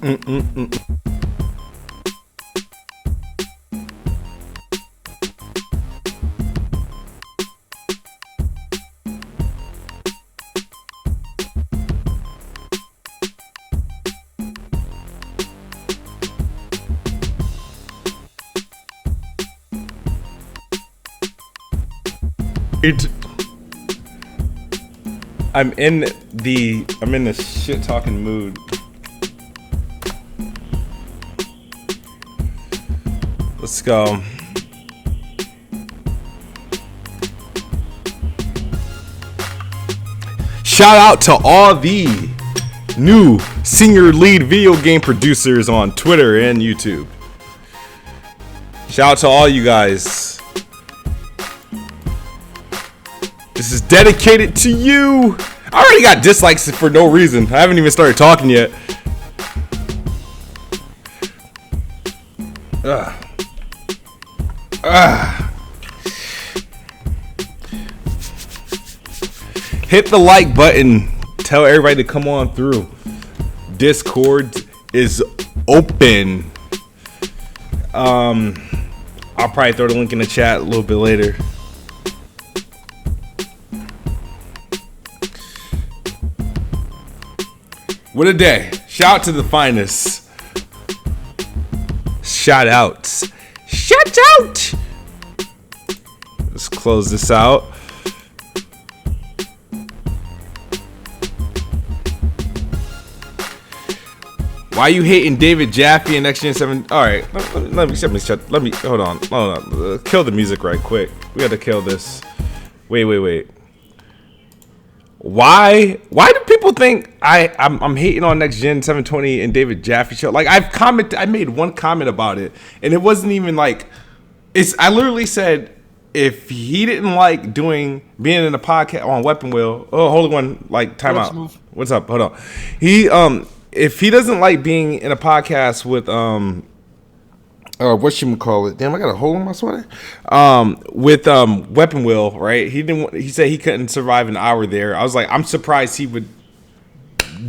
I'm in the shit talking mood. Let's go. Shout out to all the new senior lead video game producers on Twitter and YouTube. Shout out to all you guys. This is dedicated to you. I already got dislikes for no reason. I haven't even started talking yet. Hit the like button. Tell everybody to come on through. Discord is open. I'll probably throw the link in the chat a little bit later. What a day. Shout out to the finest. Shout outs. Shout out. Let's close this out. Why you hating David Jaffe and Next Gen 7? All right, let me hold on. Kill the music right quick. We got to kill this. Wait. Why do people think I'm hating on Next Gen 720 and David Jaffe show? Like I made one comment about it, and it wasn't even like I literally said if he didn't like being in a podcast on Weapon Wheel. Oh, hold on, like time out. What's up? Hold on. If he doesn't like being in a podcast with whatchamacallit? Damn, I got a hole in my sweater. With Weapon Wheel, right? He said he couldn't survive an hour there. I was like, I'm surprised he would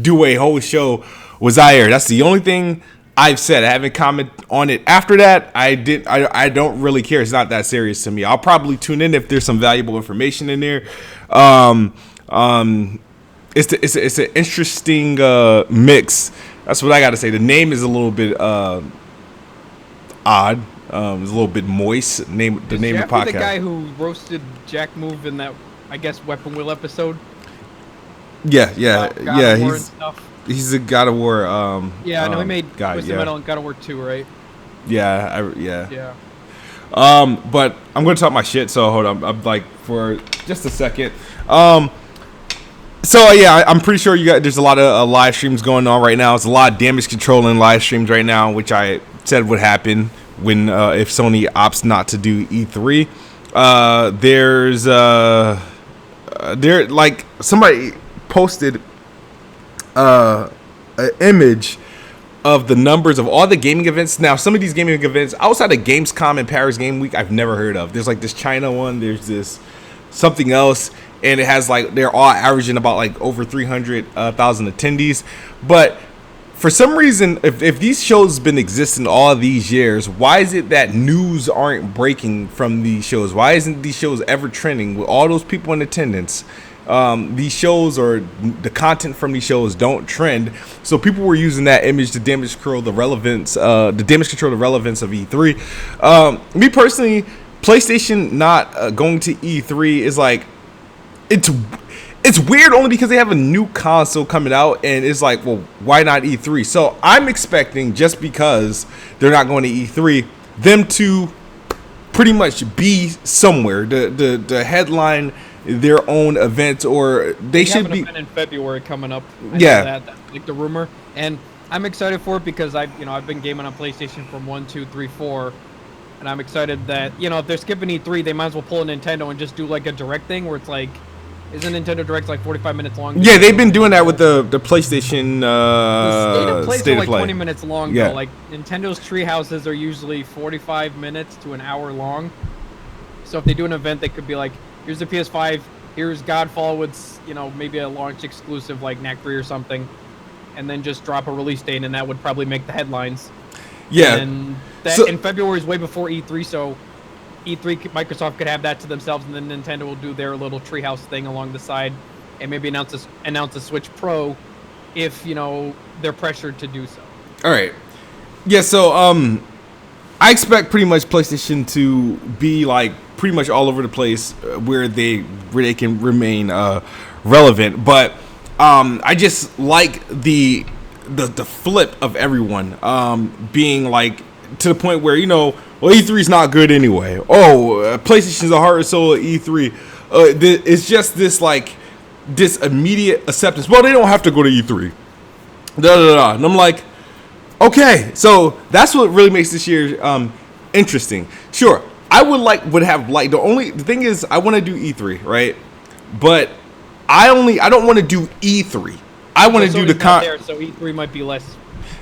do a whole show with Zaire. That's the only thing I've said. I haven't commented on it after that. I don't really care. It's not that serious to me. I'll probably tune in if there's some valuable information in there. It's an interesting mix. That's what I got to say. The name is a little bit odd. It's a little bit moist. The name of the podcast. The guy who roasted Jack Move in that, I guess, Weapon Wheel episode. Yeah. He's a God of War. Yeah, I know he made Twisted Metal and God of War 2, right? Yeah. But I'm gonna talk my shit. So hold on. I'm like for just a second. So yeah, I'm pretty sure there's a lot of live streams going on right now. It's a lot of damage control in live streams right now, which I said would happen when if Sony opts not to do E3. There like somebody posted an image of the numbers of all the gaming events. Now, some of these gaming events outside of Gamescom and Paris Game Week, I've never heard of. There's like this China one. There's this something else. And it has like they're all averaging about like over 300,000 attendees. But for some reason, if these shows been existing all these years, why is it that news aren't breaking from these shows? Why isn't these shows ever trending with all those people in attendance? These shows or the content from these shows don't trend. So people were using that image to damage control the relevance of E3. Me personally, PlayStation not going to E3 is like. It's weird only because they have a new console coming out and it's like, well, why not E3? So I'm expecting, just because they're not going to E3, them to pretty much be somewhere, the headline their own event, or they should be. Have an event in February coming up. That's like the rumor, and I'm excited for it because I've been gaming on PlayStation from 1, 2, 3, 4. And I'm excited that, if they're skipping E3, they might as well pull a Nintendo and just do like a direct thing where it's like, isn't Nintendo Direct like 45 minutes long? Yeah, they've been doing that with the PlayStation the State of Play. 20 minutes long, yeah. Though. Like, Nintendo's tree houses are usually 45 minutes to an hour long. So if they do an event, they could be like, here's the PS5, here's Godfall with, maybe a launch exclusive like Knack 3 or something. and then just drop a release date, and that would probably make the headlines. Yeah. And that in February is way before E3, so E3 Microsoft could have that to themselves, and then Nintendo will do their little treehouse thing along the side, and maybe announce a Switch Pro if they're pressured to do so. All right. Yeah. So I expect pretty much PlayStation to be like pretty much all over the place where they can remain relevant, but I just like the flip of everyone being like to the point where well, E3 is not good anyway. PlayStation's the heart and soul of E3. It's just this like this immediate acceptance. Well, they don't have to go to E3. And I'm like, okay, so that's what really makes this year interesting. Sure, I the thing is I want to do E3, right? But I don't want to do E3. I want to do the so E3 might be less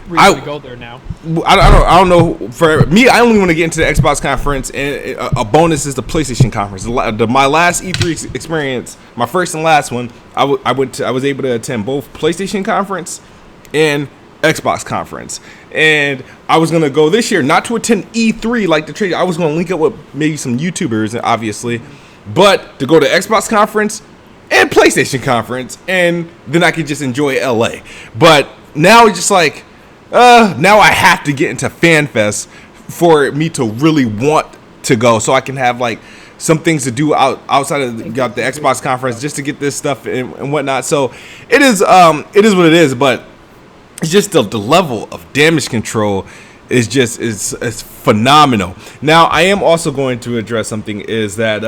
reason to go there now. I don't know. For me, I only want to get into the Xbox conference, and a bonus is the PlayStation conference. My last E3 experience, my first and last one, I was able to attend both PlayStation conference and Xbox conference, and I was gonna go this year not to attend E3 like the trade. I was gonna link up with maybe some YouTubers, obviously, but to go to Xbox conference and PlayStation conference, and then I could just enjoy LA. But now it's just like, now I have to get into FanFest for me to really want to go, so I can have like some things to do outside of the Xbox conference just to get this stuff and whatnot. So it is what it is, but it's just the level of damage control is just is phenomenal. Now I am also going to address something is that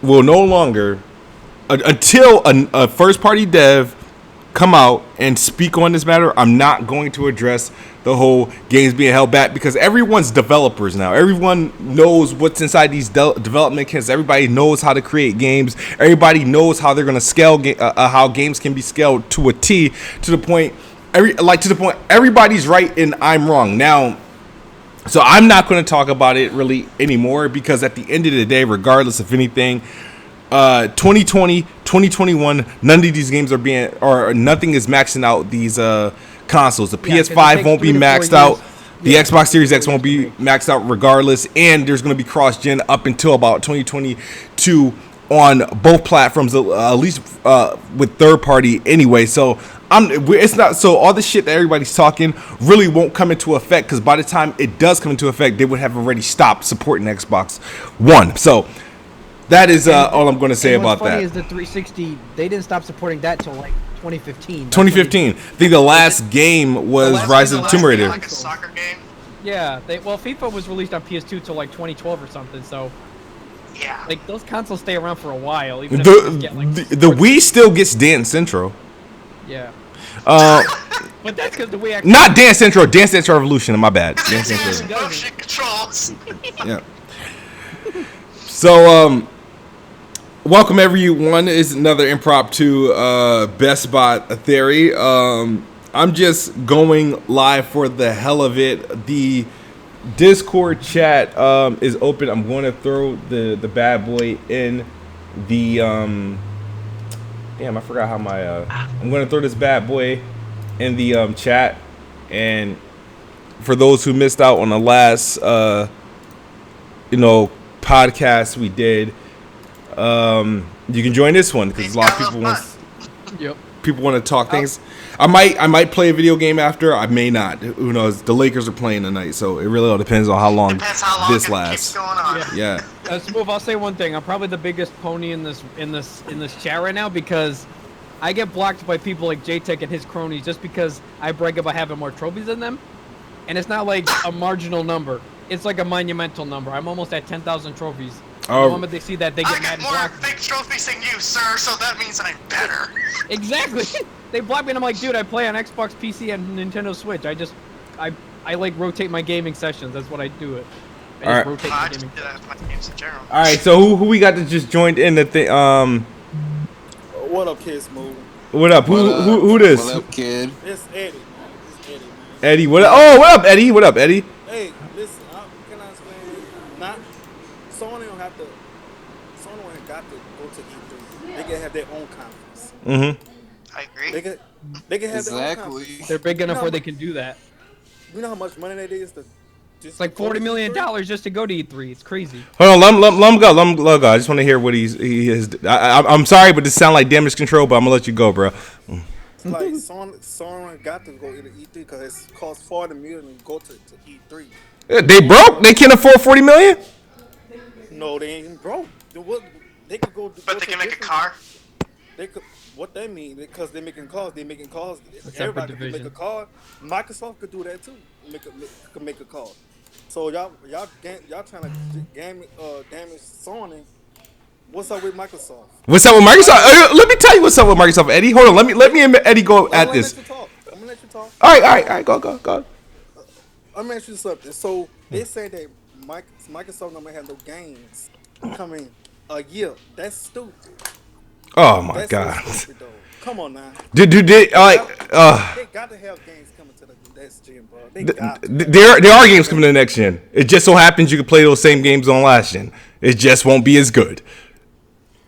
will no longer until a first party dev come out and speak on this matter. I'm not going to address the whole games being held back because everyone's developers now. Everyone knows what's inside these development kits. Everybody knows how to create games. Everybody knows how they're going to scale how games can be scaled to a T, to the point everybody's right and I'm wrong. Now, so I'm not going to talk about it really anymore because at the end of the day, regardless of anything, 2020, 2021, none of these games nothing is maxing out these consoles. The PS5 won't be maxed out. The Xbox Series X won't be maxed out regardless, and there's going to be cross-gen up until about 2022 on both platforms, at least with third-party anyway. So it's not so all the shit that everybody's talking really won't come into effect because by the time it does come into effect, they would have already stopped supporting Xbox One. So that is all I'm going to say about that. What's funny is the 360, they didn't stop supporting that till like 2015. 2015. I think the last game was Rise of the Tomb Raider. Like a soccer game. Yeah, FIFA was released on PS2 till like 2012 or something. So yeah, like those consoles stay around for a while. Even the Wii still gets Dance Central. Yeah. But that's because the Wii actually not Dance Central, Dance Central Revolution. My bad. Dance Central. Motion controls. Yeah. So welcome everyone. Is another impromptu Best Bot Theory. I'm just going live for the hell of it. The Discord chat is open. I'm going to throw the bad boy in the damn, I forgot how my I'm going to throw this bad boy in the chat. And for those who missed out on the last podcast we did, you can join this one because a lot of people want to talk things. I might play a video game after. I may not. Who knows? The Lakers are playing tonight, so it really all depends on how long this lasts. Yeah. Smooth. I'll say one thing. I'm probably the biggest pony in this chat right now because I get blocked by people like JTech and his cronies just because I brag about having more trophies than them, and it's not like a marginal number. It's like a monumental number. I'm almost at 10,000 trophies. The moment they see that, they get mad and block. I get more big trophies than you, sir, so that means I'm better. Exactly. They block me and I'm like, dude, I play on Xbox, PC, and Nintendo Switch. I like rotate my gaming sessions. That's what I do it. I rotate my gaming games in general. All right, so who we got that just joined in the thing? What up, kid? Smooth. What up? Who this? What up, kid? It's Eddie, man. It's Eddie, man. Eddie, what up? Oh, what up, Eddie? What up, Eddie? Hey, listen, can I explain this? Sony don't have to go to E3. They can have their own conference. Mm-hmm. I agree. They can have their own Exactly. conference. They're big enough know where how they can do that. You know how much money that is to It's like $40 million just to go to E3. It's crazy. Hold on, let him go. Let him go. I just want to hear what he is. I'm sorry, but this sound like damage control. But I'm gonna let you go, bro. It's like Sony got to go to E3 because it costs $40 million to go to E3. They broke. They can't afford $40 million. No, they ain't broke. They could go. But they can make a car. They could. What that mean? Because they're making cars. They're making cars. separate Everybody can division. make a car. Microsoft could do that too. Could make a car. So y'all trying to damage Sony. What's up with Microsoft? What's up with Microsoft? Let me tell you what's up with Microsoft, Eddie. Hold on. Let me and Eddie go at this. I'm gonna let you talk. All right. Go. I'm gonna ask you something. So they say that Microsoft don't have no games coming a year. That's stupid. Oh my That's God. so stupid, though. Come on now. They like They got to have games coming to the next gen, bro. They got to. there are games coming to the next gen. It just so happens you can play those same games on last gen. It just won't be as good.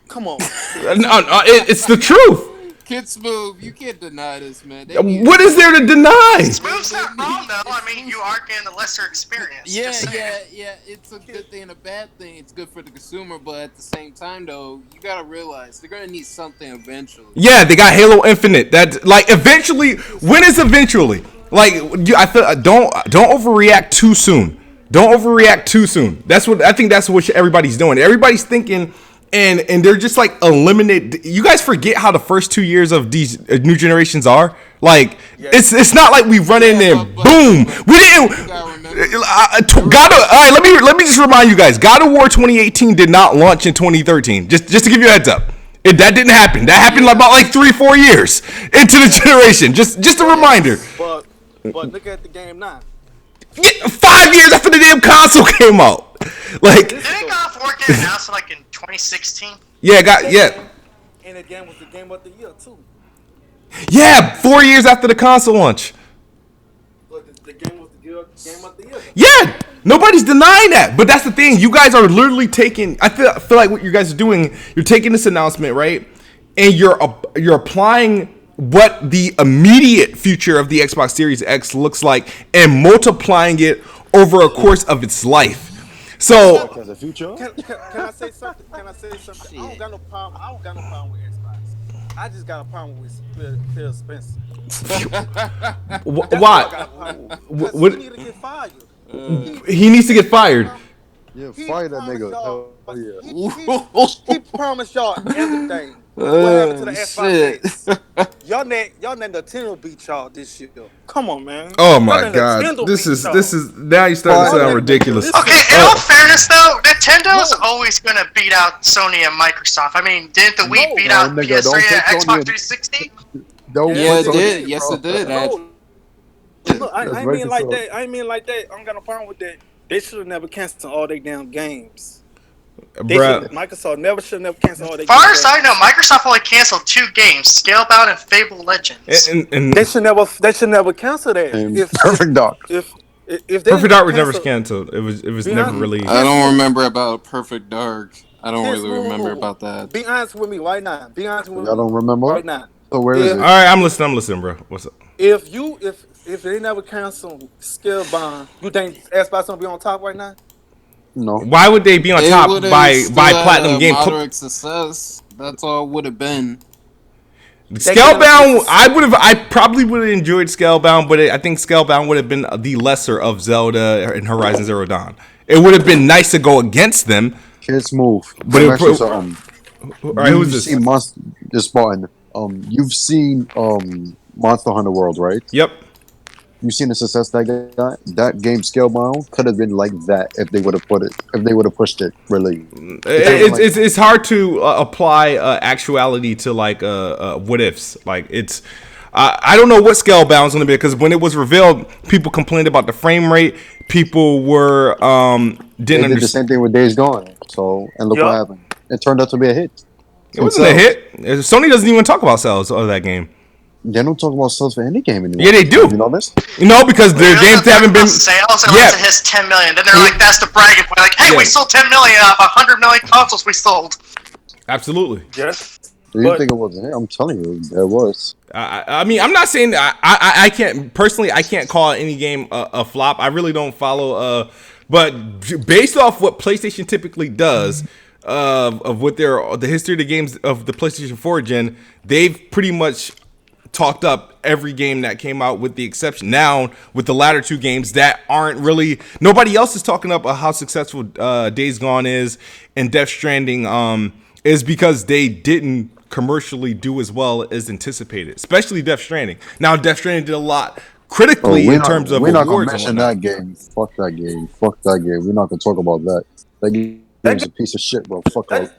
Come on. It's the truth. Kid Smooth, you can't deny this, man. What is there to deny? Smooth's not wrong though. I mean, you are getting a lesser experience. Yeah. Just saying. It's a good thing and a bad thing. It's good for the consumer, but at the same time, though, you gotta realize they're gonna need something eventually. Yeah, they got Halo Infinite. That like eventually. When is eventually? Like I feel don't overreact too soon. Don't overreact too soon. I think that's what everybody's doing. Everybody's thinking. And they're just like eliminate. You guys forget how the first 2 years of these new generations are. Like it's not like we run in there, boom. We didn't. God. All right, let me just remind you guys. God of War 2018 did not launch in 2013. Just to give you a heads up, that didn't happen. That happened about like 3-4 years into the generation. Just a reminder. But look at the game now. 5 years after the damn console came out. Like Didn't God of War get announced like in 2016? yeah. And the game was the game of the year too. Yeah, 4 years after the console launch. But the game was the game of the year. Yeah, nobody's denying that. But that's the thing. You guys are literally taking. I feel like what you guys are doing. You're taking this announcement, right, and you're applying what the immediate future of the Xbox Series X looks like and multiplying it over a course of its life. So As a future? Can I say something? I don't got no problem with Xbox. I just got a problem with Phil Spencer. why? What? He need to get fired. He needs to get fired. Yeah, He fire that promised nigga. y'all- Hell yeah. He promised y'all everything. What happened to the Xbox X? Y'all let Nintendo beat y'all this year. Come on, man. Oh Y'all my let God! Nintendo This beat is y'all. now you starting to sound ridiculous. Okay, in all fairness though, Nintendo's always gonna beat out Sony and Microsoft. I mean, didn't the Wii beat out nigga, don't PS3 and take Xbox Sony 360? Don't Yeah, put it Sony did. in, Yes, bro. it did. Look, I That's ain't mean like racist, that. I ain't mean like that. I don't got no problem with that. They should have never canceled all their damn games. Bruh. Microsoft should never cancel all their Far games. as I know, Microsoft only canceled 2 games: Scalebound and Fable Legends. And They should never cancel that. And Perfect Dark. If they Perfect Dark was never cancel- canceled. It was Be never honest- released. I don't remember about Perfect Dark. I don't Here's really remember rule. about that. Be honest with me right now. Be honest with Y'all me don't remember? right now. So where is If- All it? right, I'm listening, bro. What's up? If they never cancel Scalebound, you think Xbox gonna be on top right now? No. Why would they be on It top would've by still Platinum had a Game? moderate success. That's all it would have been. Scalebound, I probably would have enjoyed Scalebound, but I think Scalebound would have been the lesser of Zelda and Horizon Zero Dawn. It would have been nice to go against them. Kids move. But But it- actually something. All right, who's this? Seen this Spartan. You've seen Monster Hunter World, right? Yep. You've seen the success that got. That game Scalebound could have been like that if they would have pushed it. Really, It's hard to apply actuality to like what ifs. Like it's. I don't know what Scalebound's gonna be because when it was revealed, people complained about the frame rate. People were they didn't did the understand. same thing with Days Gone. So and look Yup. what happened. It turned out to be a hit. It wasn't a hit. Sony doesn't even talk about sales of that game. They don't talk about sales for any game anymore. Yeah, they do. You know this? No, because their Really? games They're haven't been. talking about sales Yeah. unless it hits 10 million. Then they're like, that's the bragging point. Like, hey, Yeah. we sold 10 million out of 100 million consoles we sold. Absolutely. Yes. Do you think it wasn't? I'm telling you, there was. I mean, I'm not saying I can't personally. I can't call any game a flop. I really don't follow. But based off what PlayStation typically does, of what the history of the games of the PlayStation 4 gen, they've pretty much talked up every game that came out, with the exception now with the latter two games that aren't really. Nobody else is talking up how successful Days Gone is and Death Stranding is because they didn't commercially do as well as anticipated, especially Death Stranding. Now, Death Stranding did a lot critically in terms of we're not gonna awards. mention that game. Fuck that game. Fuck that game. We're not gonna talk about that. That game's a piece of shit, bro. Fuck Death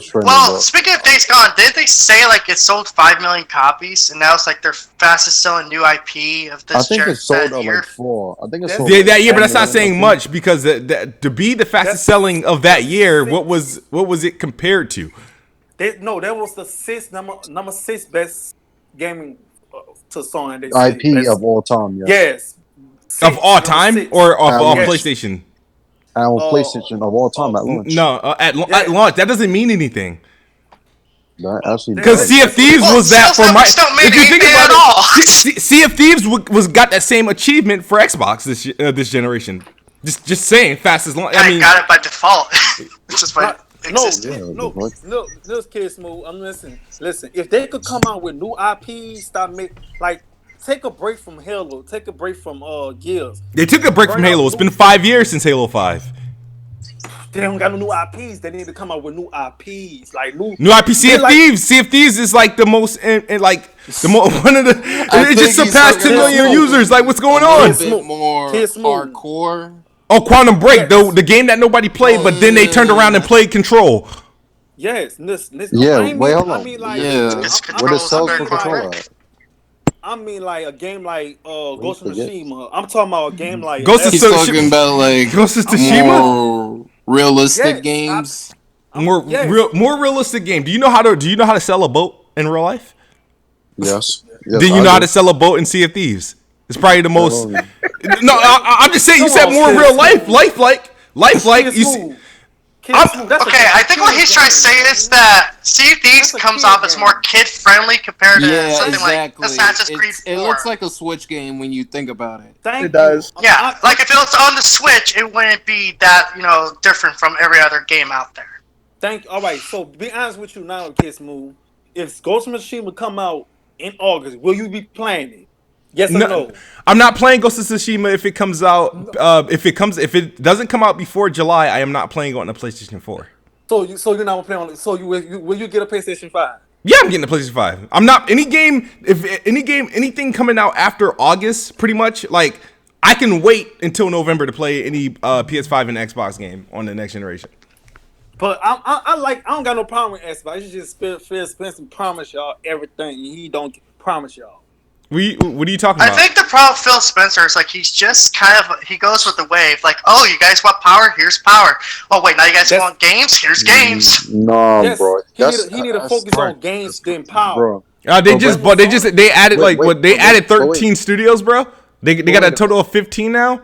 Stranding. Well, bro. speaking of Days Gone, didn't they say like it sold 5 million copies, and now it's like their fastest selling new IP of this I think it sold year? like 4. I think it sold Yeah, like that year, but that's 10 not saying million. much because to be the fastest selling of that year, what was it compared to? That was the number 6 best gaming to Sony. They say. IP Best, of all time, yes. yes. Of all Number time 6. or of Yes. PlayStation? And on PlayStation of all time at launch. No, at launch. That doesn't mean anything. That actually Because does. Sea of Thieves Well, was that sales for my. numbers don't mean If you think anything about at all. it, Sea of Thieves was got that same achievement for Xbox this generation. Just saying, fastest launch. I I mean, got it by default. It's just by existence. Yeah, Kids Smooth. I'm listening. Listen, if they could come out with new IPs, take a break from Halo, take a break from Gears. they took a break from Halo. It's been 5 years since Halo 5. They don't got no new IPs. They need to come out with new IPs, like new IP. Sea of Thieves. Sea of Thieves is like the most, one of the. It just think he's surpassed 10 talking million about users. Like, what's going a on? little bit more Kids Smooth. hardcore. Oh, Quantum Break, Yes. the game that nobody played, but then they turned around and played Control. Yes, Yeah, I mean, wait, hold I on. mean, like, Yeah. It's I'm- What controls is sells under for control. controller? I mean, like a game like Ghost of forget. Tsushima. I'm talking about a game like Ghost of He's So- talking about like Ghost of Tsushima? more realistic Yes, games. More realistic game. Do you know how to sell a boat in real life? Yes. Do you know how to sell a boat in Sea of Thieves? It's probably the most. Oh. No, I'm just saying. You Come said on, more Sid. real lifelike. Kids You see, Smooth. Kids Smooth. That's a Okay, I think what he's trying to say is that Sea of Thieves That's a comes kid off as game. more kid-friendly compared to Yeah, something exactly. like Assassin's Creed 4. It looks like a Switch game when you think about it. Thank It does. you. Yeah, like if it was on the Switch, it wouldn't be that, different from every other game out there. All right, so be honest with you now, Kids Smooth. If Ghost of Tsushima come out in August, will you be playing it? Yes or no? I'm not playing Ghost of Tsushima if it comes out. If it doesn't come out before July, I am not playing it on the PlayStation 4. So you're not playing on it. So will you get a PlayStation 5? Yeah, I'm getting the PlayStation 5. I'm not anything coming out after August, pretty much. Like, I can wait until November to play any PS5 and Xbox game on the next generation. But I don't got no problem with Xbox. You just Phil Spencer promise y'all everything, and he don't promise y'all. What are you talking I about? think the problem with Phil Spencer is like he's just he goes with the wave. Like, oh, you guys want power? Here's power. Oh wait, now you guys want games? Here's games. No, Yes, bro. he need to focus on games than power. Bro. They added wait, 13 studios, bro. They got a total of 15 now.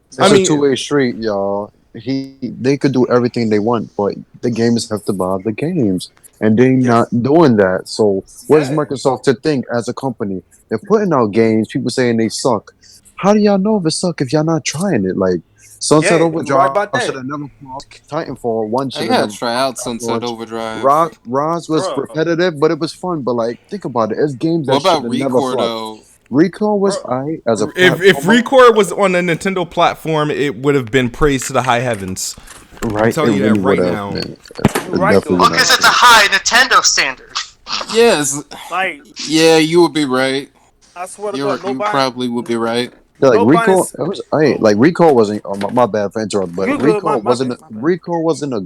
It's I mean- a two-way street, y'all. They could do everything they want, but the gamers have to buy the games, and they're not doing that. So, what is Microsoft to think as a company? They're putting out games. People saying they suck. How do y'all know if it suck if y'all not trying it? Like Sunset Yeah, Overdrive right about that. should have never flopped. Titanfall 1 I should gotta have try out Sunset Overdrive. Roz was Bruh. repetitive, but it was fun. But like, think about it. It's games that What about should have never Recore flopped. though? Recore was as a If platformer. Recore was on the Nintendo platform, it would have been praised to the high heavens. Right, telling it you that really right would have now. been. Right, Definitely Well, would because have. it's a high Nintendo standard. Yes. Like, Yeah, you would be right. I swear to You God, nobody. probably would be right. Yeah, like nobody's- Recall, it was like Recall wasn't. Oh, my bad for interrupting, but You good, Recall my wasn't. bad, my bad. Recall wasn't a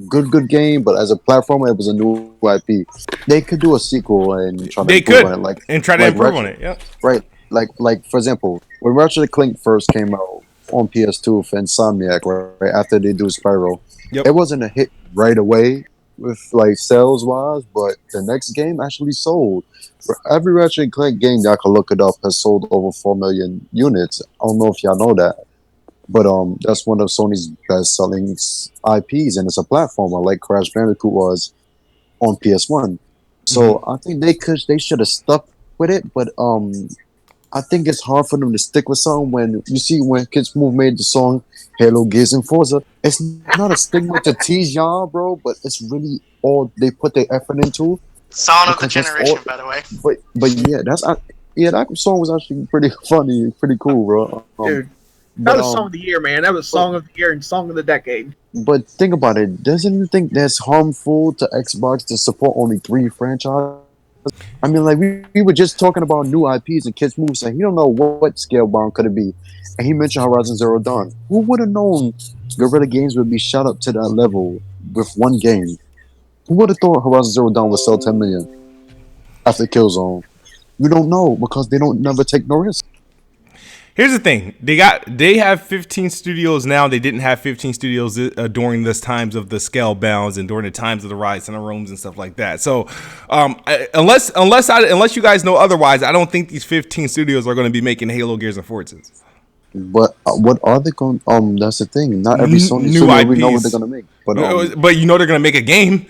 good game, but as a platformer, it was a new IP. They could do a sequel and try to They improve could on it, and try to like improve Ratchet- on it. Yeah. right? Like for example, when Ratchet and Clank first came out on PS2 for Insomniac, right after they do Spyro, Yep. it wasn't a hit right away with like sales wise, but the next game actually sold. For every Ratchet and Clank game, y'all can look it up, has sold over 4 million units. I don't know if y'all know that, but that's one of Sony's best selling IPs, and it's a platformer like Crash Bandicoot was on PS1. So I think they should have stuck with it, but I think it's hard for them to stick with something when you see when Kids Move made the song Halo, Gears, and Forza. It's not a stigma to tease y'all, bro, but it's really all they put their effort into. Song of the Because that's generation, all- by the way. But yeah, that song was actually pretty funny, pretty cool, bro. Dude, that but, was song of the year, man. That was song of the year and song of the decade. But think about it. Doesn't you think that's harmful to Xbox to support only 3 franchises? I mean, like we were just talking about new IPs and Kids Move saying he don't know what scale bound could it be, and he mentioned Horizon Zero Dawn. Who would have known Guerrilla Games would be shot up to that level with one game? Who would have thought Horizon Zero Dawn would sell 10 million after Killzone? We don't know because they don't never take no risk. Here's the thing: they have 15 studios now. They didn't have 15 studios during this times of the scale bounds and during the times of the riots and the rooms and stuff like that. So, unless you guys know otherwise, I don't think these 15 studios are going to be making Halo, Gears, and Forzas. But what are they going? That's the thing. Not every Sony New studio we know what IPs. they're gonna make. But But you know they're going to make a game.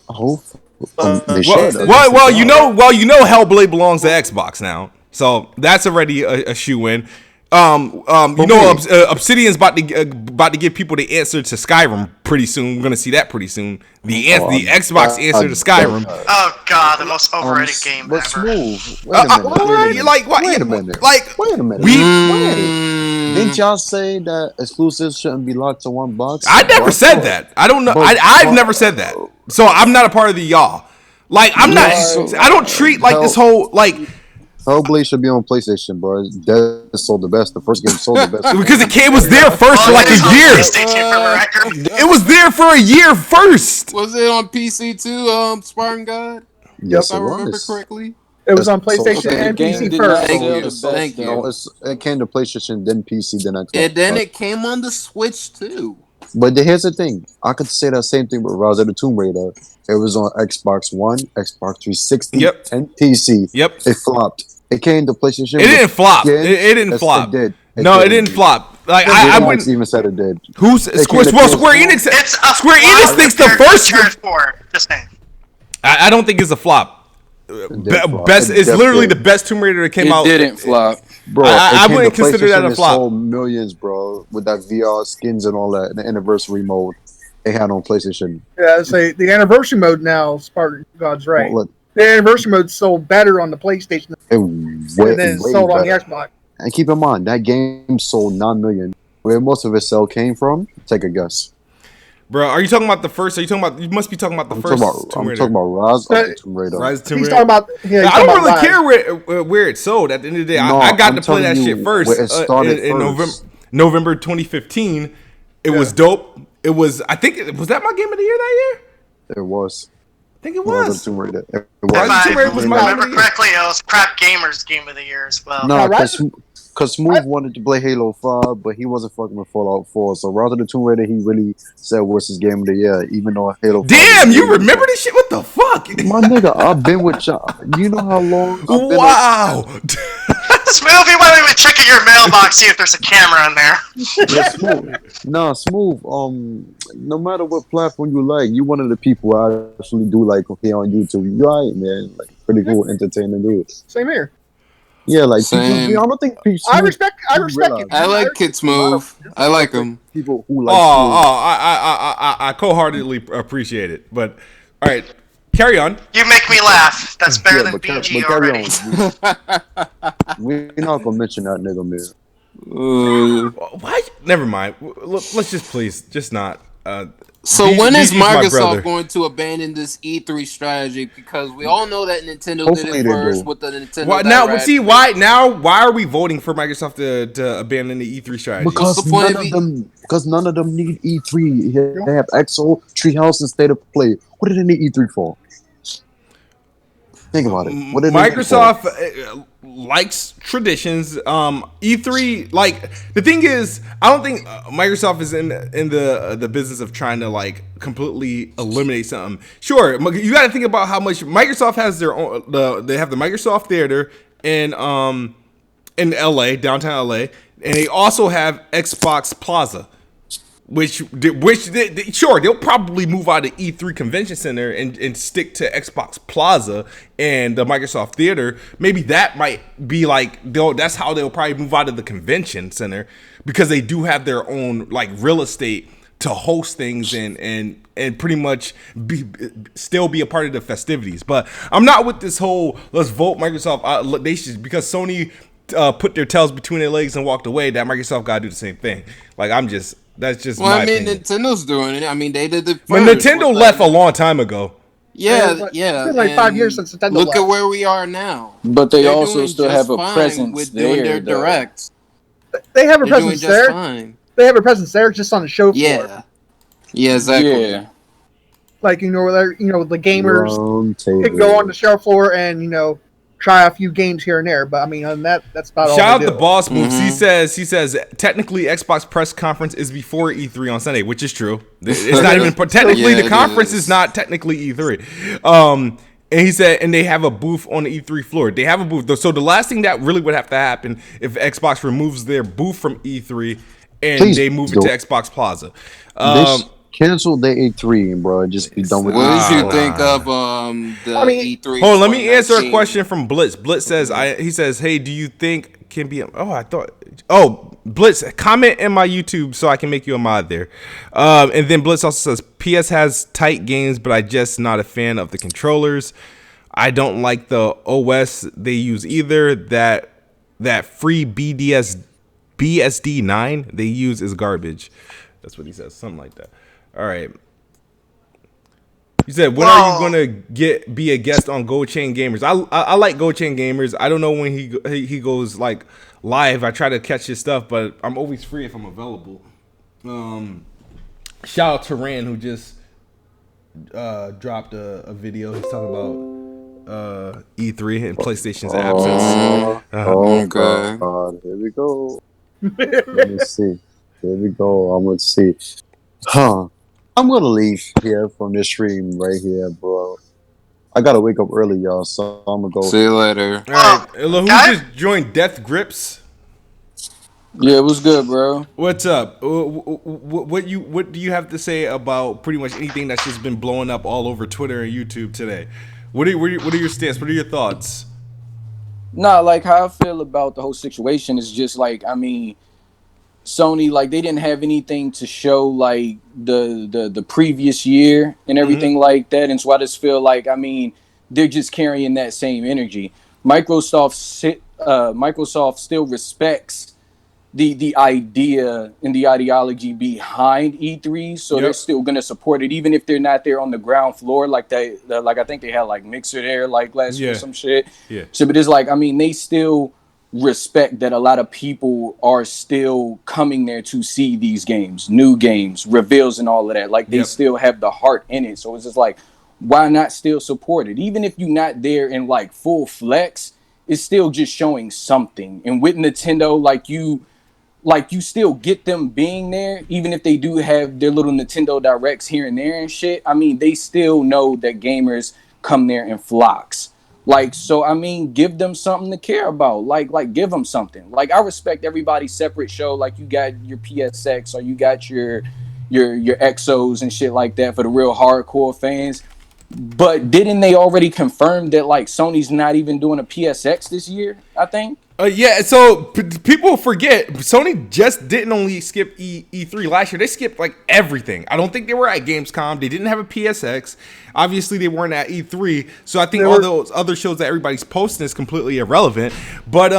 I hope they Well, should. well, you know, Hellblade belongs to Xbox now, so that's already a shoe in. Obsidian's about to give people the answer to Skyrim pretty soon. We're gonna see that pretty soon. The Xbox answer to Skyrim. Oh god, the most overrated game but ever. Smooth. Wait a minute. Wait a minute. Wait a minute. Wait. Didn't y'all say that exclusives shouldn't be locked to one box? I never said that. I don't know. I've never said that. So I'm not a part of the y'all. Like I'm not. I don't treat like this whole like. Hellblade should be on PlayStation, bro. That sold the best. The first game sold the best. Because it was there first for like a year. It was there for a year first. Was it on PC too, Spartan God? Yes, If I it remember was. correctly. It was on PlayStation and game PC did first. not Thank you. Thank you. No, it came to PlayStation, then PC, then Xbox. And then it came on the Switch too. But here's the thing. I could say that same thing with Rise of the Tomb Raider. It was on Xbox One, Xbox 360, Yep. and PC. Yep. It flopped. It came to PlayStation. It didn't flop. Again, It didn't flop. It did. It didn't flop. Like I Xbox wouldn't. even said it did. Who's Square Enix? It's a Square flop Enix thinks the compared to first Uncharted 4. Just saying. I don't think it's a flop. flop. Best. It It's literally definitely- the best Tomb Raider that came It out. didn't flop. Bro, I it came wouldn't to consider that a PlayStation, it flop. sold millions, bro, with that VR skins and all that, and the anniversary mode they had on PlayStation. Yeah, say the anniversary mode now, Spartan God's right. Look, The anniversary mode sold better on the PlayStation it than it way sold on the better. Xbox. And keep in mind that game sold 9 million. Where most of its sell came from? Take a guess. Bro, are you talking about the first? Are you talking about? You must be talking about the I'm first talking Tomb about Raider. Rise of the Tomb Raider. Rise of Tomb He's Raider. talking about. Yeah, he's I talking don't about really Rise. care where it sold. At the end of the day, No, I got I'm to play that telling shit you first. where it started In first. November 2015. It was dope. It was. I think was that my game of the year that year. It was. I think it Rise of was. the Tomb Raider. It If was. Rise of the Tomb Raider was I my game of remember the year. correctly, it was Crap Gamer's Game of the Year as well. No, Now, Rise because Smooth wanted to play Halo 5, but he wasn't fucking with Fallout 4. So Rise of the Tomb Raider, he really said was his game of the year, even though Halo 5 Damn, was you game of the remember this shit? What the fuck? My nigga, I've been with y'all. You know how long I've been Wow. Smooth, you might even check in your mailbox, see if there's a camera in there. Smooth. No matter what platform you like, you one of the people I actually do like okay on YouTube. You alright, man. Like pretty cool, entertaining dude. Same here. Yeah, like Same. people, I don't think people. I respect it. I like Kid Smooth. I like him. people who Oh, like. I cold-heartedly appreciate it. But all right, carry on. You make me laugh. That's better than but BG carry already. on. We're not gonna mention that nigga, man. Why? Never mind. Let's just please, just not. So BG when is BG's my brother. Microsoft going to abandon this E3 strategy? Because we all know that Nintendo Hopefully did it they first do. with the Nintendo Why now? Direct. See why now? Why are we voting for Microsoft to abandon the E3 strategy? Because the point none of them need E3. They have EXO, Treehouse, and State of Play. What do they need E3 for? Think about it. What did Microsoft likes traditions. E3, like the thing is, I don't think Microsoft is in the business of trying to like completely eliminate something. Sure, you got to think about how much Microsoft has their own. They have the Microsoft Theater in LA, downtown LA, and they also have Xbox Plaza. Sure, they'll probably move out of E3 Convention Center and stick to Xbox Plaza and the Microsoft Theater. Maybe that might be like that's how they'll probably move out of the convention center, because they do have their own like real estate to host things and pretty much still be a part of the festivities. But I'm not with this whole let's vote Microsoft. They should, because Sony put their tails between their legs and walked away, that Microsoft gotta do the same thing. Like that's just my opinion. Nintendo doing it. I mean, they did the first. But Nintendo left a long time ago. Yeah. It's been like 5 years since Nintendo Look left. at where we are now. But they They're also doing still just have a fine presence with there. doing their though. directs. They have a They're doing presence just there. fine. They have a presence there, just on the show floor. Yeah, exactly. Yeah. Like where the gamers Round can table. go on the show floor and try a few games here and there. But I mean, other than that, that's about all. Shout out they to do. Boss Moves. He says technically Xbox press conference is before E3 on Sunday, which is true. It's not even technically Yeah, the conference is not technically E3. And he said, and they have a booth on the E3 floor. They have a booth. So the last thing that really would have to happen if Xbox removes their booth from E3 and Please they move it don't. to Xbox Plaza. Cancel the E3, bro. Just be done with it. What did you think of the E3? Hold on, let me answer a 2019? question from Blitz. Blitz says, he says, hey, do you think can be? Blitz, comment in my YouTube so I can make you a mod there. And then Blitz also says, PS has tight games, but I just not a fan of the controllers. I don't like the OS they use either. That free BSD 9 they use is garbage. That's what he says, something like that. All right. You said, when are you gonna be a guest on Gold Chain Gamers? I like Gold Chain Gamers. I don't know when he goes like live. I try to catch his stuff, but I'm always free if I'm available. Shout out to Rand, who just dropped a video. He's talking about E3 and PlayStation's absence. God, here we go. Let me see. Here we go. I'm gonna see. I'm gonna leave here from this stream right here, bro. I gotta wake up early, y'all, so I'm gonna go. See you later. All right, who just joined Death Grips? Yeah, it was good, bro. What's up? What do you have to say about pretty much anything that's just been blowing up all over Twitter and YouTube today? What are your stance? What are your thoughts? Nah, like how I feel about the whole situation is just like, I mean, Sony, like they didn't have anything to show like the previous year and everything like that, and so I just feel like, I mean, they're just carrying that same energy. Microsoft still respects the idea and the ideology behind E3, so they're still gonna support it, even if they're not there on the ground floor. Like like I think they had like Mixer there like last year or some shit. Yeah. So, but it's like, I mean, they still respect that a lot of people are still coming there to see these games, new games, reveals and all of that. Like they still have the heart in it. So it's just like, why not still support it? Even if you're not there in like full flex, it's still just showing something. And with Nintendo, like you still get them being there, even if they do have their little Nintendo Directs here and there and shit. I mean, they still know that gamers come there in flocks. Like, so, I mean, give them something to care about. Like give them something. Like, I respect everybody's separate show. Like, you got your PSX or you got your Exos and shit like that for the real hardcore fans. But didn't they already confirm that, like, Sony's not even doing a PSX this year, I think? Yeah, so people forget Sony just didn't only skip E3 last year. They skipped like everything. I don't think they were at Gamescom. They didn't have a PSX. Obviously, they weren't at E3. So I think all those other shows that everybody's posting is completely irrelevant. But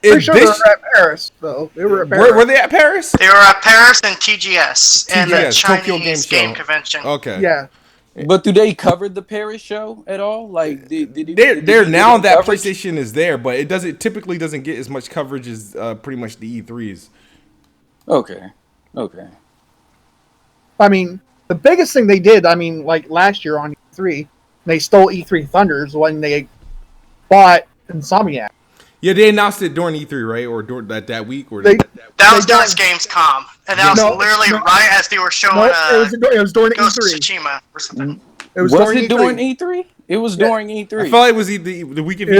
Pretty sure they were at Paris, though. They were at Paris. Were they at Paris? They were at Paris and TGS and the Tokyo Chinese Game Game Show. Convention. Okay. Yeah. But do they cover the Paris show at all? Like, they're now that PlayStation is there, but it typically doesn't get as much coverage as pretty much the E3s. Okay. I mean, the biggest thing they did, I mean, like last year on E3, they stole E3 Thunders when they bought Insomniac. Yeah, they announced it during E3, right? Or during that week? Or that was during Gamescom. And that was literally right as they were showing it was during Ghost E3. of Tsushima or something. It was during E3? It was during E3. I felt like it was the week of E3.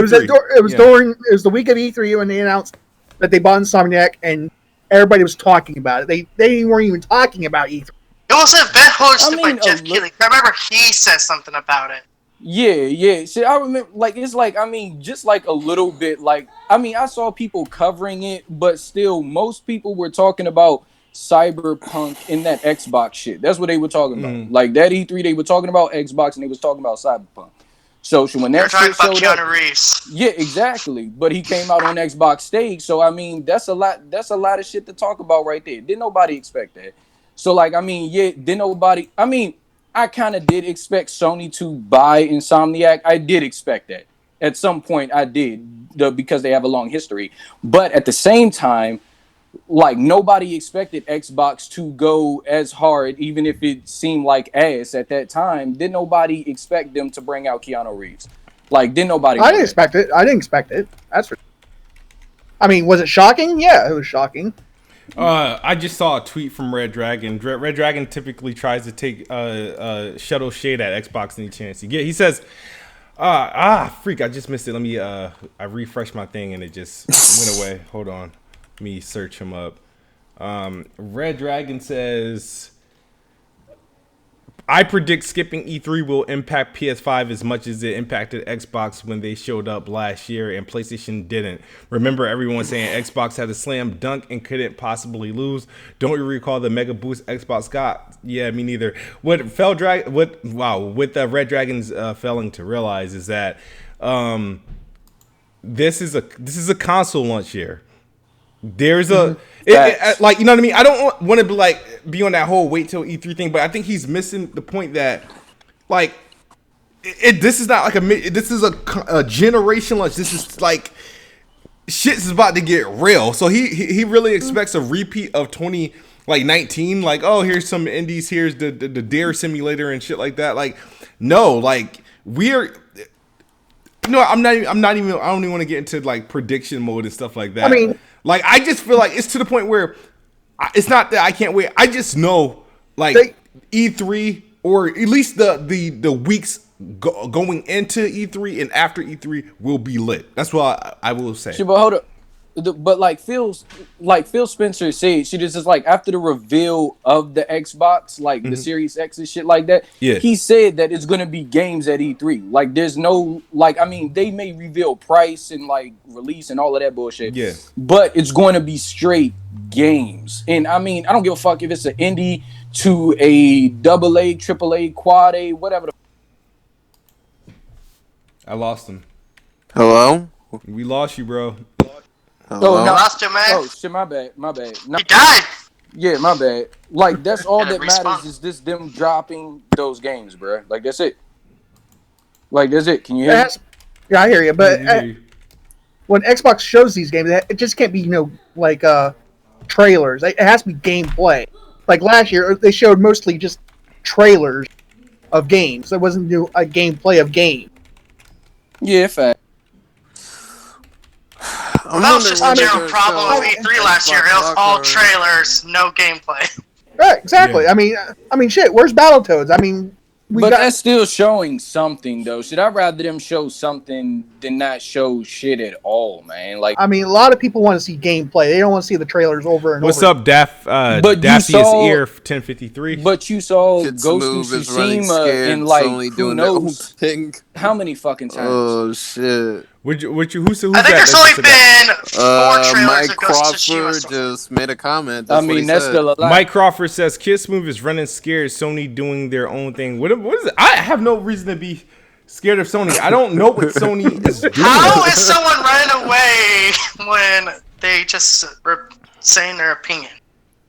It was the week of E3 when they announced that they bought Insomniac, and everybody was talking about it. They weren't even talking about E3. It wasn't hosted by Jeff Keighley. I remember he said something about it. Yeah. See, I remember, like, it's like, I mean, just like a little bit, like, I mean, I saw people covering it, but still, most people were talking about Cyberpunk and that Xbox shit. That's what they were talking about. Like, that E3, they were talking about Xbox, and they was talking about Cyberpunk. So when that shit showed up, Reeves. yeah, exactly. But he came out on Xbox stage, so I mean, that's a lot of shit to talk about right there. Didn't nobody expect that? So, like, I mean, yeah, didn't nobody, I mean, I kind of did expect Sony to buy Insomniac. I did expect that. At some point, I did, because they have a long history. But at the same time, like, nobody expected Xbox to go as hard, even if it seemed like ass at that time. Did nobody expect them to bring out Keanu Reeves? Like, didn't nobody? I didn't expect it. That's for. I mean, was it shocking? Yeah, it was shocking. I just saw a tweet from Red Dragon. Red Dragon typically tries to take shuttle shade at Xbox any chance he get. He says, freak, I just missed it. Let me I refreshed my thing and it just went away. Hold on. Let me search him up. Red Dragon says, I predict skipping E3 will impact PS5 as much as it impacted Xbox when they showed up last year and PlayStation didn't. Remember everyone saying Xbox had a slam dunk and couldn't possibly lose? Don't you recall the mega boost Xbox got? Yeah, me neither. What Red Dragon's failing to realize is that this is a console launch year. There's like, you know what I mean? I don't want to be on that whole wait till E3 thing, but I think he's missing the point that, like, this is not like this is a generation launch. This is like, shit's about to get real. So he really expects a repeat of 2019. Like, oh, here's some indies, here's the Dare simulator and shit like that. Like, no, like, we're. No, I don't even want to get into like prediction mode and stuff like that. I mean, like, I just feel like it's to the point where it's not that I can't wait. I just know, like, E3, or at least the weeks going into E3 and after E3 will be lit. That's what I will say. But hold up. But like Phil Spencer said, she just is like, after the reveal of the Xbox, like the Series X and shit like that, he said that it's gonna be games at E3. Like, there's no, like, I mean, they may reveal price and like release and all of that bullshit, but it's going to be straight games. And I mean, I don't give a fuck if it's an indie to a AA, AAA, quad A, whatever. I lost him. Hello? We lost you, bro. Oh, no. Lost you, man. Oh shit, my bad. No, he died. Yeah, my bad. Like, that's all that respawn. matters is this them dropping those games, bro. Like, that's it. Like, that's it. Can you hear me? Yeah, I hear you. But when Xbox shows these games, it just can't be, like trailers. It has to be gameplay. Like last year, they showed mostly just trailers of games. It wasn't a gameplay of games. Yeah, fact. That was just a general problem with E3 last year. It was all trailers, no gameplay. Right, exactly. Yeah. I mean, shit. Where's Battletoads? I mean, that's still showing something, though. Should I rather them show something than not show shit at all, man? Like, I mean, a lot of people want to see gameplay. They don't want to see the trailers over and What's over. What's up, Daffy's Ear 1053? But you saw Ghost of Tsushima in like who knows how many fucking times? Oh shit! Who's I think there's only been 4 trailers Mike of Ghost of Crawford Tsushima. just made a comment. That's still a lot. Mike Crawford says Kiss Move is running scared. Sony doing their own thing. What is it? I have no reason to be scared of Sony. I don't know what Sony is doing. How is someone running away when they just were saying their opinion?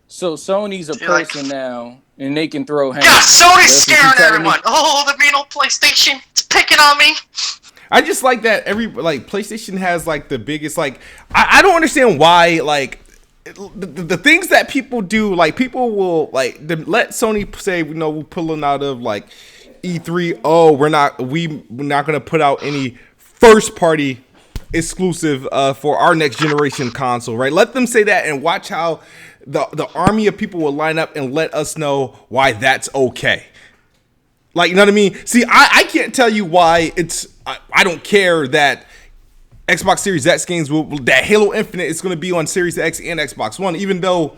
So Sony's a person now, and they can throw hands. Yeah, Sony's scaring everyone. Oh, the mean old PlayStation, it's picking on me. I just like that PlayStation has like the biggest, like, I don't understand why, like, the things that people do, like, people will like let Sony say, we're pulling out of like E3. Oh, we're not gonna put out any first party exclusive for our next generation console, right? Let them say that and watch how the army of people will line up and let us know why that's okay. Like, you know what I mean? See, I can't tell you why I don't care that Xbox Series X games that Halo Infinite is going to be on Series X and Xbox One, even though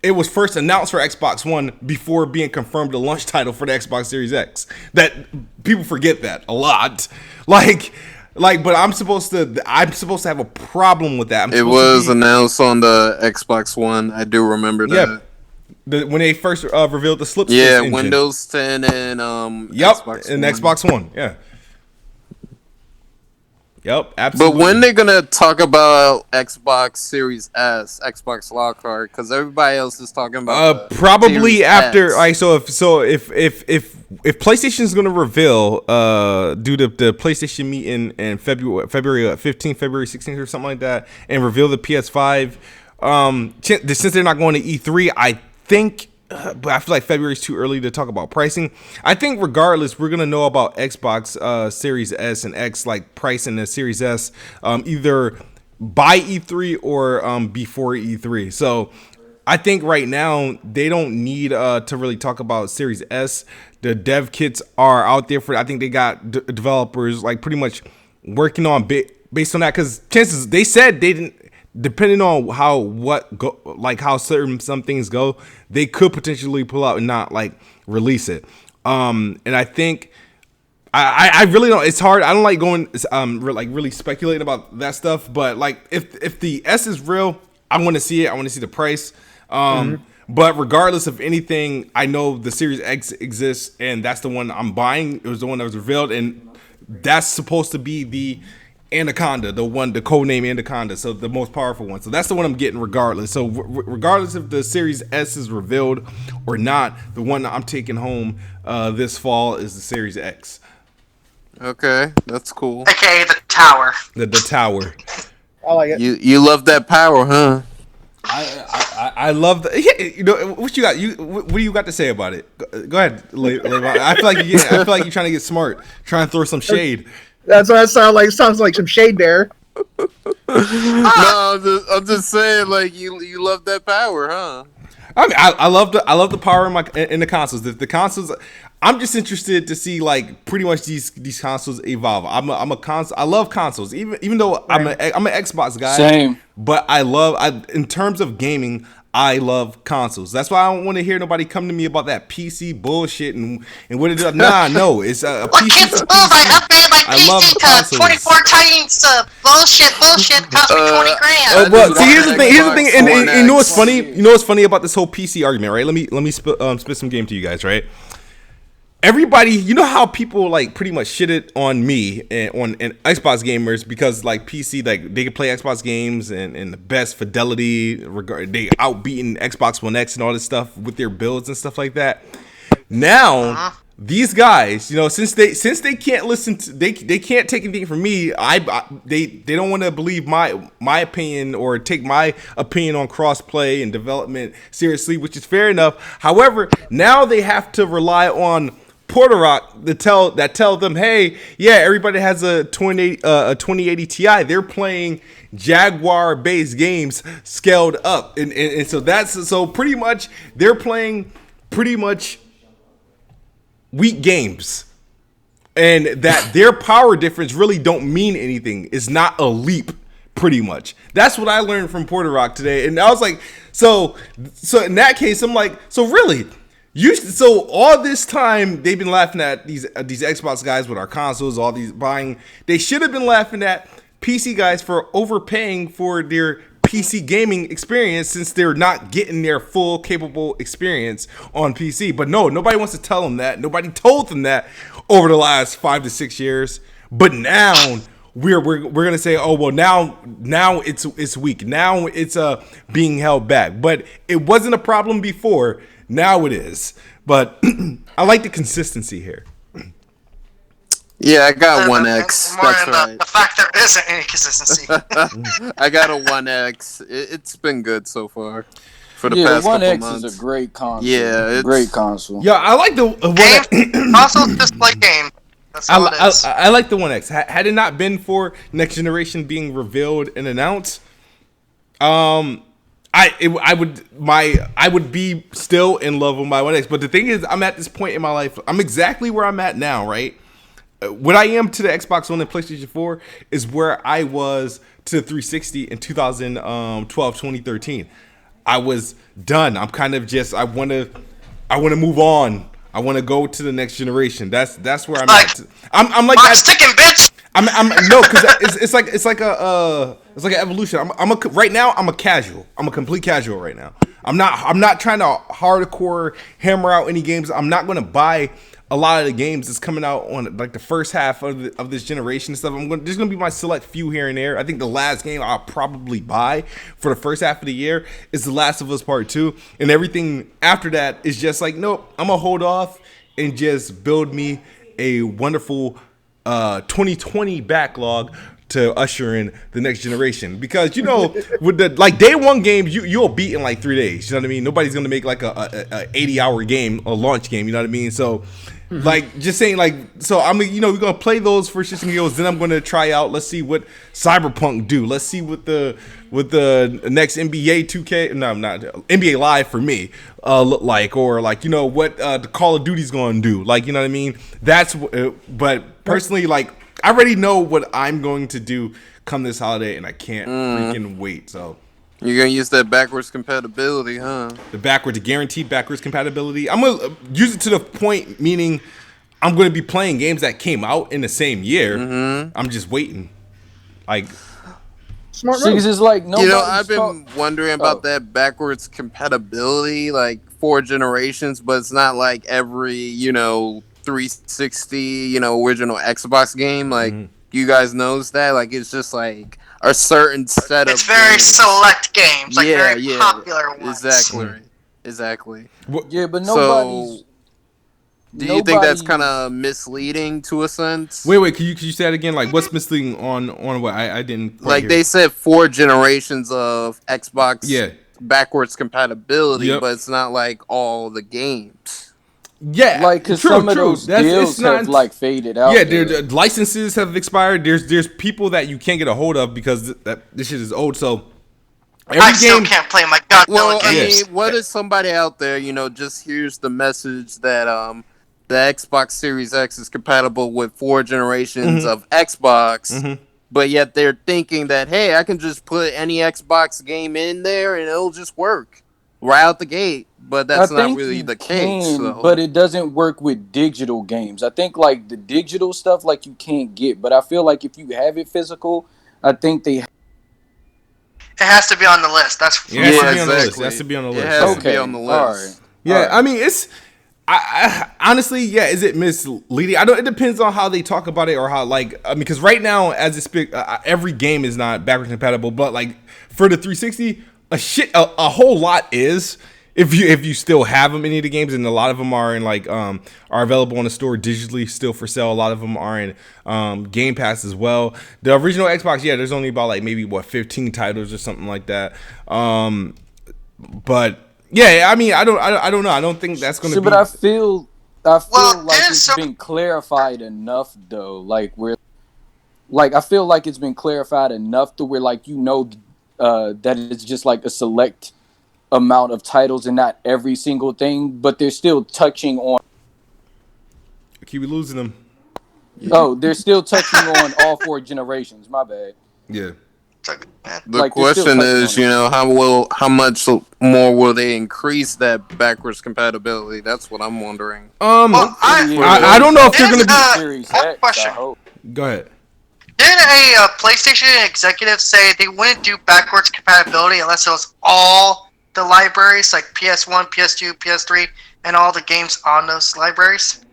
it was first announced for Xbox One before being confirmed the launch title for the Xbox Series X. That people forget that a lot. But I'm supposed to have a problem with that. It was announced on the Xbox One. I do remember that. When they first revealed the slipstream engine. Windows 10 and Xbox One. Yeah. Yep, absolutely. But when they're gonna talk about Xbox Series S, Xbox Lockhart, because everybody else is talking about probably after. X. If PlayStation is gonna reveal do the PlayStation meeting in February 15th, February 16th or something like that, and reveal the PS5, since they're not going to E3, I think. But I feel like February is too early to talk about pricing. I think regardless, we're gonna know about Xbox Series S and X, like pricing the Series S, either by E3 or before E3. So I think right now they don't need to really talk about Series S. The dev kits are out there for. I think they got developers like pretty much working on based on that, because chances they said they didn't. Depending on how certain some things go, they could potentially pull out and not like release it. And I think I really don't. It's hard. I don't like going really speculating about that stuff. But like if the S is real, I want to see it. I want to see the price. But regardless of anything, I know the Series X exists, and that's the one I'm buying. It was the one that was revealed, and that's supposed to be the Anaconda, the code name Anaconda, so the most powerful one. So that's the one I'm getting regardless. So regardless if the Series S is revealed or not, the one I'm taking home this fall is the Series X. Okay, that's cool. AKA the tower. The tower. I like it. You love that power, huh? I love the. You know what you got? What do you got to say about it? Go ahead, Levi. I feel like you're trying to get smart, trying to throw some shade. That's what it sounds like. It sounds like some shade bear. No, I'm just saying, like you love that power, huh? I mean, I love the power in the consoles. The consoles, I'm just interested to see like pretty much these consoles evolve. I love consoles, even though I'm an Xbox guy. Same. But in terms of gaming, I love consoles. That's why I don't want to hear nobody come to me about that PC bullshit and what it is. No, it's a PC. Kids move! I upgraded my PC to 24 times bullshit. Cost me 20 grand. Well, see, here's the thing. And you know what's funny? You know what's funny about this whole PC argument, right? Let me spit some game to you guys, right? Everybody, you know how people like pretty much shitted on me and Xbox gamers because like PC, like they can play Xbox games and the best fidelity, they outbeating Xbox One X and all this stuff with their builds and stuff like that. Now these guys, you know, since they can't listen to, they can't take anything from me. They don't want to believe my opinion or take my opinion on crossplay and development seriously, which is fair enough. However, now they have to rely on Portorock that tell them, hey, yeah, everybody has a 2080 Ti. They're playing Jaguar based games scaled up, and so pretty much they're playing pretty much weak games, and that their power difference really don't mean anything. It's not a leap. Pretty much, that's what I learned from Portorock today, and I was like, so in that case, I'm like, so really. So all this time they've been laughing at these Xbox guys with our consoles, all these buying. They should have been laughing at PC guys for overpaying for their PC gaming experience since they're not getting their full capable experience on PC. But no, nobody wants to tell them that. Nobody told them that over the last 5 to 6 years. But now we're gonna say, oh well, now it's weak. Now it's being held back. But it wasn't a problem before. Now it is, but I like the consistency here. Yeah, I got 1X. That's right. The fact there isn't any consistency. I got a 1X. It's been good so far for the past couple 1X months. is a great console. Yeah, it's great console. Yeah, I like the Consoles just like game. That's all it is. I like the 1X. Had it not been for next generation being revealed and announced, I would be still in love with my 1X. But the thing is, I'm at this point in my life. I'm exactly where I'm at now, right? what I am to the Xbox One and PlayStation 4 is where I was to the 360 in 2012, 2013. I was done. I'm kind of just I want to move on. I want to go to the next generation. That's where I'm at. I'm like that. Sticking, bitch. I'm no, because it's like an evolution. Right now I'm a casual. I'm a complete casual right now. I'm not trying to hardcore hammer out any games. I'm not going to buy a lot of the games that's coming out on like the first half of this generation and stuff. There's going to be my select few here and there. I think the last game I'll probably buy for the first half of the year is The Last of Us Part 2. And everything after that is just like, nope, I'm going to hold off and just build me a wonderful 2020 backlog to usher in the next generation, because with the like day one games you'll beat in like 3 days. You know what I mean? Nobody's gonna make like a 80-hour game, a launch game. You know what I mean? So like just saying like, so I'm we're gonna play those for shits and giggles. Then I'm gonna try out. Let's see what Cyberpunk do. Let's see what the next NBA 2K, no, not NBA Live for me look like, or like what the Call of Duty's gonna do. Like you know what I mean? That's but personally like. I already know what I'm going to do come this holiday, and I can't freaking wait. So you're gonna use that backwards compatibility, huh? The guaranteed backwards compatibility. I'm gonna use it to the point, meaning I'm gonna be playing games that came out in the same year. I'm just waiting. Like smart move. Is like I've been wondering about that backwards compatibility, like 4 generations, but it's not like every 360 original Xbox game, like you guys knows that, like it's just like a certain set it's of very games. Select games, like very popular ones. Exactly. Yeah, but nobody's. So, do you think that's kind of misleading to a sense? Wait, can you say that again? Like, what's misleading on what I didn't quite hear. They said 4 generations of Xbox backwards compatibility, but it's not like all the games. Yeah, like because some of those deals have like faded out. Yeah, the licenses have expired. There's people that you can't get a hold of because this shit is old. So I still can't play my goddamn game. I mean, what if somebody out there, just hears the message that the Xbox Series X is compatible with 4 generations of Xbox, but yet they're thinking that, hey, I can just put any Xbox game in there and it'll just work right out the gate. But that's not really the case. But it doesn't work with digital games. I think like the digital stuff, like you can't get. But I feel like if you have it physical, I think they. It has to be on the list. That's It has to be on the list. It has to be on the list. All right. Yeah, I mean it's. I honestly, is it misleading? It depends on how they talk about it or how because right now as it's every game is not backwards compatible, but like for the 360, a whole lot is. If you still have them, any of the games, and a lot of them are in are available in the store digitally still for sale. A lot of them are in Game Pass as well. The original Xbox, there's only about maybe 15 titles or something like that. But I mean, I don't know. I don't think that's going to be. But I feel like it's been clarified enough though. I feel like it's been clarified enough to where that it's just like a select amount of titles and not every single thing, but they're still touching on. Keep losing them. Oh, they're still touching on all 4 generations. My bad. Yeah. The question is, how much more will they increase that backwards compatibility? That's what I'm wondering. I don't know if they're going to be. Series X, question. Go ahead. Didn't a PlayStation executive say they wouldn't do backwards compatibility unless it was all the libraries, like PS1, PS2, PS3, and all the games on those libraries?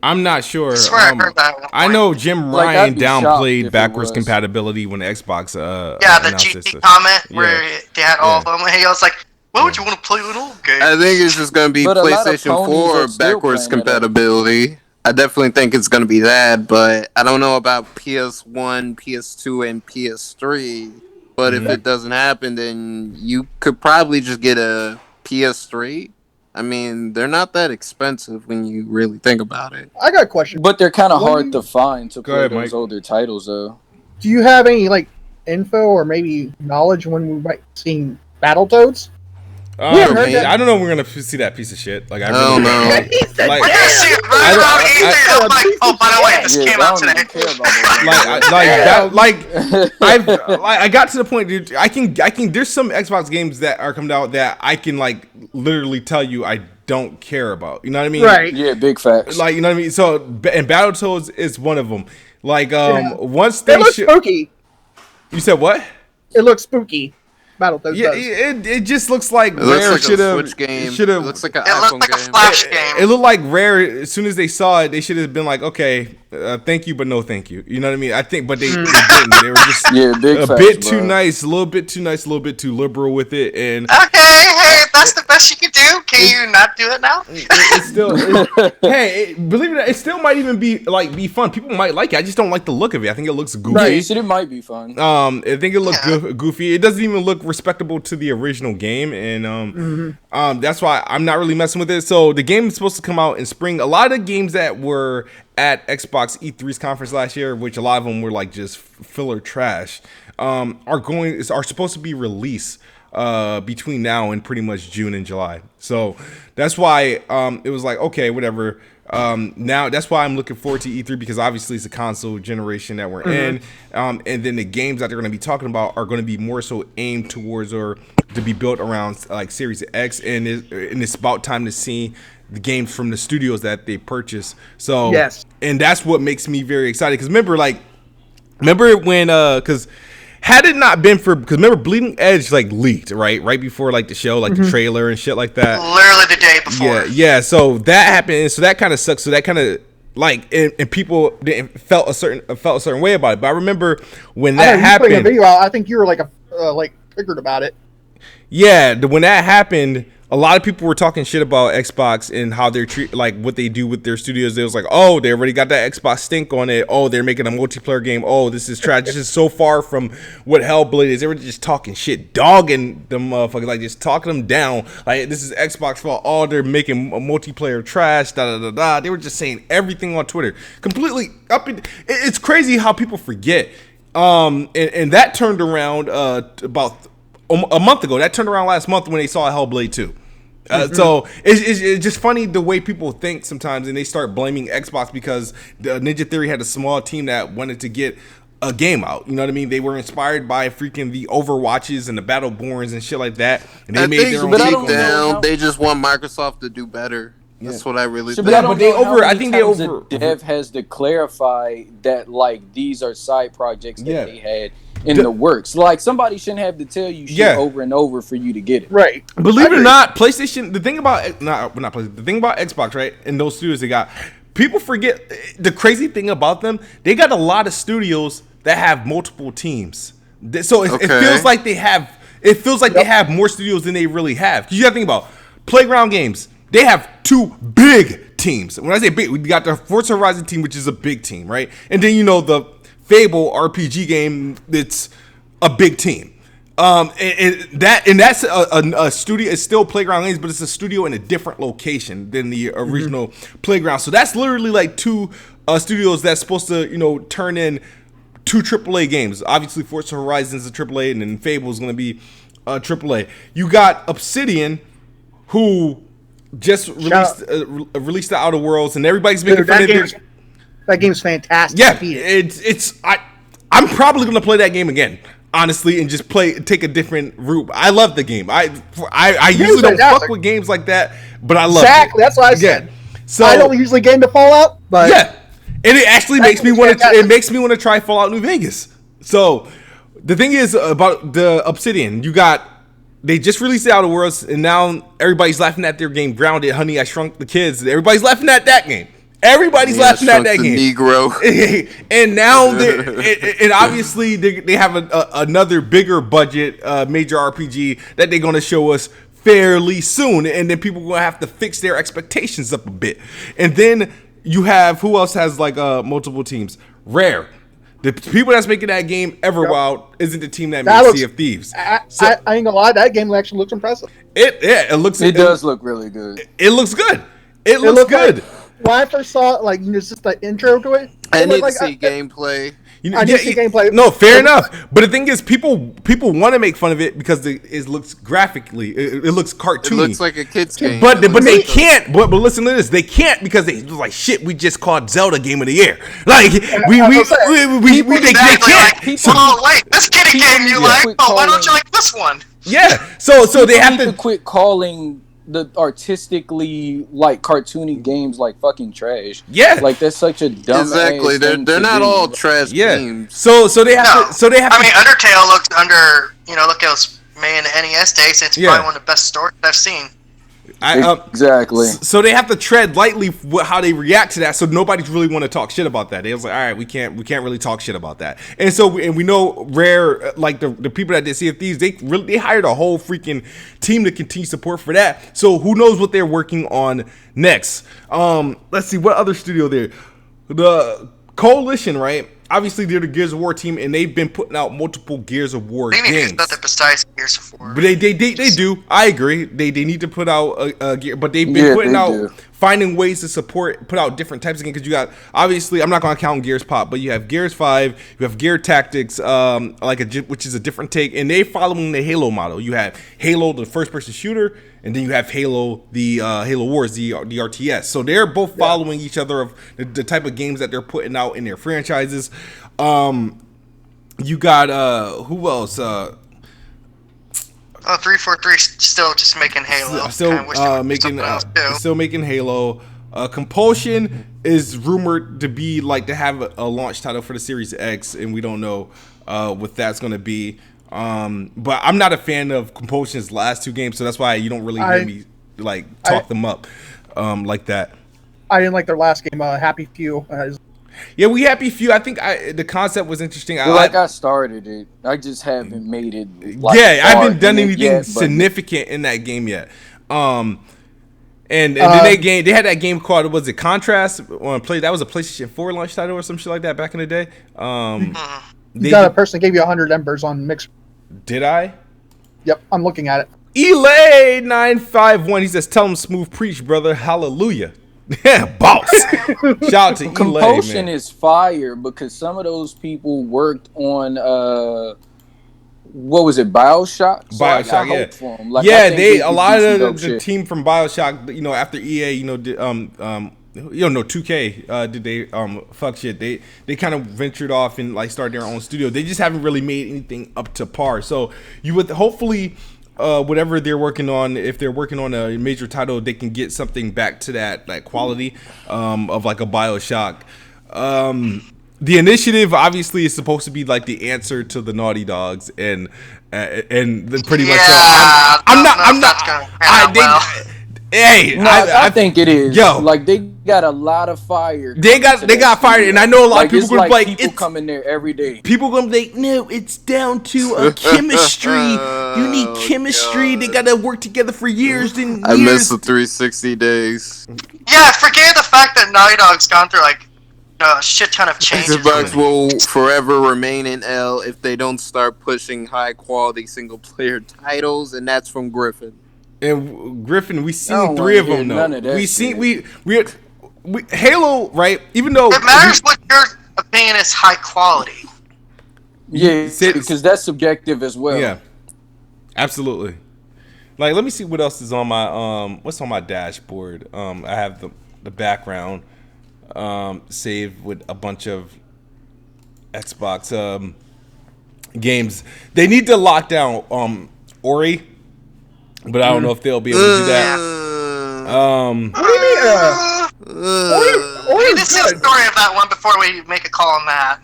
I'm not sure. I swear I heard that at one point. I know Jim Ryan downplayed backwards compatibility when the Xbox the GT comment where they had all of them. And he was like, why would you want to play an old game? I think it's just going to be PlayStation 4 backwards compatibility. I definitely think it's going to be that, but I don't know about PS1, PS2, and PS3. But if it doesn't happen, then you could probably just get a PS3. I mean, they're not that expensive when you really think about it. I got a question. But they're kind of hard to find to play those older titles, though. Do you have any info or maybe knowledge when we might see Battletoads? I don't know if we're gonna see that piece of shit. I don't know. By the way, just came out today. I got to the point, dude. I can. There's some Xbox games that are coming out that I can like literally tell you I don't care about. You know what I mean? Right. Yeah, big facts. Like, you know what I mean? So, and Battletoads is one of them. Like, once It they looks spooky. You said what? It looks spooky. Battletoads Yeah, does. it just looks like Rare should have. Switch game. Should have. It looks like an It looked iPhone like a game. Flash game. It looked like Rare. As soon as they saw it, they should have been like, okay, thank you, but no thank you. You know what I mean? I think, but they didn't. They were just big a facts, bit bro. too nice, a little bit too nice, a little bit too liberal with it, and Okay, hey, if that's the best you can do, can you not do it now? it's still. Believe it or not, it still might even be fun. People might like it. I just don't like the look of it. I think it looks goofy. Yeah, you said it might be fun. I think it looked goofy. It doesn't even look respectable to the original game, and that's why I'm not really messing with it. So the game is supposed to come out in spring. A lot of games that were at Xbox E3's conference last year, which a lot of them were like just filler trash, are supposed to be released between now and pretty much June and July. So that's why it was like, okay, whatever. Now that's why I'm looking forward to E3, because obviously it's a console generation that we're in, and then the games that they're going to be talking about are going to be more so aimed towards or to be built around like Series X, and it's about time to see the games from the studios that they purchase. So Yes. and that's what makes me very excited, because remember when because had it not been for, because remember Bleeding Edge like leaked right before like the show, like the trailer and shit like that. Literally the day before. Yeah. So that happened, and so that kind of sucks. So that kind of like, and people felt a certain way about it. But I remember when that happened. A video out, I think you were like triggered about it. Yeah, when that happened, a lot of people were talking shit about Xbox and how they're like what they do with their studios. They was like, oh, they already got that Xbox stink on it. Oh, they're making a multiplayer game. Oh, this is trash. This is so far from what Hellblade is. They were just talking shit, dogging them motherfuckers, like just talking them down. Like, this is Xbox fault. Oh, they're making a multiplayer trash. Da da da da. They were just saying everything on Twitter, completely up. It's crazy how people forget. And that turned around about a month ago. That turned around last month when they saw Hellblade 2. So it's just funny the way people think sometimes, and they start blaming Xbox because Ninja Theory had a small team that wanted to get a game out. You know what I mean? They were inspired by freaking the Overwatches and the Battleborns and shit like that, and they made their own deep down, they just want Microsoft to do better. That's what I really think. But I think Dev has to clarify that like these are side projects that they had in the works. Like, somebody shouldn't have to tell you shit over and over for you to get it. Right. Believe it or not, PlayStation. The thing about not PlayStation. The thing about Xbox, right? And those studios they got, people forget the crazy thing about them. They got a lot of studios that have multiple teams. So it feels like they have. It feels like they have more studios than they really have. 'Cause you got to think about Playground Games. They have two big teams. When I say big, we got the Forza Horizon team, which is a big team, right? And then the Fable RPG game, it's a big team. And that's a studio. It's still Playground Games, but it's a studio in a different location than the original Playground. So that's literally like two studios that's supposed to turn in two AAA games. Obviously, Forza Horizon is a AAA, and then Fable is going to be a AAA. You got Obsidian, who just released the Outer Worlds, and everybody's making fun of it. That game's fantastic. Yeah, I'm probably gonna play that game again, honestly, and just take a different route. I love the game. I usually don't fuck with games like that, but I love it. Exactly, that's what I said. So I don't usually get into Fallout, but and it actually makes me want to. It makes me want to try Fallout New Vegas. So the thing is about the Obsidian, they just released the Outer Worlds, and now everybody's laughing at their game Grounded. Honey, I Shrunk the Kids. Everybody's laughing at that game. Everybody's laughing at that game. Negro. And now and obviously they have another bigger budget major RPG that they're going to show us fairly soon, and then people are going to have to fix their expectations up a bit. And then you have, who else has like multiple teams? Rare. The people that's making that game, Everwild, isn't the team that made Sea of Thieves. I ain't gonna lie, that game actually looks impressive. It does look really good. It looks good. It looks good. Like, when I first saw it, just the intro to it, I need to see gameplay. I need to see gameplay. No, fair enough. But the thing is, people want to make fun of it because it looks graphically, it looks cartoony. It looks like a kid's game. But they can't. But listen to this, they can't because they like shit. We just called Zelda Game of the Year. Like they can't. Wait, this kiddie game you like? Oh, why don't you like this one? Yeah. So they have to quit calling the artistically like cartoony games like fucking trash. Yeah, like that's such a dumb. Exactly, they're not all trash games. So they have to. So they have. I mean, Undertale looked look, it was made in the NES days. It's probably one of the best stories I've seen. Exactly. So they have to tread lightly how they react to that. So nobody's really want to talk shit about that. They was like, all right, we can't really talk shit about that. And so we know Rare, like the people that did Sea of Thieves, they hired a whole freaking team to continue support for that. So who knows what they're working on next? Let's see what other studio there. The Coalition, right? Obviously, they're the Gears of War team, and they've been putting out multiple Gears of War games. They need to do nothing besides Gears of War. But they do. I agree. They need to put out a gear, but they've been putting out, finding ways to put out different types of games. Because you got, obviously, I'm not going to count Gears Pop, but you have Gears 5, you have Gear Tactics, which is a different take, and they following the Halo model. You have Halo, the first-person shooter, and then you have Halo, the Halo Wars, the RTS. So they're both following each other of the type of games that they're putting out in their franchises. You got who else? 343 still just making Halo. Still making Halo. Compulsion is rumored to be like to have a launch title for the Series X, and we don't know what that's going to be. But I'm not a fan of Compulsion's last two games, so that's why you don't really hear me like talk them up like that. I didn't like their last game, Happy Few. Yeah, we Happy Few. I think the concept was interesting. I started it. I just haven't made it. I haven't done anything significant in that game yet. And then they had that game called, was it Contrast on Play? That was a PlayStation 4 launch title or some shit like that back in the day. You got a person that gave you 100 embers on Mix. Did I? Yep, I'm looking at it. Elay951, he says, tell him Smooth preach, brother. Hallelujah. Yeah, boss. Shout out to Elay, Compulsion man. is fire because some of those people worked on what was it, BioShock? So BioShock, yeah. For them. Like, a lot of the team from BioShock, after EA, did, 2K, did they fuck shit? They kind of ventured off and like started their own studio. They just haven't really made anything up to par. So you would hopefully whatever they're working on, if they're working on a major title, they can get something back to that like quality of like a BioShock. The Initiative obviously is supposed to be like the answer to the Naughty Dogs, and pretty much. I'm not. Hey, I think it is. Yo, like they got a lot of fire. They got fired, and I know a lot of people gonna be like, people come in there every day. People gonna be like, no, it's down to a chemistry. You need chemistry. God. They gotta work together for years and years. I miss the 360 days. Yeah, forget the fact that Naughty Dog's gone through like a shit ton of changes. Xbox will forever remain in L if they don't start pushing high quality single player titles, and that's from Griffin. And Griffin, we seen 3 of them though. We seen we Halo, right? Even though it matters what your opinion is high quality. Yeah, because that's subjective as well. Yeah, absolutely. Like, let me see what else is on my what's on my dashboard. I have the background saved with a bunch of Xbox games. They need to lock down Ori. But I don't know if they'll be able to do that. What do you mean? Ori was good. Story of that one before we make a call on that.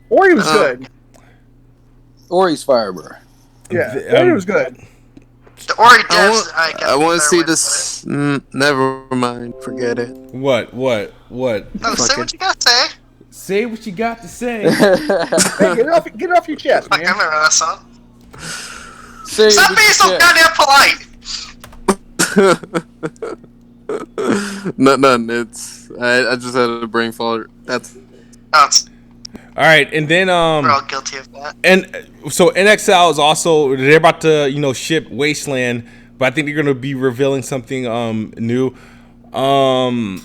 Ori was good. Ori's fire, bro. Yeah, Ori was good. The Ori devs, I want to see this. Never mind. Forget it. What? No, say what you got to say. Say what you got to say. Hey, get it off your chest, man. I remember that song. Stop being so goddamn polite. None. I just had a brain fart. That's. All right, and then we're all guilty of that. And so NXL is also, they're about to ship Wasteland, but I think they're gonna be revealing something new. Turn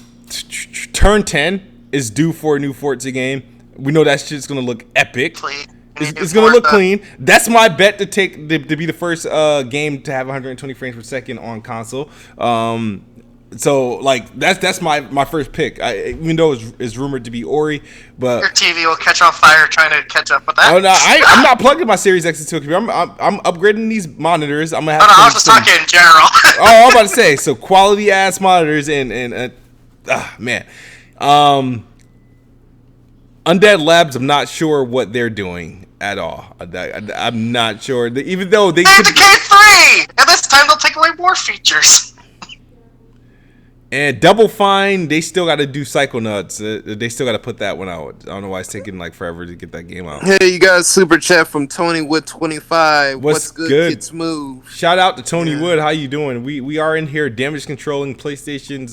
10 is due for a new Forza game. We know that shit's gonna look epic. Please. It's gonna look clean. That's my bet to be the first game to have 120 frames per second on console. So like that's my first pick. Even though it's rumored to be Ori, but your TV will catch on fire trying to catch up with that. Oh no, I'm not plugging my Series X into a computer. I'm upgrading these monitors. I'm gonna have. I was just talking in general. I'm about to say so quality ass monitors and man, Undead Labs. I'm not sure what they're doing at all. I'm not sure. Even though they have the K3, and this time they'll take away more features. And Double Fine, they still got to do Psychonauts. They still got to put that one out. I don't know why it's taking like forever to get that game out. Hey, you guys, super chat from Tony Wood 25. What's good? Kids move. Shout out to Tony Wood. How you doing? We are in here damage controlling PlayStation's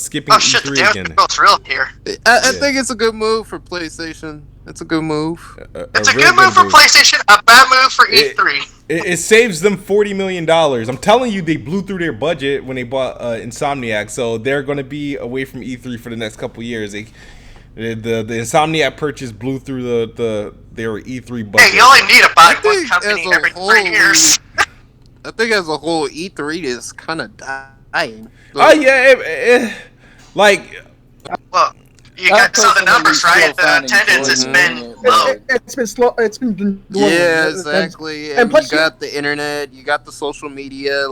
skipping shit, E3 the damage control's real here. I think it's a good move for PlayStation. It's a good move. It's a good move for PlayStation, a bad move for E3. It saves them $40 million. I'm telling you, they blew through their budget when they bought Insomniac, so they're going to be away from E3 for the next couple years. The Insomniac purchase blew through their E3 budget. Hey, you only need to buy one company every 3 years. I think as a whole, E3 is kind of dying. Oh yeah, well, you guys saw the numbers, right? The attendance has been low. It's been slow. It's been low. Yeah, exactly. And plus, you got the internet, you got the social media,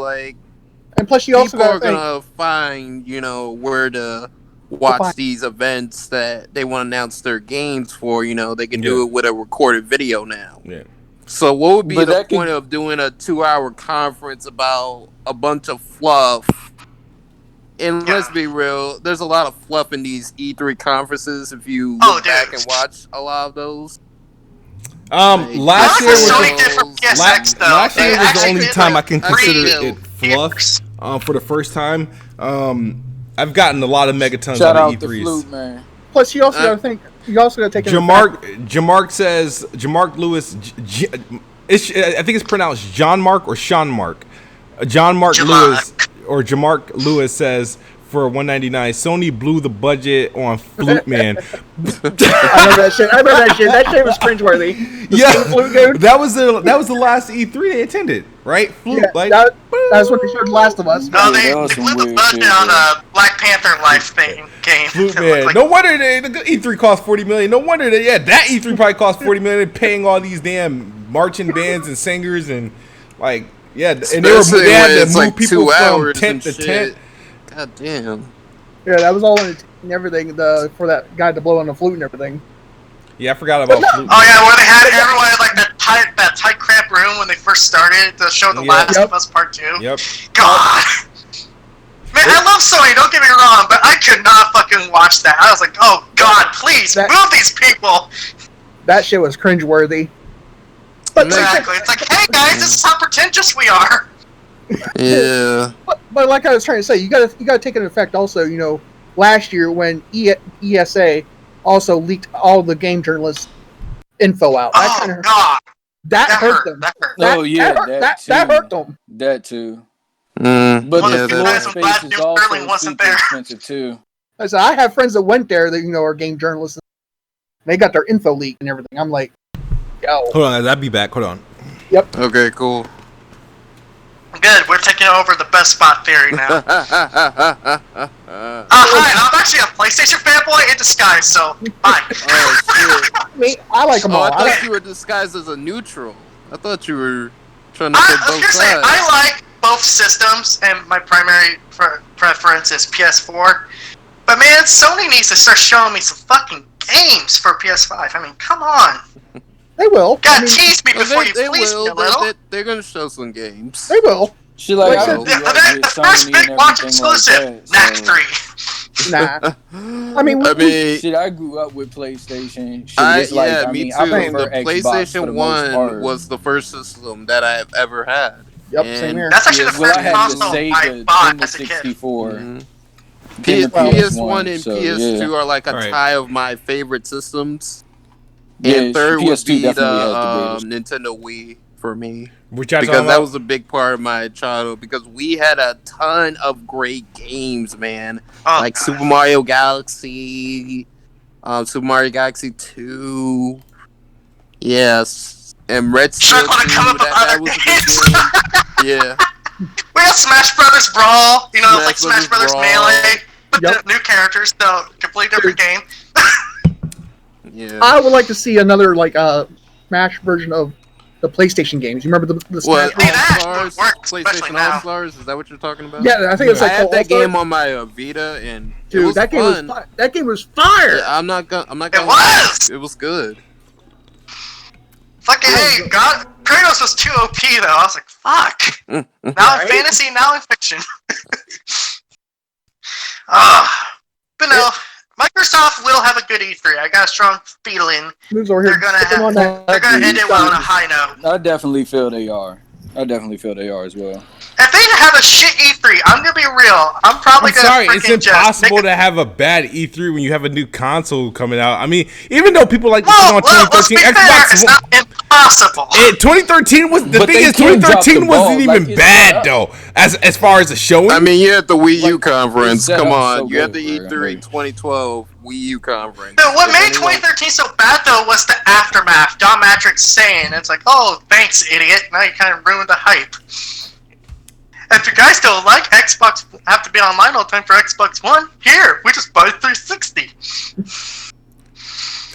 and plus, you also people are gonna find, where to watch these events that they want to announce their games for. They can do it with a recorded video now. Yeah. So, what would be the point of doing a 2-hour conference about a bunch of fluff? And let's be real, there's a lot of fluff in these E3 conferences if you look back and watch a lot of those. Last year was the only time I can consider it fluff. For the first time, I've gotten a lot of megatons Shout out of out E3s. The flute, man. Plus, you also got to think. You also got to take. Jamark says Jamark Lewis. I think it's pronounced John Mark or Sean Mark. John Mark Lewis. Or Jamark Lewis says for $199, Sony blew the budget on Flute Man. I remember that shit. That shit was cringeworthy. That was the last E3 they attended, right? Flute, that's when they showed Last of Us. No, they blew the budget on a Black Panther life game. Flute Man. No wonder the E3 cost $40 million. No wonder that E3 probably cost $40 million, paying all these damn marching bands and singers and Yeah, and they had to move people from tent to tent. God damn. Yeah, that was all in everything for that guy to blow on the flute and everything. Yeah, I forgot about flute. Oh yeah, where they had everyone in that tight cramped room when they first started to show the Last of Us Part 2. Yep. God. Man, I love Sony, don't get me wrong, but I could not fucking watch that. I was like, oh God, please, move these people. That shit was cringeworthy. Exactly. It's like, hey guys, this is how pretentious we are. Yeah. But like I was trying to say, you gotta take into effect also, last year when ESA also leaked all the game journalists info out. That hurt them. That hurt them. That too. But the floor space is also super expensive too. I have friends that went there that are game journalists. They got their info leaked and everything. I'm like, yo. Hold on, I'll be back. Hold on. Yep. Okay, cool. Good, we're taking over the best spot theory now. Hi, I'm actually a PlayStation fanboy in disguise, so bye. I like them all. I thought you were disguised as a neutral. I thought you were trying to pick both sides. I like both systems, and my primary preference is PS4. But man, Sony needs to start showing me some fucking games for PS5. I mean, come on. They will. Tease me before you please me a little. They're gonna show some games. They will. The first big watch exclusive, Knack 3. Nah. I grew up with PlayStation. Me too. The PlayStation 1 was the first system that I've ever had. Yep, same here. That's actually the first console I bought as a kid. 64. PS1 and PS2 are like a tie of my favorite systems. And third would be the Nintendo Wii for me. Because that was a big part of my childhood. Because we had a ton of great games, man. God. Super Mario Galaxy, Super Mario Galaxy 2. Yes. And Red Steel 2. That was a good game. Yeah. We had Smash Brothers Brawl. Smash Brothers Melee. Yep. New characters, so completely different game. Yeah. I would like to see another Smash version of the PlayStation games. You remember the Smash All-Stars? PlayStation All-Stars? Is that what you're talking about? Yeah, I think it's I had that game on my Vita, and dude, it was fun. That game was fire. Yeah, I'm not gonna lie. It was good. Fucking hey, God, Kratos was too OP though. I was like, fuck. Now in fantasy, now in fiction. But no, Microsoft will have a good E3. I got a strong feeling they're gonna end it well on a high note. I definitely feel they are. As well. If they have a shit E3, I'm gonna be real. I'm probably gonna. Sorry, it's impossible to have a bad E3 when you have a new console coming out. I mean, even though people like to on 2013 Xbox, it's not impossible. 2013 was the thing. Is 2013 wasn't even bad though, as far as the showing. I mean, you had the Wii U conference. Come on, you had the E3 2012 Wii U conference. No, what made 2013 so bad though was the aftermath. Don Matrix saying, "It's like, oh, thanks, idiot." Now you kind of ruined the hype. If you guys don't like Xbox, have to be online all the time for Xbox One. Here, we just buy 360.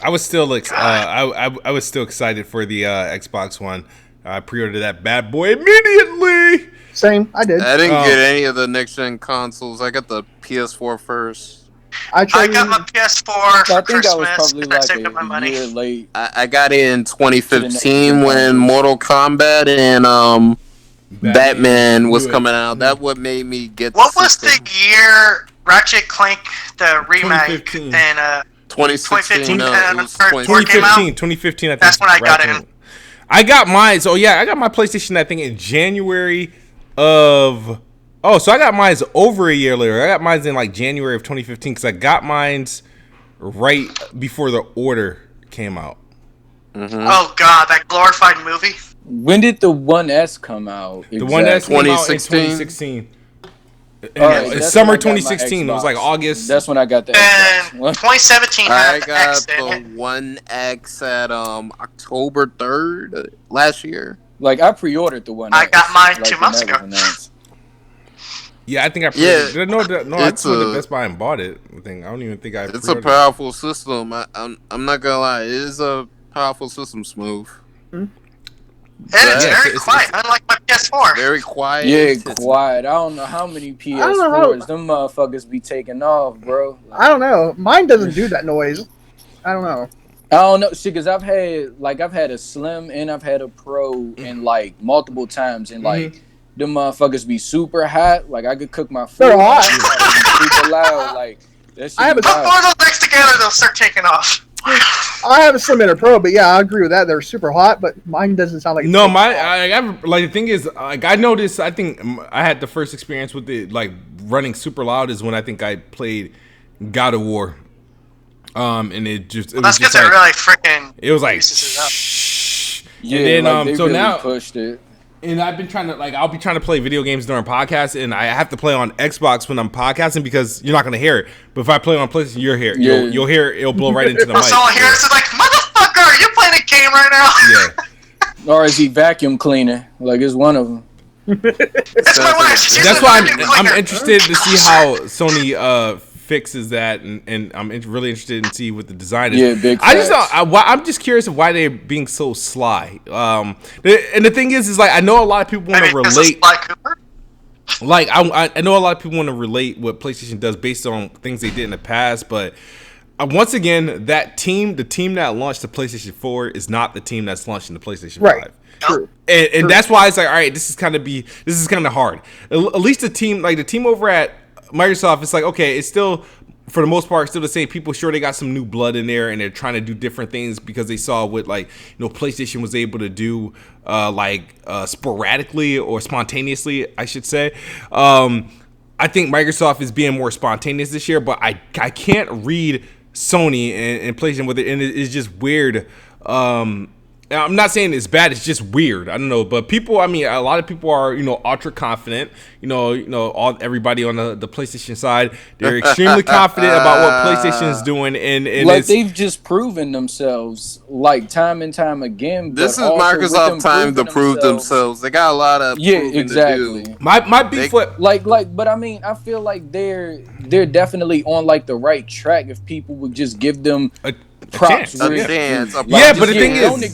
I was still I was still excited for the Xbox One. I pre-ordered that bad boy immediately. Same, I did. I didn't get any of the next gen consoles. I got the PS4 first. I got my PS4 for Christmas. I was probably like a year late. I got it in 2015 when Mortal Kombat and Batman was coming out. That's what made me get. What was the year Ratchet Clank the remake in 2016? 2015. I think that's when I got it. I got mine. So yeah, I got my PlayStation. I think in January of. Oh, so I got mine over a year later. I got mine in like January of 2015 because I got mine right before the order came out. Mm-hmm. Oh God, that glorified movie. When did the 1S come out? The 1S came out in 2016. It's summer 2016. It was like August. That's when I got that. And 2017. I got the 1X at October 3rd last year. Like I pre-ordered the 1X. I got mine 2 months ago. Yeah, I think I pre-ordered. No, I went to Best Buy and bought it. I don't even think I. It's a powerful system. I'm not gonna lie. It is a powerful system, Smooth. Hmm? It's very quiet, unlike my PS4. Very quiet. Yeah, quiet. I don't know how many PS4s them motherfuckers be taking off, bro. I don't know. Mine doesn't do that noise. I don't know. See, because I've had a Slim and I've had a Pro and like multiple times, and like them motherfuckers be super hot. Like I could cook my food. They're hot. Super loud. Like that shit. I have before those legs together, they'll start taking off. I have a Slim and a Pro, but yeah, I agree with that. They're super hot, but mine doesn't sound like. No, the thing is, like I noticed. I think I had the first experience with it, like running super loud, is when I think I played God of War. And it just. That's because it really freaking. It was like. Shh. Yeah, and then they so really now pushed it. And I've been trying to I'll be trying to play video games during podcasts, and I have to play on Xbox when I'm podcasting because you're not gonna hear it. But if I play on PlayStation, you'll hear it. Yeah. You'll hear it. It'll blow right into the mic. Someone hears it like, motherfucker, are you playing a game right now? Yeah. Or is he vacuum cleaning? Like it's one of them. That's why I'm interested to see how Sony fixes that, and I'm really interested in see what the design is. Yeah, big. I'm just curious of why they're being so sly. And the thing is like I know a lot of people want to relate. Like I know a lot of people want to relate what PlayStation does based on things they did in the past, but once again, the team that launched the PlayStation 4 is not the team that's launching the PlayStation 5. True. And that's why it's like, all right, this is kind of hard. At least the team over at Microsoft, it's like, okay, it's still for the most part still the same people. Sure, they got some new blood in there, and they're trying to do different things because they saw what PlayStation was able to do, sporadically or spontaneously, I should say. I think Microsoft is being more spontaneous this year, but I can't read Sony and PlayStation with it, and it's just weird. I'm not saying it's bad. It's just weird. I don't know, but people. I mean, a lot of people are ultra confident. Everybody on the PlayStation side, they're extremely confident about what PlayStation is doing, and like they've just proven themselves like time and time again. This is Microsoft time to prove themselves. They got a lot of exactly. To do. My beef with but I mean, I feel like they're definitely on like the right track if people would just give them props. But the thing is,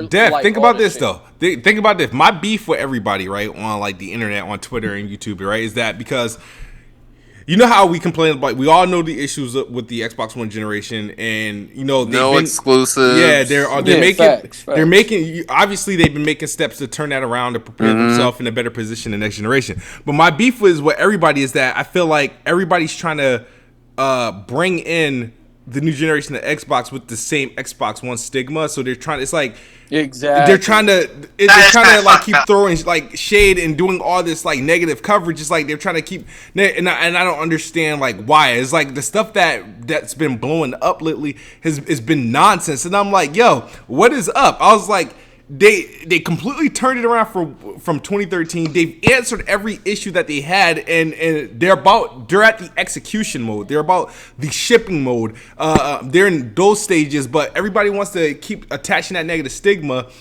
Def, think about this though. Think about this. My beef with everybody, right, on like the internet, on Twitter and YouTube, right, is that because you know how we complain about, we all know the issues with the Xbox One generation, and no exclusives. Yeah, they're making obviously they've been making steps to turn that around to prepare themselves in a better position the next generation. But my beef with everybody is that I feel like everybody's trying to bring in the new generation of Xbox with the same Xbox One stigma, so they're trying. It's like they're trying to like keep throwing like shade and doing all this like negative coverage. It's like they're trying to keep, and I don't understand like why. It's like the stuff that's been blowing up lately has been nonsense, and I'm like, yo, what is up? I was like, They completely turned it around from 2013. They've answered every issue that they had, and they're at the execution mode. They're about the shipping mode. They're in those stages, but everybody wants to keep attaching that negative stigma,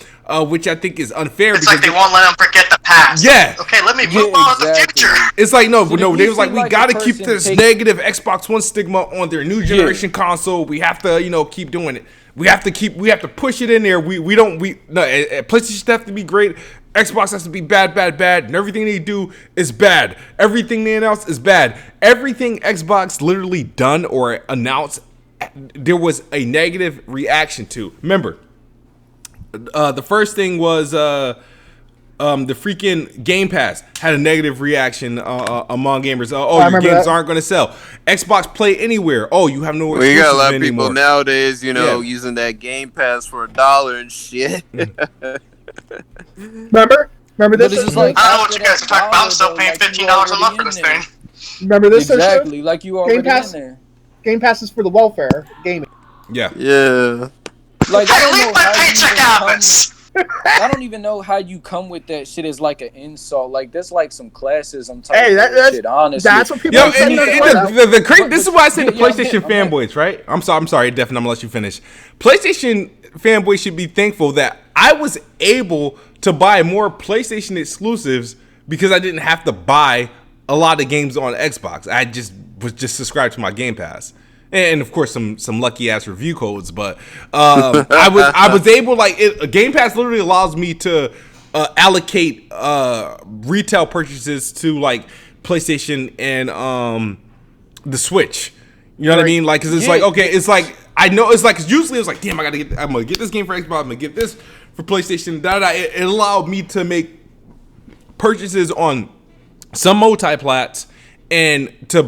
which I think is unfair. It's like they won't let them forget the past. Yeah. Okay, let me move on to the future. It's like no. They was like, we got to keep this negative Xbox One stigma on their new generation console. We have to keep doing it. We have to push it in there. PlayStation have to be great. Xbox has to be bad, and everything they do is bad. Everything they announce is bad. Everything Xbox literally done or announced, there was a negative reaction to. Remember, the first thing was the freaking Game Pass had a negative reaction among gamers. Your games aren't going to sell. Xbox Play Anywhere. Oh, you have no exclusives anymore. You got a lot of people nowadays, using that Game Pass for $1 and shit. Remember this? I don't know what you guys are talking about. I'm still paying $15 a month for this thing. Remember this? Exactly, like you already in there. Game Pass is for the welfare gaming. Yeah. Like I leave my paycheck out of this. I don't even know how you come with that shit as like an insult. Like that's like some classism type of shit. Honestly, that's what people. This is why I say the PlayStation fanboys, right? I'm sorry, Def, and I'm gonna let you finish. PlayStation fanboys should be thankful that I was able to buy more PlayStation exclusives because I didn't have to buy a lot of games on Xbox. I was subscribed to my Game Pass. And of course, some lucky ass review codes, but I was able Game Pass literally allows me to allocate retail purchases to like PlayStation and the Switch. You know what I mean? Like, cause it's like okay, it's like I know it's like cause usually it's like damn, I'm gonna get this game for Xbox, I'm gonna get this for PlayStation. It allowed me to make purchases on some multi-plats. And to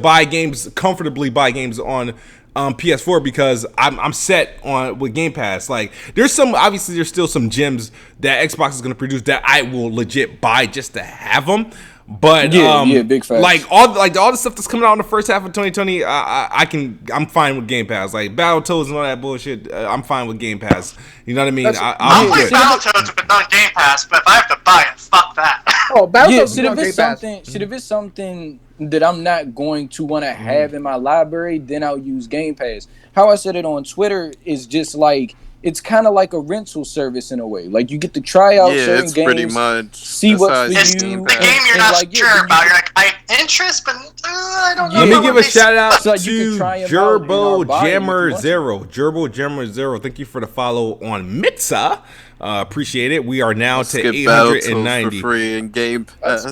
comfortably buy games on PS4 because I'm set on with Game Pass. Like there's still some gems that Xbox is going to produce that I will legit buy just to have them. But big facts. Like all the stuff that's coming out in the first half of 2020, I'm fine with Game Pass. Like Battletoads and all that bullshit, I'm fine with Game Pass. You know what I mean? I'll play Battletoads if it's on Game Pass, but if I have to buy it, fuck that. Oh, Battletoads is on Game Pass. If it's something that I'm not going to want to have in my library, then I'll use Game Pass. How I said it on Twitter is just like it's kind of like a rental service in a way. Like you get to try out certain games, pretty much. See what's for it's you. The game you're not sure about. You're like, I have interest, but I don't know. Let me give a shout out to Gerbo Jammer Zero. Gerbo Jammer Zero. Thank you for the follow on Mitza. Appreciate it. We are now to 890 for free in Game Pass.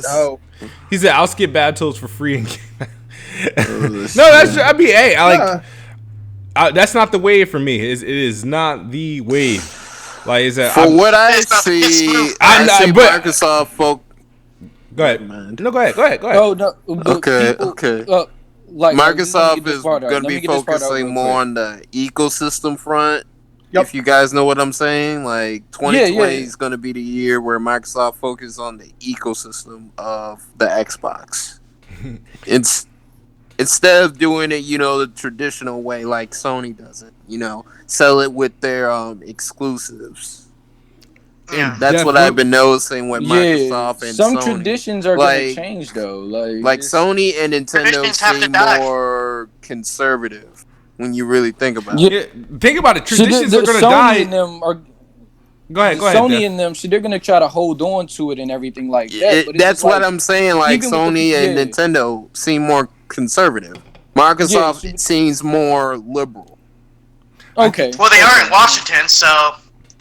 He said, "I'll skip Battletoads for free in Game Pass." No, that's I mean, hey, that's not the wave for me. It is not the wave. Like, is that what I see? Microsoft folk. Go ahead. No, go ahead. Oh no. Okay. Microsoft is going to be focusing more on the ecosystem front. Yep. If you guys know what I'm saying, like 2020 is going to be the year where Microsoft focuses on the ecosystem of the Xbox. Instead of doing it, the traditional way like Sony does it, sell it with their exclusives. That's what I've been noticing with Microsoft and some Sony. Traditions are gonna change though. Like Sony and Nintendo seem more conservative when you really think about it. Think about it. Traditions are gonna die. And them are. Go ahead. Sony and them, they're gonna try to hold on to it and everything like that. But that's what I'm saying. Like Sony and Nintendo seem more conservative. Microsoft seems more liberal. Okay. Well, they are in Washington, so.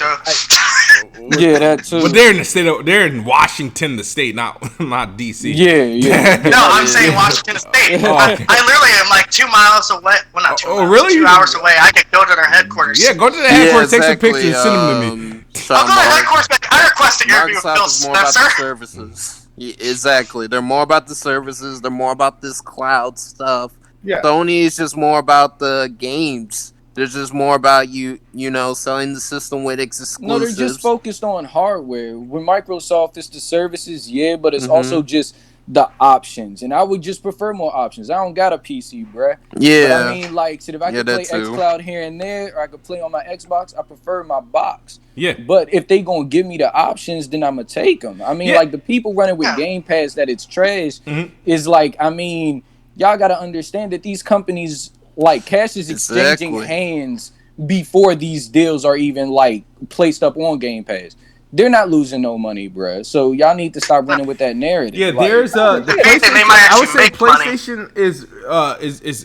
Yeah, that too. But they're in the state. They're in Washington, the state, not DC. Yeah. No, I'm saying Washington State. I literally am like 2 miles away. Well, not 2 miles. Really? 2 hours away. I could go to their headquarters. Yeah, go to the headquarters, take some pictures, send them to me. I'll go to the headquarters, but I request an interview with Phil Microsoft is more about Spencer. the services. Exactly. They're more about the services. They're more about this cloud stuff. Yeah. Sony is just more about the games. There's just more about you know, selling the system with exclusives. No, they're just focused on hardware. With Microsoft, it's the services, but it's also just the options. And I would just prefer more options. I don't got a PC, bruh. Yeah. But I mean, like, so if I could play xCloud here and there, or I could play on my Xbox, I prefer my box. Yeah. But if they gonna give me the options, then I'm gonna take them. I mean, like, the people running with Game Pass that it's trash is like, I mean, y'all gotta understand that these companies, like, cash is exchanging hands before these deals are even, like, placed up on Game Pass. They're not losing no money, bruh. So y'all need to start running with that narrative. Yeah, like, there's the PlayStation. I would say PlayStation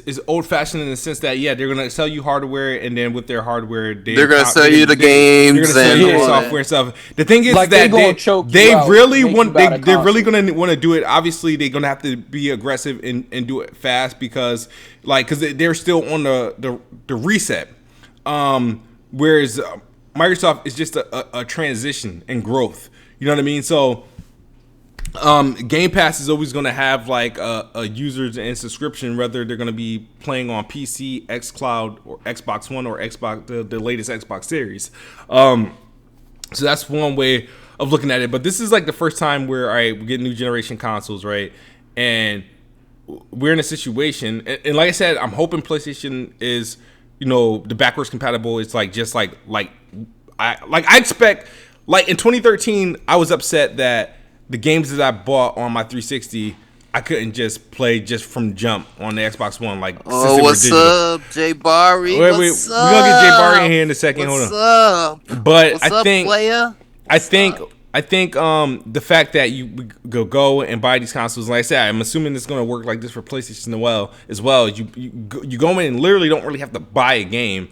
is old fashioned in the sense that they're gonna sell you hardware, and then with their hardware, they're gonna sell you the games and software and stuff. The thing is, like, that they really want they're really gonna want to do it. Obviously, they're gonna have to be aggressive and do it fast because they're still on the reset. Whereas Microsoft is just a transition and growth. You know what I mean? So Game Pass is always going to have like a users and subscription, whether they're going to be playing on PC, xCloud, or Xbox One, or Xbox the latest Xbox Series. So that's one way of looking at it. But this is like the first time where we're getting new generation consoles, right? And we're in a situation, and like I said, I'm hoping PlayStation is, you know, the backwards compatible. It's like just like I expect, like in 2013, I was upset that the games that I bought on my 360, I couldn't just play just from jump on the Xbox One. Like, what's up, Jay Barry? Wait, we're gonna get Jay Barry in here in a second. Hold on. What's up? But what's up, player? I think the fact that you go and buy these consoles, like I said, I'm assuming it's gonna work like this for PlayStation as well. You go in and literally don't really have to buy a game,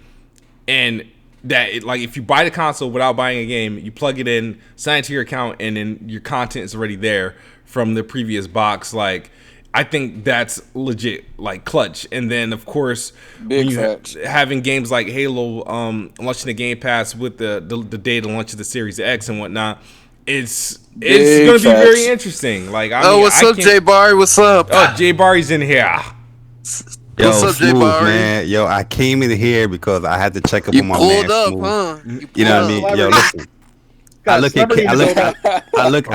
and like if you buy the console without buying a game, you plug it in, sign it to your account, and then your content is already there from the previous box. Like, I think that's legit, like, clutch. And then of course, having games like Halo launching the Game Pass with the day to launch of the Series X and whatnot, it's gonna be very interesting. Like, what's up, Jay Barry? What's up? Oh, Jay Barry's in here. Yo, what's up, Smooth, Jay Barry? Man. Yo, I came in here because I had to check up on my man. You pulled up, Smooth. huh? You know what I mean? Yo, listen. I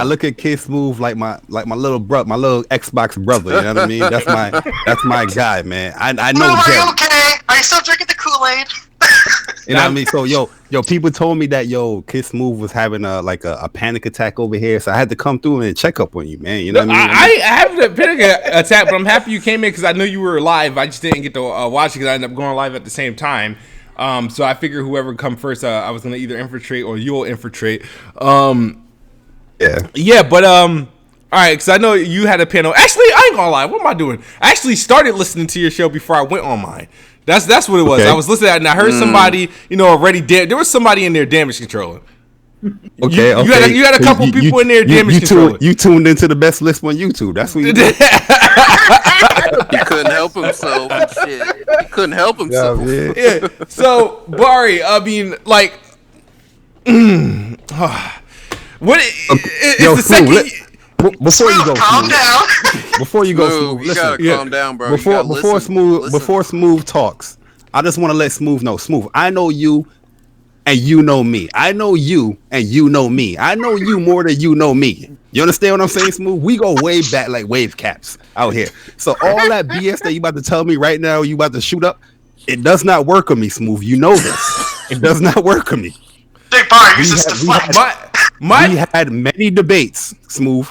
look at Kid Smooth like my little brother, my little Xbox brother. You know what I mean? That's my guy, man. I know. Are you okay? Are you still drinking the Kool-Aid? You know what I mean? So yo, people told me that Kid Smooth was having a panic attack over here, so I had to come through and check up on you, man. You know what I mean? I have a panic attack, but I'm happy you came in because I knew you were live. I just didn't get to watch it because I ended up going live at the same time. So I figured whoever come first, I was gonna either infiltrate or you'll infiltrate. Yeah, but all right, because I know you had a panel. Actually, I ain't gonna lie. What am I doing? I actually started listening to your show before I went on mine. That's what it was. Okay. I was listening and I heard somebody, already dead. There was somebody in there damage controlling. Okay, you had a couple people in there damage controlling. You tuned into the best list on YouTube. That's what you did. He couldn't help himself. Shit. He couldn't help himself. Yeah. So, Barry, I mean, like, what? It's the second. Before you go, calm down. Before you go, Smooth, you listen. gotta calm down, bro. Before Smooth talks, I just want to let Smooth know. Smooth, I know you, and you know me. I know you, and you know me. I know you more than you know me. You understand what I'm saying, Smooth? We go way back like wave caps out here. So all that BS that you about to tell me right now, you about to shoot up, it does not work on me, Smooth. You know this. It does not work on me. Big Barry, use this deflect. We had many debates, Smooth.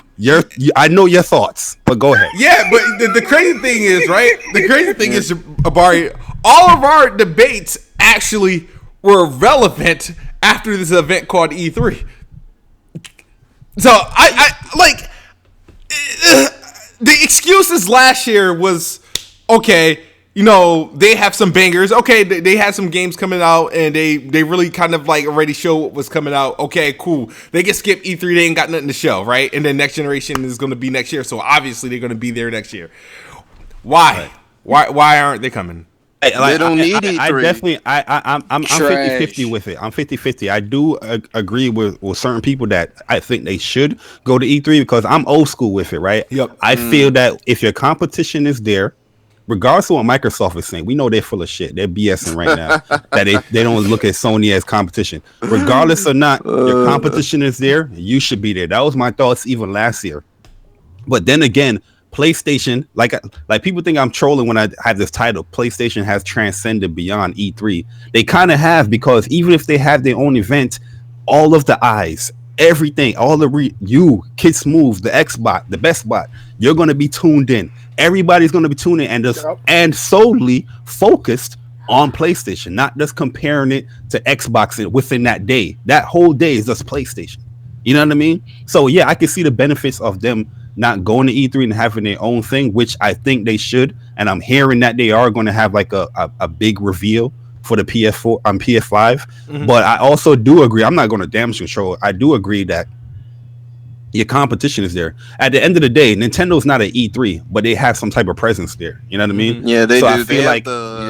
I know your thoughts, but go ahead. Yeah, but the crazy thing is, right? The crazy thing is, Abari, all of our debates actually were relevant after this event called E3. So I like the excuses last year was okay. You know, they have some bangers. Okay, they had some games coming out, and they really kind of like already show what was coming out. Okay, cool. They can skip E3. They ain't got nothing to show, right? And then next generation is going to be next year, so obviously they're going to be there next year. Why? Why aren't they coming? They don't need E3. I definitely, I'm 50-50 with it. I'm 50-50. I do agree with certain people that I think they should go to E3 because I'm old school with it, right? Yep. I feel that if your competition is there, regardless of what Microsoft is saying, we know they're full of shit. They're BSing right now. That they don't look at Sony as competition. Regardless or not, your competition is there. You should be there. That was my thoughts even last year. But then again, PlayStation, like people think I'm trolling when I have this title. PlayStation has transcended beyond E3. They kind of have, because even if they have their own event, all of the eyes, everything, all the you, Kid Smooth, the Xbot, the Best Bot, you're going to be tuned in. Everybody's going to be tuning in and solely focused on PlayStation, not just comparing it to Xbox within that day. That whole day is just PlayStation. You know what I mean? So yeah, I can see the benefits of them not going to E3 and having their own thing, which I think they should. And I'm hearing that they are going to have like a big reveal for the PS4 on PS5. Mm-hmm. But I also do agree. I'm not going to damage control. I do agree that your competition is there. At the end of the day, Nintendo's not at E3, but they have some type of presence there. You know what I mean? Yeah, they so do. I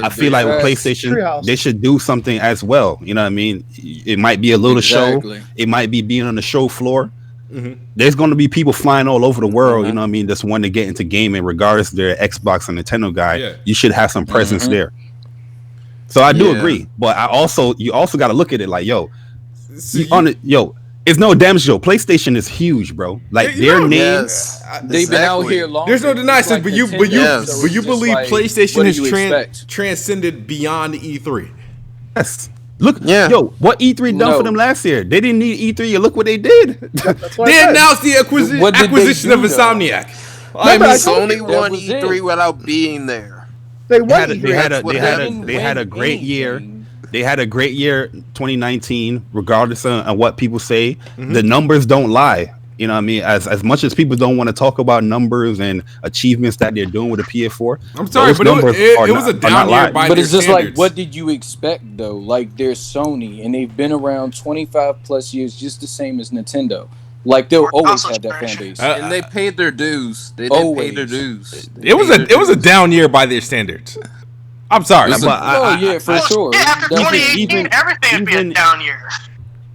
feel like with PlayStation, they should do something as well. You know what I mean? It might be a little show. It might be being on the show floor. Mm-hmm. There's going to be people flying all over the world, you know what I mean, just want to get into gaming, regardless if they're Xbox or Nintendo guy. Yeah. You should have some presence there. So I do agree, but you also got to look at it like, it's no damage, Joe. PlayStation is huge, bro. Like their names, they've been out here long. There's no denying, but you believe like, PlayStation has transcended beyond E3. Yes. Look, what E3 done for them last year? They didn't need E3. Look what they did. They announced the acquisition of Insomniac. Sony won E3 without being there. They had a great year. They had a great year 2019, regardless of what people say. Mm-hmm. The numbers don't lie. You know what I mean? As much as people don't want to talk about numbers and achievements that they're doing with the PS4. I'm sorry, but it was a down year by But it's just standards. like, what did you expect, though? Like, they're Sony, and they've been around 25 plus years, just the same as Nintendo. Like, they'll always have that fan base. And they paid their dues. They did pay their dues. It was a down year by their standards. I'm sorry. For sure. Yeah, after 2018, everything would be a down year.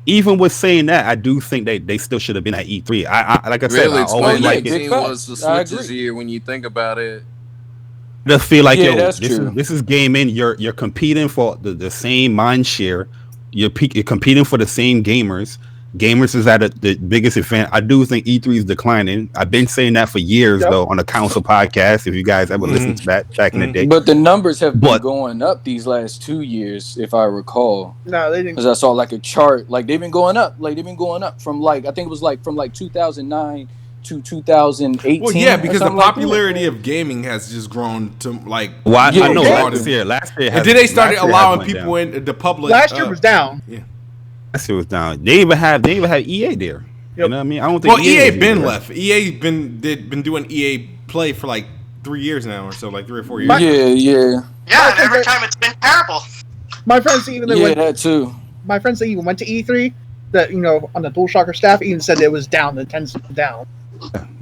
Even with saying that, I do think they still should have been at E3. I like I said, I always like it. Was the Switch's year when you think about it. Just feel like this is gaming. You're competing for the same mind share. You're competing for the same gamers. Gamers is at the biggest event. I do think E3 is declining. I've been saying that for years, though, on the Council podcast. If you guys ever listened to that back in the day. But the numbers have been going up these last 2 years, if I recall. No, they didn't. Because I saw like a chart. Like they've been going up. Like they've been going up from like, I think it was like from like 2009 to 2018. Well, yeah, because the popularity of gaming has just grown to like. I know last year. And then they started allowing people in the public. Last year was down. Yeah. Last year was down. They even have EA there. Yep. You know what I mean? I don't think. Well, EA been left. EA been doing EA Play for like 3 years now, or so, like 3 or 4 years. Yeah. Yeah, and every time it's been terrible. My friends even that too. My friends that even went to E3, that on the DualShocker staff, even said it was down. The attendance was down.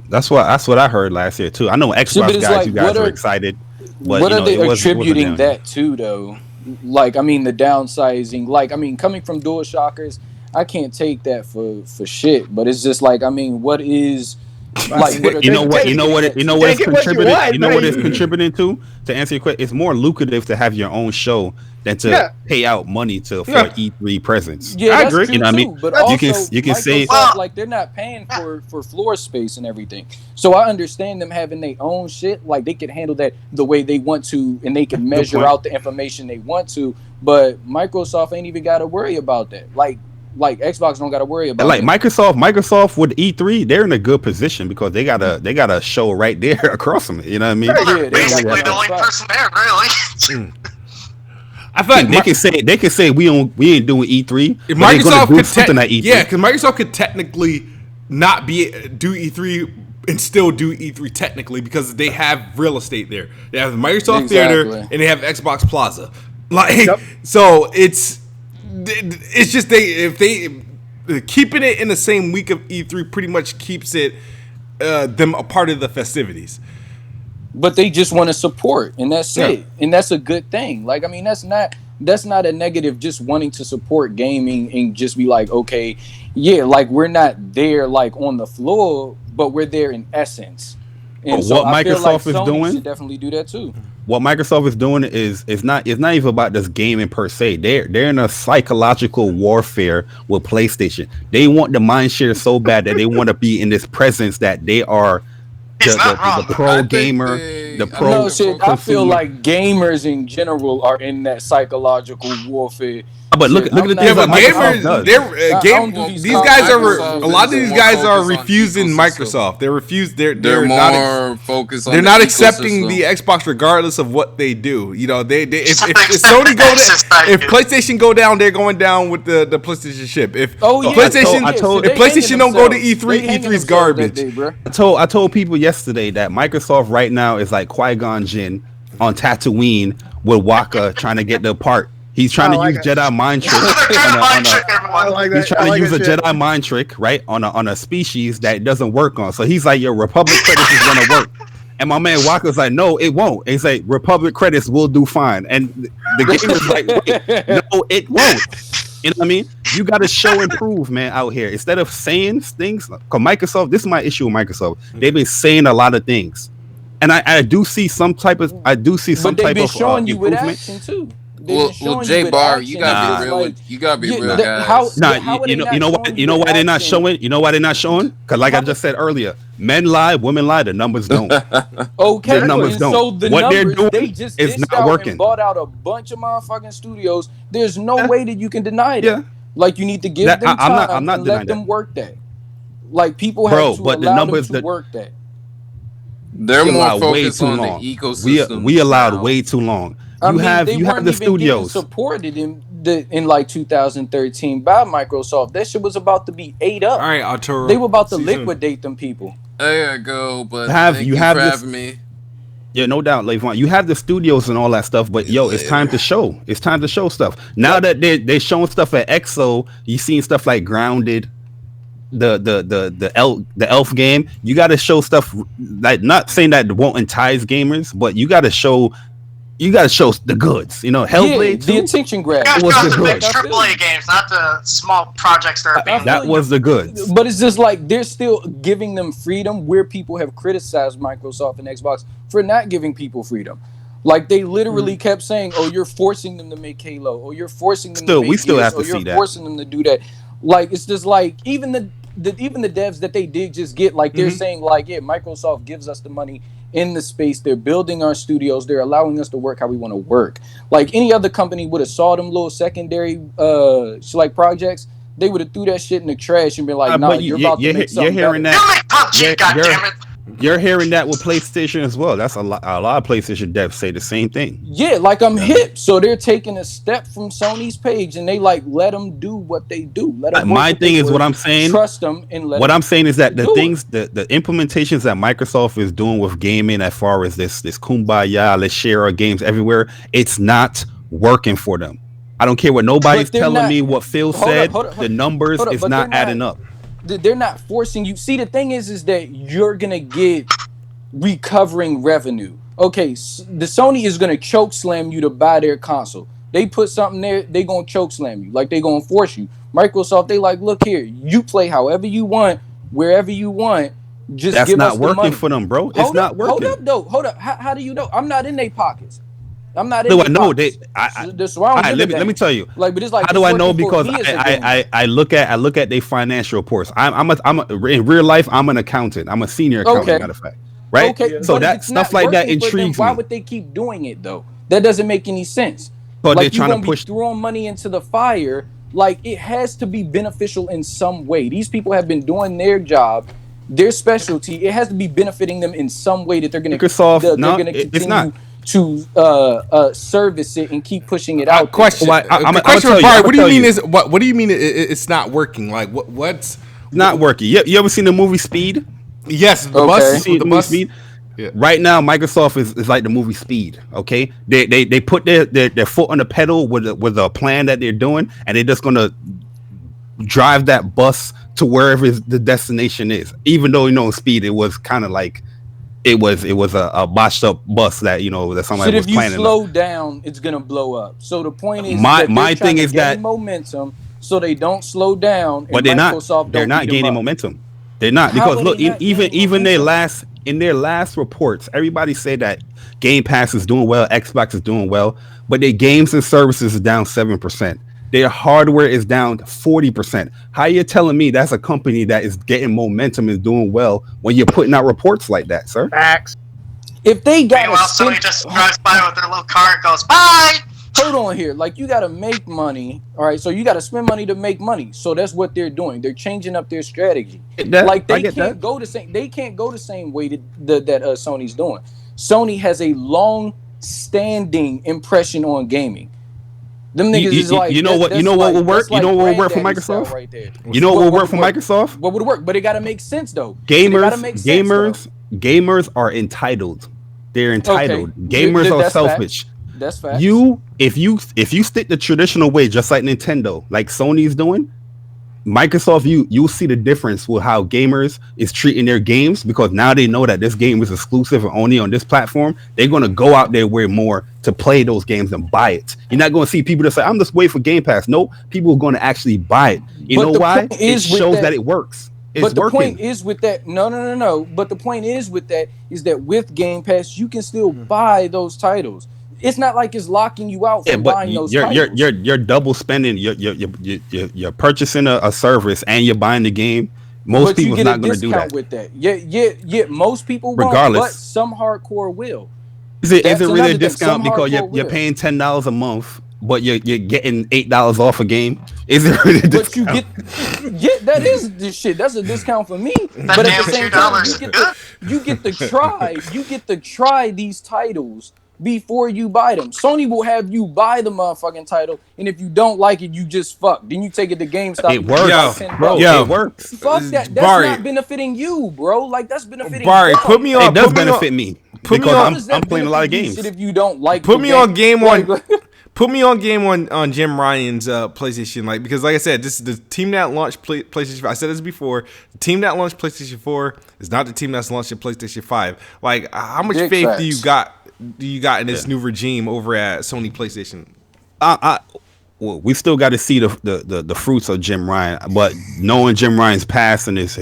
That's what I heard last year too. I know Xbox guys, like, you guys are excited. But, what are they attributing that to, though? Like, I mean, the downsizing. Like, I mean, coming from DualShockers, I can't take that for shit. But it's just like, I mean, what is like? What it's contributing? You know what it's contributing to? To answer your question, it's more lucrative to have your own show than to pay out money for E3 presence. Yeah, I agree. You know what I mean? But also, you can say like they're not paying for floor space and everything. So I understand them having their own shit. Like they can handle that the way they want to, and they can measure out the information they want to. But Microsoft ain't even got to worry about that. Like Like Xbox don't got to worry about like it. Microsoft with E3, they're in a good position because they got a show right there across them. You know what I mean? Yeah, Basically the only person there, really. I feel like they can say we ain't doing E3. If but they're gonna Microsoft do could something at E3. yeah, because Microsoft could technically not do E3 and still do E3 technically because they have real estate there. They have the Microsoft Theater and they have Xbox Plaza. Like so, it's just if they keeping it in the same week of E3 pretty much keeps it them a part of the festivities. But they just want to support, and that's it, and that's a good thing. Like, I mean, that's not a negative. Just wanting to support gaming and just be like, okay, yeah, like we're not there like on the floor, but we're there in essence. And so what Microsoft is doing should definitely do that too. What Microsoft is doing is not even about this gaming per se. They're in a psychological warfare with PlayStation. They want the mind share so bad that they want to be in this presence that they are the pro gamer, the pro. No shit. I feel like gamers in general are in that psychological warfare. But look at the things that Microsoft does. These guys are a lot of these guys are refusing Microsoft. They're more focused on. They're not accepting the Xbox regardless of what they do. You know, if Sony if PlayStation go down, they're going down with the PlayStation ship. If PlayStation don't go to E3, E3's garbage. I told people yesterday that Microsoft right now is like Qui-Gon Jinn on Tatooine with Waka trying to get the part. He's trying to use Jedi mind trick. He's trying to use a Jedi mind trick, right, on a species that it doesn't work on. So he's like, your Republic credits is gonna work. And my man Walker's like, no, it won't. And he's like, Republic credits will do fine. And the game is like, wait, no, it won't. You know what I mean? You got to show and prove, man, out here. Instead of saying things, because Microsoft, this is my issue with Microsoft. They've been saying a lot of things, and I do see some type of showing you with action too. Well, Jay Bar, you gotta be real. You gotta be real, guys. You know why they're not showing? You know why they're not showing? Because like I just said earlier, men lie, women lie. The numbers don't. Okay, the numbers don't. So the what numbers, they're doing they just is not working. And bought out a bunch of motherfucking studios. There's no way that you can deny that. Yeah. Like you need to give them time I'm not and let them work that. Like people have to but allow the numbers them to work that. They're more focused on the ecosystem. We allowed way too long. You have the studios supported in like 2013 by Microsoft. That shit was about to be ate up. All right, Arturo. They were about to liquidate them people. There you go. But thank you for having me. Yeah, no doubt, Le'Veon. You have the studios and all that stuff, but it's time to show. It's time to show stuff. Now that they're showing stuff at EXO, you seen stuff like Grounded, the Elf game. You got to show stuff like, not saying that it won't entice gamers, but you got to show the goods. You know, Hellblade. The attention grab. Was the big AAA games, not the small projects that are being. That was the goods. But it's just like they're still giving them freedom, where people have criticized Microsoft and Xbox for not giving people freedom. Like they literally kept saying, "Oh, you're forcing them to make Halo. Or you're forcing them to make we still Gears, have to see that. You're forcing them to do that." Like it's just like even the devs that they did just get, like they're saying like, yeah, Microsoft gives us the money in the space. They're building our studios. They're allowing us to work how we want to work. Like any other company would have saw them little secondary like projects, they would have threw that shit in the trash and been like, "No, you're about to make something." You're hearing better. that? You're hearing that with PlayStation as well. That's a lot of PlayStation devs say the same thing. Yeah, like I'm hip, so they're taking a step from Sony's page and they like let them do what they do. Let them my thing is what I'm saying. Trust them and let. What I'm saying is that the things, the implementations that Microsoft is doing with gaming, as far as this kumbaya, let's share our games everywhere, it's not working for them. I don't care what nobody's telling me. What Phil said, the numbers is not adding up. They're not forcing you. See, the thing is that you're gonna get recovering revenue. Okay, the Sony is gonna choke slam you to buy their console. They put something there, they gonna choke slam you, like they gonna force you. Microsoft, they like, look here, you play however you want, wherever you want. Just that's give not us working the money. For them, bro. It's not working. Hold up, though. Hold up. How do you know? I'm not in their pockets. I'm not in. No, their pockets. Let me tell you. Like, but it's like, how do I know? Because I look at their financial reports. I'm in real life. I'm an accountant. I'm a senior accountant. Matter of fact, right? Okay. So that stuff like that intrigues me. Why would they keep doing it though? That doesn't make any sense. But like, they're trying to push throwing money into the fire Like, it has to be beneficial in some way. These people have been doing their job, their specialty. It has to be benefiting them in some way that they're going to it's not. continue to service it and keep pushing it out. Question. Well, the question for Barry, what do you mean is what do you mean it's not working? Like what's not working? You ever seen the movie Speed? Yes, the Okay. bus. See The the movie bus. Speed? Yeah. Right now, Microsoft is like the movie Speed. Okay, they put their foot on the pedal with a plan that they're doing, and they're just gonna drive that bus to wherever the destination is. Even though Speed, it was kind of like it was a botched up bus that that somebody was If you planning. slow down, it's gonna blow up. So the point is My thing is that momentum, so they don't slow down. But they're not. They're not gaining momentum. They're not, because look, even their last reports, everybody say that Game Pass is doing well, Xbox is doing well, but their games and services is down 7%. Their hardware is down 40%. How you telling me that's a company that is getting momentum and doing well when you're putting out reports like that, sir? Facts. If they got Meanwhile, somebody just drives by with their little car and goes, bye! Hold on here. Like, you got to make money. All right. So you got to spend money to make money. So that's what they're doing. They're changing up their strategy. Like, they can't go the same way that Sony's doing. Sony has a long standing impression on gaming. Them niggas is like, you know what will work? You know what will work for Microsoft? Right there. You know what will work for Microsoft? What would work? But it got to make sense though. Gamers are entitled. They're entitled. Okay. Gamers are That's selfish. Facts. That's facts. If you stick the traditional way, just like Nintendo, like Sony's doing, Microsoft, you'll see the difference with how gamers is treating their games, because now they know that this game is exclusive and only on this platform. They're gonna go out there way more to play those games and buy it. You're not gonna see people that say, "I'm just waiting for Game Pass." No, people are gonna actually buy it. You know why? It shows that it works. But the point is with that, no. But the point is with that is that with Game Pass, you can still buy those titles. It's not like it's locking you out from buying those titles. You're double spending. You're purchasing a service and you're buying the game. Most people's not going to do that. With that. Yeah. Most people won't, but some hardcore will. Is it really a discount because you're paying $10 a month, but you're getting $8 off a game? Is it really a discount? That is this shit. That's a discount for me. But at the same time, you get to try these titles before you buy them. Sony will have you buy the motherfucking title, and if you don't like it, you just fuck. Then you take it to GameStop. It works, bro. It works. Fuck that. That's not benefiting you, bro. Like, that's benefiting Barry, you. put me on. It does benefit me because I'm playing a lot of games. If you don't like, put me on game one. Put me on game on Jim Ryan's PlayStation, because like I said, this is the team that launched PlayStation 5. I said this before. The team that launched PlayStation 4 is not the team that's launched PlayStation 5. Like, how much faith do you got in this new regime over at Sony PlayStation? Well, we still got to see the fruits of Jim Ryan, but knowing Jim Ryan's past and his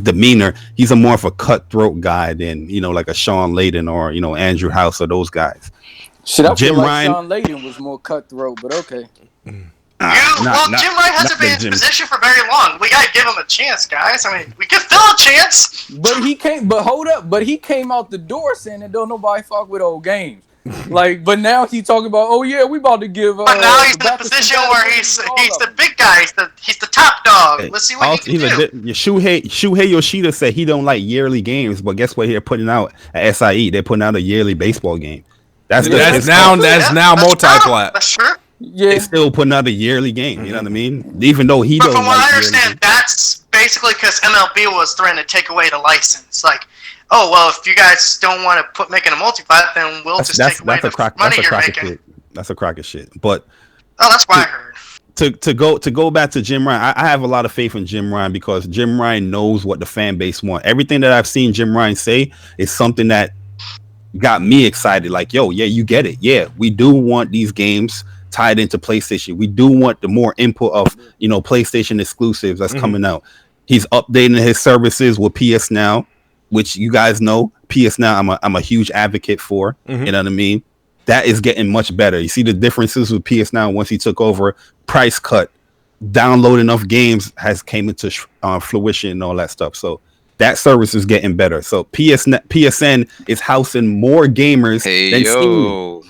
demeanor, he's a more of a cutthroat guy than like a Sean Layden or Andrew House or those guys. Shit, I feel like Sean Layden was more cutthroat, but okay. Jim Ryan hasn't been in his position for very long. We gotta give him a chance, guys. I mean, we give Phil a chance. But hold up. But he came out the door saying that don't nobody fuck with old games. But now he talking about, oh yeah, we about to give. But now he's in a position where he's the big guy. He's the top dog. Let's see what he can do. Shuhei Yoshida said he don't like yearly games, but guess what? They're putting out at SIE. They're putting out a yearly baseball game. That's now multi-plat. That's true. Yeah, they're still putting out a yearly game. You know what I mean? Even though he doesn't. From what I understand, that's basically because MLB was threatening to take away the license. Like, oh well, if you guys don't want to making a multi-plat, then we'll just take away the money you're making. That's a crock of shit. But that's what I heard. To go back to Jim Ryan, I have a lot of faith in Jim Ryan because Jim Ryan knows what the fan base want. Everything that I've seen Jim Ryan say is something that got me excited. Like, yo, yeah, you get it. Yeah, we do want these games tied into PlayStation. We do want the more input of PlayStation exclusives that's coming out. He's updating his services with PS Now, which you guys know. PS Now, I'm a huge advocate for. You know what I mean? That is getting much better. You see the differences with PS Now once he took over. Price cut, downloading enough games has came into fruition and all that stuff. So that service is getting better. So PSN is housing more gamers than Steam.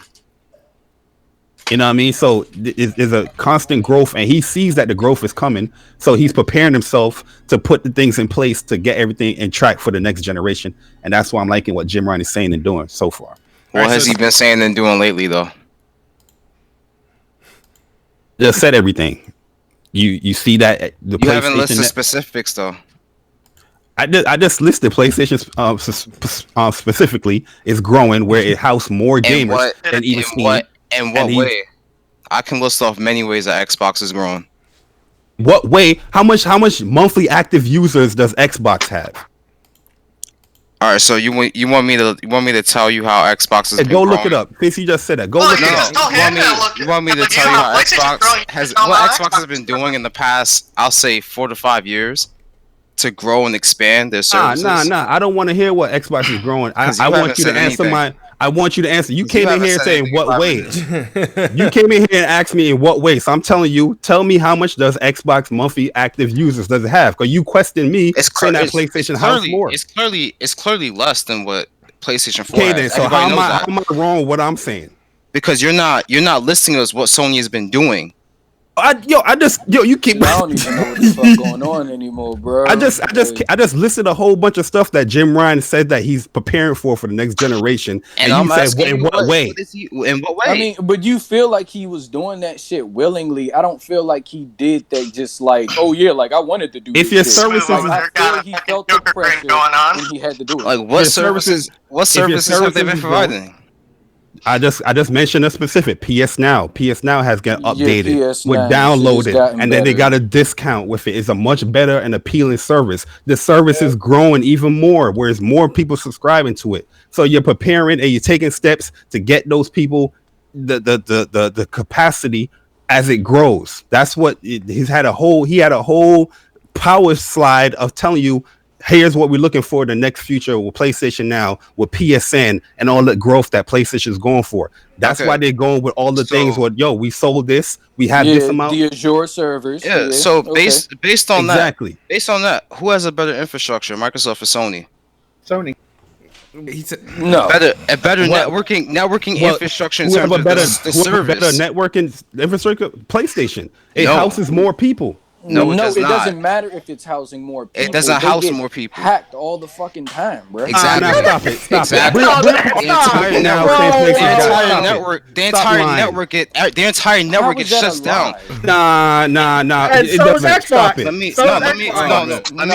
You know what I mean? So there's a constant growth, and he sees that the growth is coming. So he's preparing himself to put the things in place to get everything in track for the next generation. And that's why I'm liking what Jim Ryan is saying and doing so far. What has he been saying and doing lately, though? Just said everything. You see that the you haven't listed specifics though. I just listed PlayStation specifically is growing where it houses more gamers than even Steam. In what way? I can list off many ways that Xbox is growing. What way? How much monthly active users does Xbox have? All right, so you want me to tell you how Xbox is go look it up. Since you just said that, go look it up. You want me to tell you how Xbox has been doing in the past? I'll say 4 to 5 years to grow and expand their services. Nah. I don't want to hear what Xbox is growing. I want you to answer anything. I want you to answer. You came in here saying what way? You came in here and asked me in what way. So I'm telling you, tell me how much does Xbox monthly active users does it have? Because you questioned me saying that PlayStation has more. It's clearly less than what PlayStation 4 has. Okay, then so how am I wrong with what I'm saying? Because you're not listing us what Sony has been doing. You keep. I don't even know what the fuck going on anymore, bro. I just listed a whole bunch of stuff that Jim Ryan said that he's preparing for the next generation, and you said in what way? In what way? I mean, but you feel like he was doing that shit willingly. I don't feel like he did that just like, oh yeah, like I wanted to do. If your services, I feel like he felt the pressure going on, and he had to do it. Like what services? What services have they been providing? I just mentioned a specific PS Now. PS Now has got updated with downloaded, and then they got a discount with it. It's a much better and appealing service. The service is growing even more, whereas more people subscribing to it. So you're preparing and you're taking steps to get those people the capacity as it grows. That's what he had a whole power slide of telling you. Here's what we're looking for the next future with PlayStation Now, with PSN, and all the growth that PlayStation is going for. That's why they're going with all the things. With we sold this, we have this amount. The Azure servers. Yeah. So based on that, who has a better infrastructure, Microsoft or Sony? Sony. He said no. Better networking infrastructure in terms of the service. Better networking infrastructure. PlayStation. It houses more people. No, it doesn't matter if it's housing more people. It doesn't house more people. Hacked all the fucking time, bro. Exactly. Stop it. Exactly. The entire network gets shut down. Nah. It doesn't. Stop it. Let me explain this. More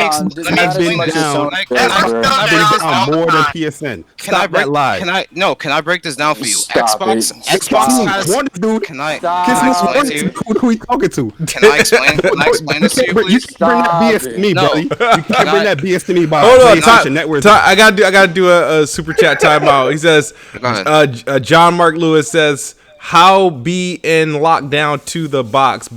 than PSN. Stop that lie. Can I break this down for you? Xbox has. Can I explain to you? Who he talking to? Can I explain this to you, please? You can't bring that BS to me, buddy. You can't bring that BS to me by PlayStation Network. I gotta do a super chat timeout. He says, John Mark Lewis says, how being locked down to the box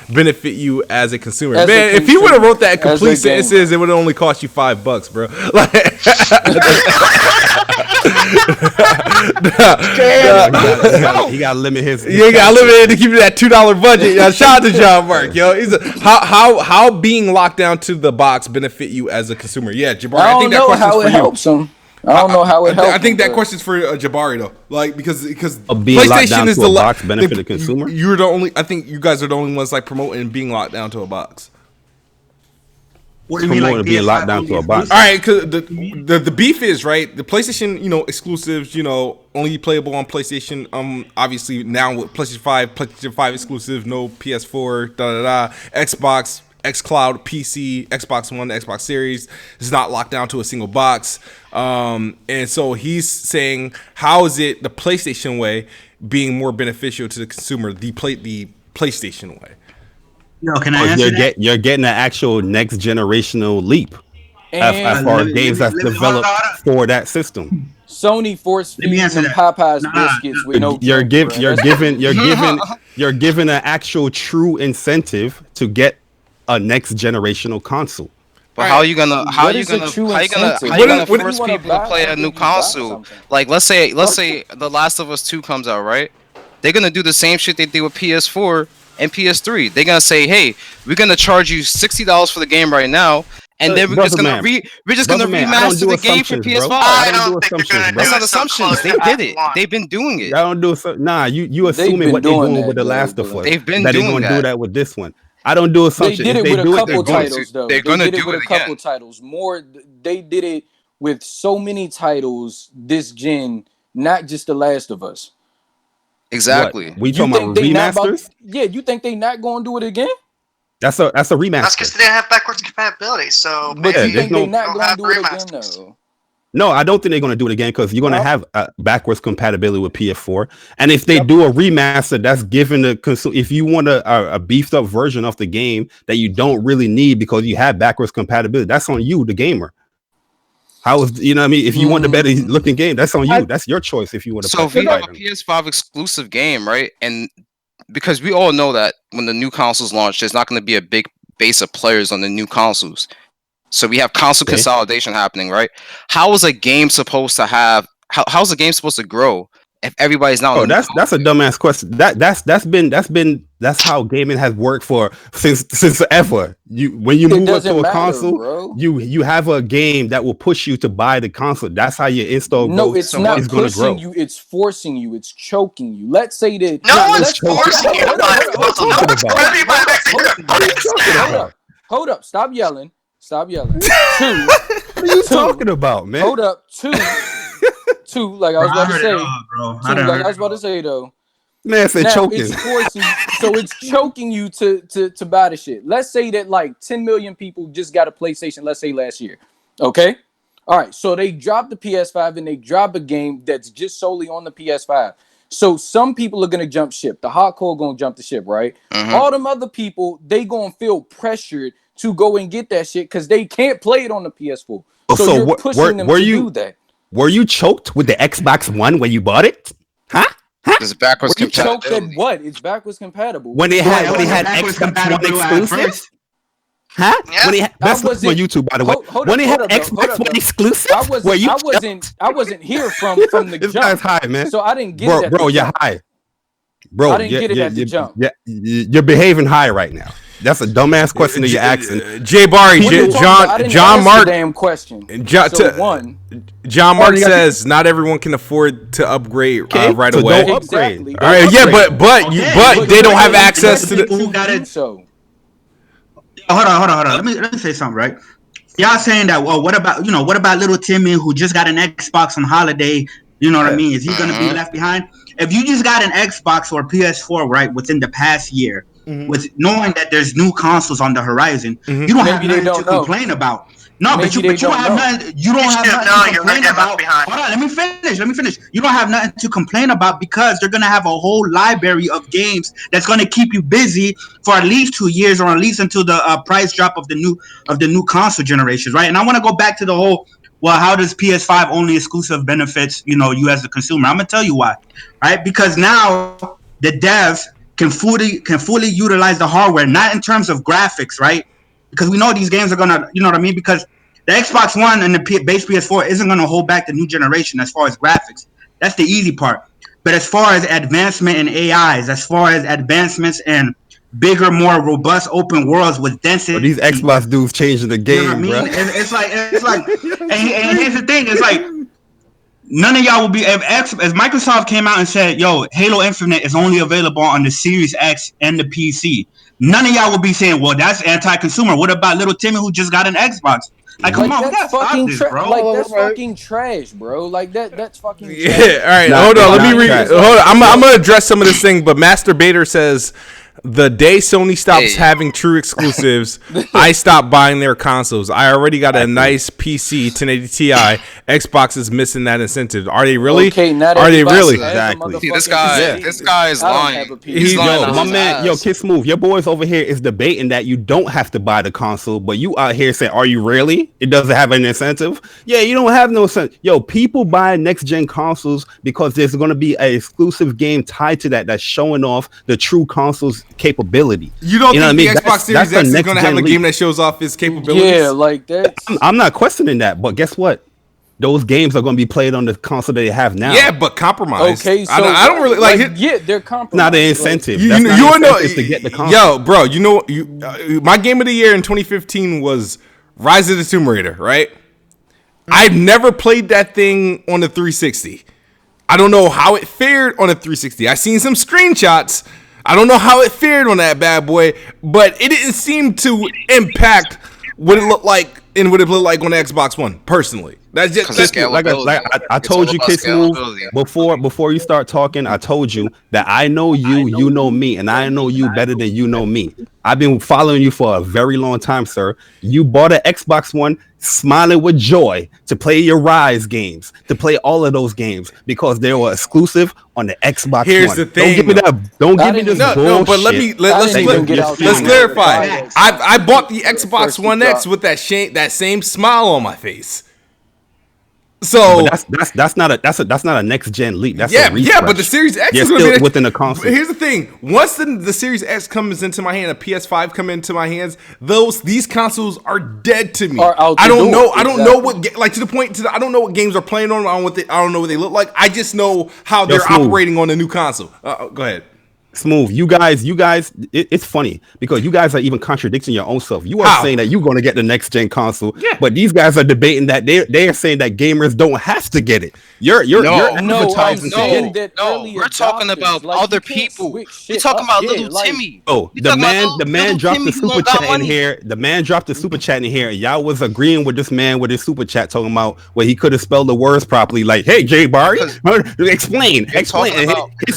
benefit you as a consumer? If he would have wrote that in complete sentences, it would have only cost you $5, bro. He got to limit his. You got to limit it to keep it that $2 budget. Shout out to John Mark, yo. How being locked down to the box benefit you as a consumer? Yeah, Jabari. I think that question's for you. Helps him. I don't know how it helps. I think that question's for Jabari though, like because being locked down to a box benefit the consumer. You're the only. I think you guys are the only ones like promoting being locked down to a box. What do you mean, like being locked down to a box? All right, because the beef is right. The PlayStation, exclusives, only playable on PlayStation. Obviously now with PlayStation 5 exclusive, no PS4, Xbox, xCloud, PC, Xbox One, Xbox Series is not locked down to a single box. And so he's saying, how is it the PlayStation way being more beneficial to the consumer, the PlayStation way? Yo, can I answer that? You're getting an actual next generational leap as far as games that's developed for that system. Sony force feeds some Popeyes biscuits with no. You're given an actual true incentive to get a next generational console. But how are you gonna force people to play a new console? Like let's say The Last of Us 2 comes out, right? They're gonna do the same shit they did with PS4 and PS3. They're gonna say, hey, we're gonna charge you $60 for the game right now, and then we're just gonna remaster the game for PS5. I don't think they're gonna do That's not it so assumptions. close They to did it. F1. They've been doing it. I don't do it. Nah, you assuming what they're doing with The Last of Us. They've been that doing they're gonna that. do that with this one. I don't do assumptions. They did it with a couple titles, though. They're gonna do it with a couple titles. More, they did it with so many titles this gen, not just The Last of Us. Exactly. We talking about remasters? You think they not gonna do it again? That's a remaster. That's because they didn't have backwards compatibility. So But maybe you think they not they'll gonna have do it again, remasters. though? No, I don't think they're going to do it again because you're going to have backwards compatibility with PS4. And if they do a remaster, that's given the consumer. If you want a beefed up version of the game that you don't really need because you have backwards compatibility, that's on you, the gamer. How is you know what I mean? If you want the better looking game, that's on you. That's your choice. If you want to. So if you have a PS5 exclusive game, right, and because we all know that when the new consoles launch, there's not going to be a big base of players on the new consoles. So we have console consolidation happening, right? How is a game supposed to have? How's a game supposed to grow if everybody's not? Oh, that's a dumbass question. That's how gaming has worked for since ever. When you move up to a console, bro. you have a game that will push you to buy the console. That's how your install goes. No, it's not pushing you. It's forcing you. It's choking you. Let's say that. No one's forcing you to buy the console. Hold up! Stop yelling. Stop yelling. What are you talking about, man? Hold up. Two. Like I was about to say. Like I was about to say though. Man, said choking. It's forcing you, so it's choking you to buy the shit. Let's say that like 10 million people just got a PlayStation. Let's say last year. Okay. All right. So they dropped the PS5 and they drop a game that's just solely on the PS5. So some people are gonna jump ship. The hardcore gonna jump the ship, right? All them other people, they gonna feel pressured to go and get that shit because they can't play it on the PS4. So you're pushing them to do that. Were you choked with the Xbox One when you bought it? Huh? It's backwards compatible. Choked at what? It's backwards compatible. When they had Xbox One exclusives? Huh? Yeah. That's on YouTube, by the way. When they had Xbox One exclusives? I wasn't here from the this jump. guy's high, man. So I didn't get it. Bro, you're high. Bro, I didn't get it at the jump. Yeah, you're behaving high right now. That's a dumbass question that you're asking. Jay Barry, John Mark. Damn question. John Mark says not everyone can afford to upgrade right so away. Don't upgrade. Exactly. All right, yeah, but they don't have access to the. Who got it? So Hold on. Let me say something, right? Y'all saying that? Well, what about little Timmy who just got an Xbox on holiday? You know what I mean? Is he gonna be left behind? If you just got an Xbox or PS4 right within the past year, with knowing that there's new consoles on the horizon, you don't have nothing to complain about. No, but you don't have nothing. You don't have nothing to complain about. Hold on, let me finish. You don't have nothing to complain about because they're gonna have a whole library of games that's gonna keep you busy for at least 2 years or at least until the price drop of the new console generations, right? And I want to go back to the whole. Well, how does PS5 only exclusive benefits, you as a consumer? I'm gonna tell you why, right? Because now the devs can fully utilize the hardware, not in terms of graphics, right? Because we know these games are gonna, you know what I mean? Because the Xbox One and the base PS4 isn't gonna hold back the new generation as far as graphics. That's the easy part. But as far as advancement in AIs, as far as advancements in bigger, more robust open worlds with density. But these Xbox dudes changing the game, you know what I mean? Bro. It's like, and here's the thing, it's like none of y'all will be if Microsoft came out and said, "Yo, Halo Infinite is only available on the Series X and the PC." None of y'all will be saying, "Well, that's anti-consumer." What about little Timmy who just got an Xbox? Like, come on, we gotta stop this, bro. Like that's fucking trash, bro. Like that's fucking trash. Yeah, all right, hold on. Let me read. Hold on, I'm gonna address some of this thing. But Masturbator says, the day Sony stops having true exclusives, I stop buying their consoles. I already got a nice PC 1080 Ti. Xbox is missing that incentive. Are they really? Okay, are they really? Exactly. See, this guy is lying. He's lying. My man, Kiss Move. Your boys over here is debating that you don't have to buy the console, but you out here saying, "Are you really? It doesn't have an incentive." Yeah, you don't have no incentive. Yo, people buy next gen consoles because there's going to be an exclusive game tied to that's showing off the true console's capability. You don't think the Xbox Series X is going to have a game that shows off its capabilities? Yeah, like that. I'm not questioning that, but guess what? Those games are going to be played on the console that they have now. Yeah, but compromised. Okay, so I don't really like it. Yeah, they're compromised. Not the incentive. You know, to get the console. Yo, bro, my game of the year in 2015 was Rise of the Tomb Raider, right? I've never played that thing on the 360. I don't know how it fared on the 360. I seen some screenshots. I don't know how it fared on that bad boy, but it didn't seem to impact what it looked like and what it looked like on the Xbox One, personally. That's just like I told you, Kiss Move, before you start talking, I told you that I know you, you know me, and I know you better than you know me. I've been following you for a very long time, sir. You bought an Xbox One smiling with joy to play your Rise games, to play all of those games because they were exclusive on the Xbox Here's One. The thing. Don't give me that. Don't give me this bullshit. No, but let's clarify. I bought the Xbox One X with that same smile on my face. So but that's not a next gen leap. That's a refresh. Yeah, but the Series X is still within the console. Here's the thing: once the Series X comes into my hand, a PS5 come into my hands, these consoles are dead to me. I don't know what like to the point. I don't know what games are playing on. I don't know what they look like. I just know how they're operating on the new console. Go ahead. Smooth, you guys, it's funny because you guys are even contradicting your own self. You are saying that you're going to get the next gen console, but these guys are debating that they are saying that gamers don't have to get it. You're advertising that. No, we're talking about other people. We're talking about little Timmy. Oh, the man dropped the super chat in here. The man dropped the super chat in here. Y'all was agreeing with this man with his super chat talking about where he could have spelled the words properly. Like, hey, Jay Barry, explain. His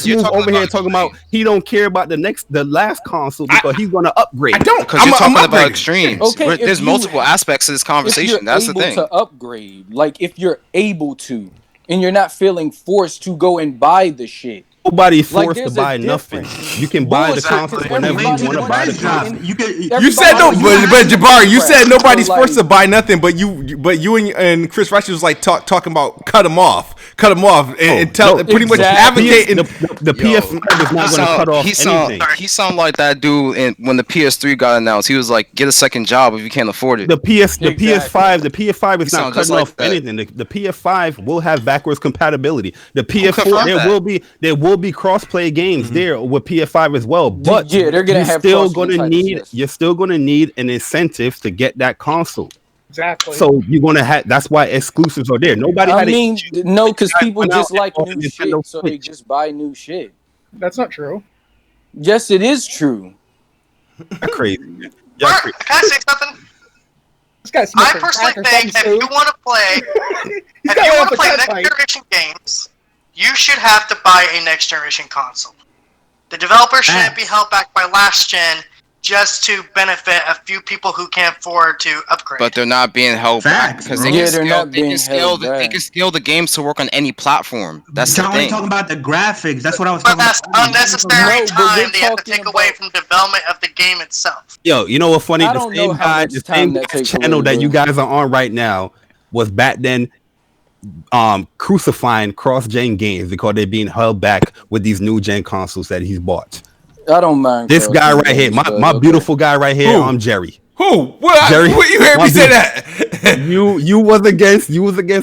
move over here talking about he don't care about the last console because he's going to upgrade. I don't, because you're talking about extremes. Okay, there's multiple aspects to this conversation. That's the thing. To upgrade, like if you're able to, and you're not feeling forced to go and buy the shit. Nobody forced to buy nothing. You can buy the console whenever you want to buy the console. You said no, but Jabari, you said nobody's forced to buy nothing. But you and Chris Rush was like talking about cut them off, and pretty much advocating the PS5 is not going to cut off anything. He sounded like that dude when the PS3 got announced. He was like, "Get a second job if you can't afford it." The PS5 is not cutting off anything. The PS5 will have backwards compatibility. The PS4 there will be cross-play games there with PS5 as well, but they're gonna have you're still gonna need an incentive to get that console. Exactly. So you're gonna have. That's why exclusives are there. Nobody. Because people just like new shit, so they just buy new shit. That's not true. Yes, it is true. Crazy. Can I say something? I personally think if you want to play, next generation games, you should have to buy a next generation console. The developers shouldn't be held back by last gen just to benefit a few people who can't afford to upgrade. But they're not being held back because they can scale the games to work on any platform. That's the thing. Only talking about the graphics. That's what I was talking about. But that's unnecessary time they have to take away from development of the game itself. Yo, you know what's funny? The same channel that you guys are on right now was back then crucifying cross-gen games because they're being held back with these new gen consoles that he's bought. I don't mind this guy right here, my beautiful guy right here. I'm Jerry. Who? What? Jerry, what you heard me say that? you was against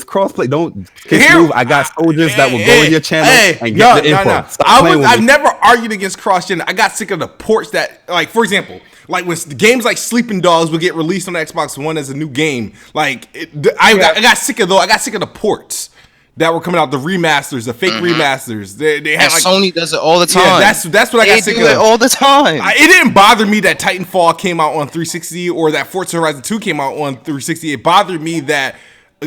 crossplay. Don't move. I got soldiers that will go on your channel and get the info. I never argued against cross-gen. I got sick of the ports that, like, for example, like when games like Sleeping Dogs would get released on the Xbox One as a new game. Like I got sick of the ports that were coming out, the remasters, the fake remasters. They had like, Sony does it all the time. Yeah, that's what I got sick of. They do it all the time. It didn't bother me that Titanfall came out on 360 or that Forza Horizon 2 came out on 360. It bothered me that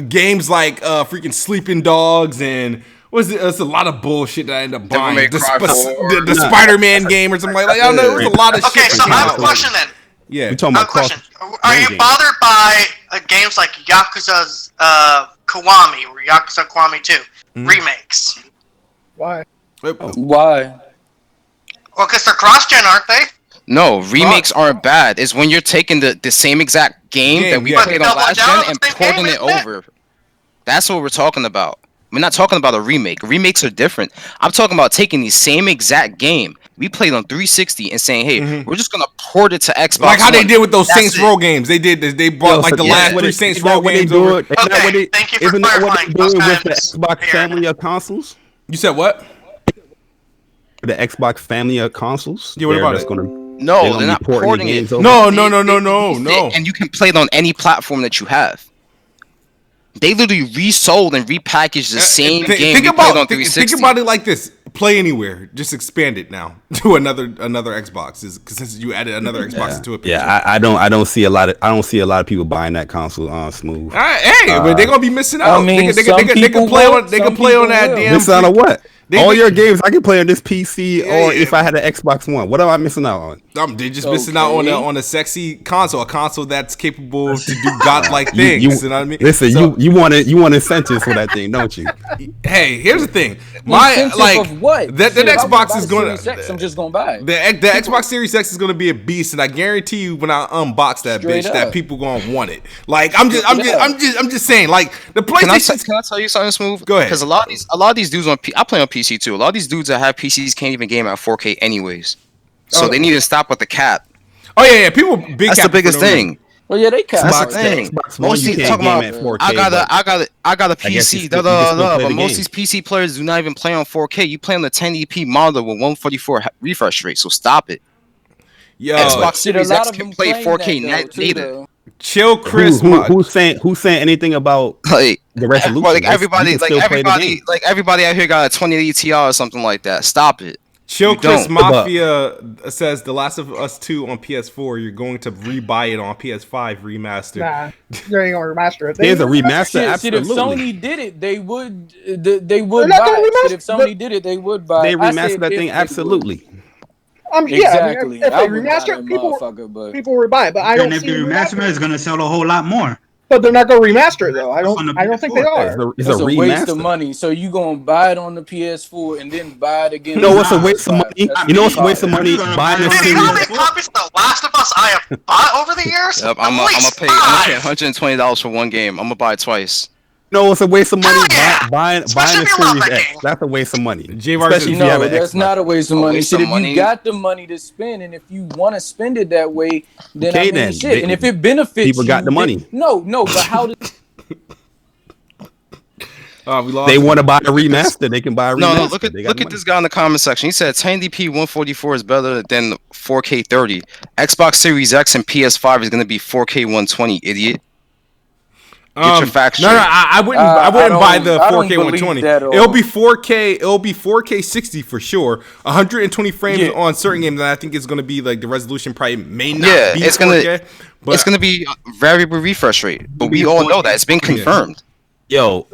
games like freaking Sleeping Dogs and it's a lot of bullshit that I ended up buying. The Spider-Man game or something like that. I don't know. It was a lot of shit. Okay, so I have a question then. Yeah. You're talking about question. Are you bothered by games like Yakuza's Kiwami or Yakuza Kiwami 2 remakes? Why? Why? Well, because they're cross-gen, aren't they? No, remakes aren't bad. It's when you're taking the same exact game that we played on last gen and porting it over. That's what we're talking about. We're not talking about a remake. Remakes are different. I'm talking about taking the same exact game we played on 360 and saying, "Hey, we're just gonna port it to Xbox." Like how One. they did with those Saints Row games. They did this. They brought like the last 3 Saints Row games over. Thank you for isn't that what clarifying. they're doing with the Xbox family of consoles? You said what? The Xbox family of consoles. Yeah, what about it? No, they're not porting it. No. And you can play it on any platform that you have. They literally resold and repackaged the same game think we about, played on 360. Think about it like this: Play Anywhere, just expand it now to another Xbox, because since you added another Xbox to it. Yeah, I don't see a lot of people buying that console on Smooth. But they're gonna be missing out. I mean, they can play on that damn. Miss out on what? All your games I can play on this PC, or if I had an Xbox One. What am I missing out on? They're just missing out on a sexy console, a console that's capable to do godlike things. You know what I mean? Listen, you want incentives for that thing, don't you? Hey, here's the thing. Of what? That Xbox is going to. I'm just going to buy it. The Xbox Series X is going to be a beast, and I guarantee you, when I unbox that bitch, that people going to want it. Like I'm just saying. Like the PlayStation. Can I tell you something, Smooth? Go ahead. Because a lot of these dudes I play on PC too. A lot of these dudes that have PCs can't even game at 4K anyways. So they need to stop with the cap. Oh yeah. People That's the biggest thing. Well, yeah, they cap. That's the thing. Most of these talking about I got a PC. But most of these PC players do not even play on 4K. You play on the 1080p monitor with 144 refresh rate. So stop it. Yo, Xbox Series X can play 4K native. Chill, Chris. Who's saying anything about the resolution? Like everybody out here got a 2080 Ti or something like that. Stop it. Chill Chris Mafia says The Last of Us 2 on PS4. You're going to rebuy it on PS5 remastered. Nah, you ain't gonna remaster it. There's a remaster. Absolutely. If Sony did it, they would. They would buy it. If Sony did it, they would buy. They remastered that thing. Absolutely. Exactly. If they remaster it, people would buy it. But I don't. If they remaster it, it's gonna sell a whole lot more. But they're not going to remaster it though. I don't think they are. It's a waste of money. So you gonna buy it on the PS4 and then buy it again? You know what's a waste of money? You know what's a waste of money? Buying the Series. How many copies of The Last of Us I have bought over the years? Yep, I'm gonna pay $120 for one game. I'm gonna buy it twice. No, it's a waste of money. Buying the Series X. That's a waste of money. Especially that's not a waste of money. Shit, if you got the money to spend, and if you want to spend it that way, then shit. And if it benefits people got the money. No, but how does? They want to buy a remaster. They can buy a remaster. No, look at this guy in the comment section. He said 1080p 144 is better than 4K 30. Xbox Series X and PS5 is going to be 4K 120. Idiot. Get your facts straight. No, I wouldn't buy the 4K 120. It'll be 4K. It'll be 4K 60 for sure. 120 frames on certain games. And I think it's going to be like the resolution probably may not be 4K. But it's going to be variable refresh rate. But we all know that it's been confirmed. Yo,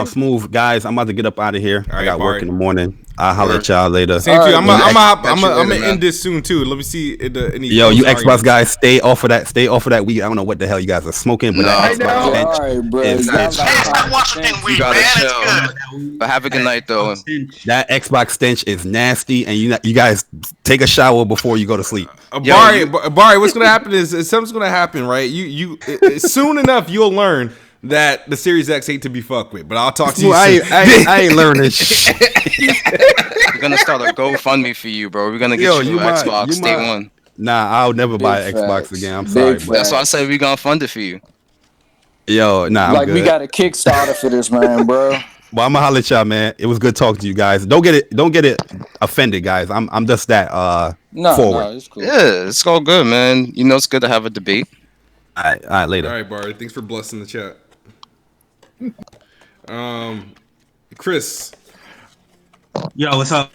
Smooth guys, I'm about to get up out of here. I got work in the morning. I'll holler at y'all later. Same to you. I'm gonna end this soon too. Let me see any. Yo, you Xbox guys, stay off of that. Stay off of that weed. I don't know what the hell you guys are smoking, but that Xbox stench you gotta chill. But have a good night though. That Xbox stench is nasty, and you guys take a shower before you go to sleep. Barry, what's gonna happen is something's gonna happen, right? You soon enough you'll learn that the Series X ain't to be fucked with, but I'll talk to you soon. I ain't learning shit. We're gonna start a GoFundMe for you, bro. We're gonna get you an Xbox day one. Nah, I'll never buy an Xbox again. I'm sorry. That's why I said we're gonna fund it for you. Yo, nah, I'm good. We got a Kickstarter for this, man, bro. Well, I'm gonna holler at y'all, man. It was good talking to you guys. Don't get it offended, guys. I'm just that forward. No, it's cool. Yeah, it's all good, man. You know it's good to have a debate. All right, later. All right, Barry. Thanks for blessing the chat. Chris. Yo, what's up?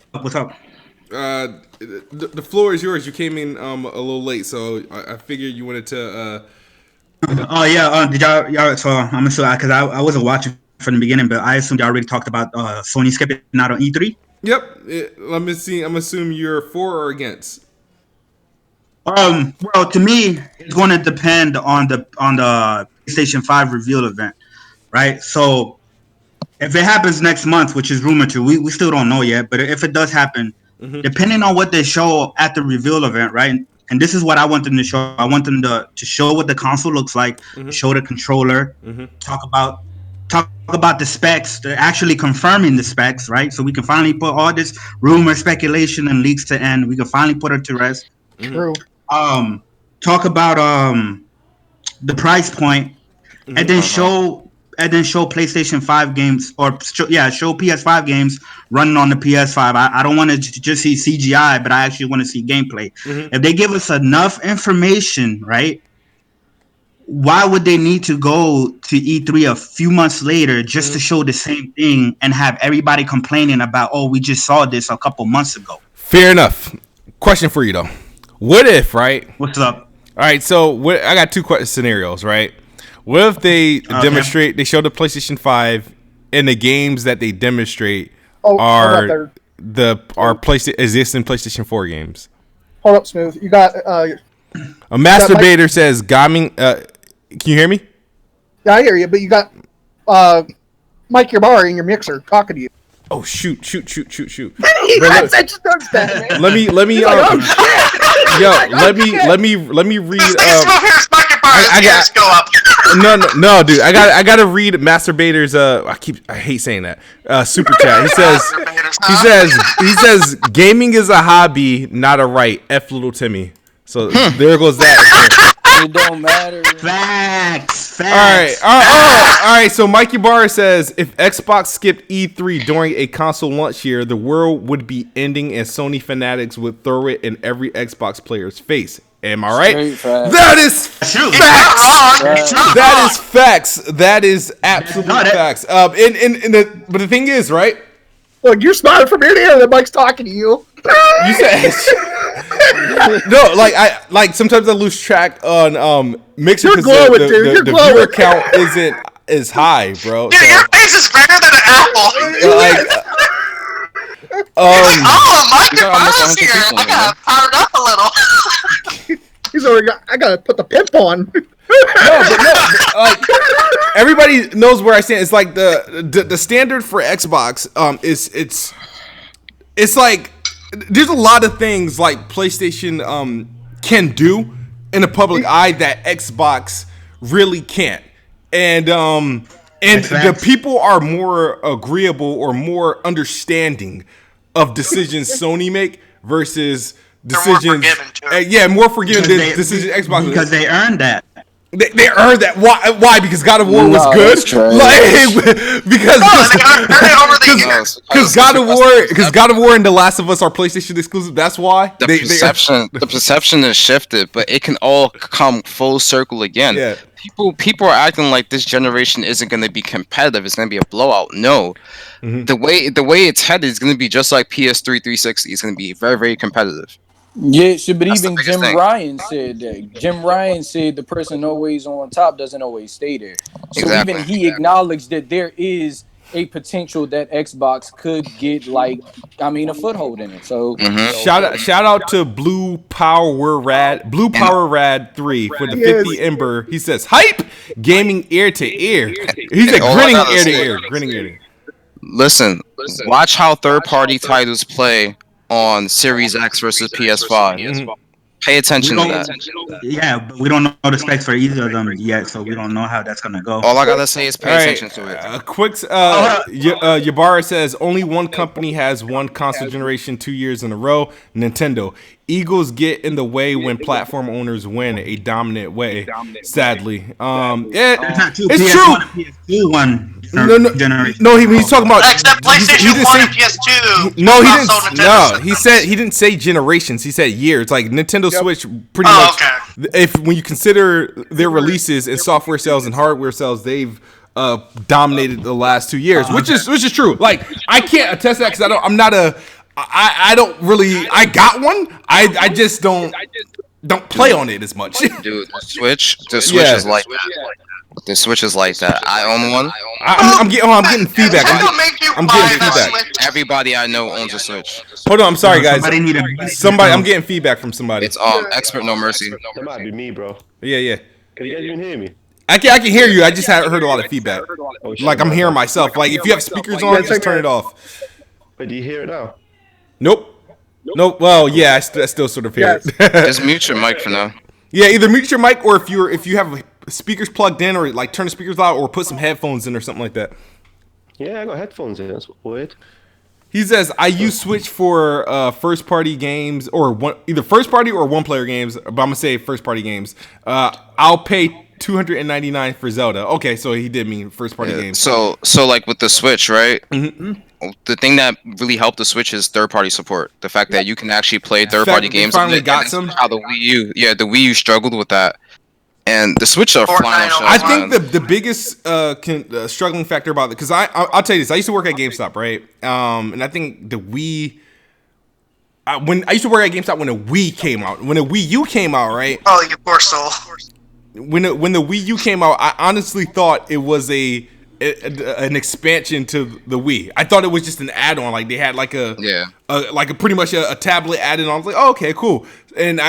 The floor is yours. You came in a little late, so I figured you wanted to. Oh yeah. Did y'all? So I'm assuming because I wasn't watching from the beginning, but I assumed y'all already talked about Sony skipping out on E3. Yep. Let me see. I'm assuming you're for or against. Well, to me, it's going to depend on the PlayStation 5 reveal event, right? So if it happens next month, which is rumored to, we still don't know yet, but if it does happen, depending on what they show at the reveal event, right? And this is what I want them to show. I want them to show what the console looks like, show the controller, talk about the specs. They're actually confirming the specs, right? So we can finally put all this rumor, speculation, and leaks to end. We can finally put it to rest. True. Talk about the price point, and then show and then show PlayStation 5 games show PS5 games running on the PS5. I don't want to just see CGI, but I actually want to see gameplay. Mm-hmm. If they give us enough information, right? Why would they need to go to E3 a few months later just to show the same thing and have everybody complaining about, oh, we just saw this a couple months ago? Fair enough. Question for you though. What if, right? What's up? All right, so I got two scenarios, right? What if they demonstrate, they show the PlayStation 5 and the games that they demonstrate are existing PlayStation 4 games? Hold up, Smooth. You got a masturbator says gaming. Can you hear me? Yeah, I hear you, but you got Mike Yabari in your mixer talking to you. Oh shoot! I just noticed that, man. Let me let me read. No, dude. I gotta read masturbators. I hate saying that. Super chat. He says gaming is a hobby, not a right. F little Timmy. So there goes that. It don't matter. Facts. All right. So Mikey Barr says if Xbox skipped E3 during a console launch year, the world would be ending, and Sony fanatics would throw it in every Xbox player's face. Am I right? That is facts. That is facts. That is absolute facts. But the thing is, right? Look, you're smiling from ear to ear that Mike's talking to you. You said no, like sometimes I lose track on Mixer because the viewer count isn't as high, bro. Dude, your face is bigger than an apple. Mike Barnes here. I got powered up a little. He's already I gotta put the pimp on. Everybody knows where I stand. It's like the standard for Xbox it's like there's a lot of things like PlayStation can do in the public eye that Xbox really can't. And the people are more agreeable or more understanding of decisions Sony make versus decisions. More forgiving than decisions Xbox because they earned that. They earned that. Why? Because God of War was good. Because God of War and The Last of Us are PlayStation exclusive. That's why the perception is shifted, but it can all come full circle again. Yeah. People are acting like this generation isn't going to be competitive. It's going to be a blowout. No, the way it's headed is going to be just like PS3 360. It's going to be very, very competitive. Yeah, but even Jim Ryan said that. Jim Ryan said the person always on top doesn't always stay there. So even he acknowledged that there is a potential that Xbox could get a foothold in it. So shout out to Blue Power Rad 3 for the 50 Ember. He says hype gaming ear to ear. He's grinning ear to ear. Listen, watch how third-party titles play on Series X versus PS5. Pay attention to that. Yeah, but we don't know the specs for either of them yet, so we don't know how that's gonna go. All I gotta say is pay attention to it. Yabara says only one company has one console generation 2 years in a row. Nintendo. Egos get in the way when platform owners win a dominant way. Sadly, it's true. PS2 one. No, he's talking about except PlayStation 1 and PS2. No, he didn't. No, he didn't say generations. He said years. Like Nintendo Switch, pretty much. Okay. When you consider their releases and software sales and hardware sales, they've dominated the last 2 years, which is true. Like I can't attest to that because I don't really. I got one. I just don't play on it as much. Dude, the Switch is like that. The Switch is like that. I own one. I'm getting feedback. I'm getting feedback. Everybody I know owns a Switch. Hold on, I'm sorry, guys. I'm getting feedback from somebody. It's Expert No Mercy. That might be me, bro. Yeah. Can you guys even hear me? I can hear you. I just haven't heard a lot of feedback. Like I'm hearing myself. Like if you have speakers on, just turn it off. Wait, do you hear it now? Nope. Well, yeah, I still sort of hear it. Just mute your mic for now. Yeah, either mute your mic or if you have speakers plugged in or like turn the speakers out or put some headphones in or something like that. Yeah, I got headphones in. That's weird. He says I use Switch for first party games or either first party or one player games, but I'm gonna say first party games. I'll pay $299 for Zelda. Okay, so he did mean first party games. So like with the Switch, right? The thing that really helped the Switch is third party support. The fact that you can actually play third party games. Finally got some. How the Wii U, the Wii U struggled with that, and the Switch are flying. I think the biggest struggling factor about it, because I'll tell you this, I used to work at GameStop, right? And I think the Wii. When I used to work at GameStop when the Wii came out, when the Wii U came out, right? Oh, you poor soul. When the Wii U came out, I honestly thought it was an expansion to the Wii. I thought it was just an add-on, like they had like a pretty much a tablet added on. I was like, oh, okay, cool. And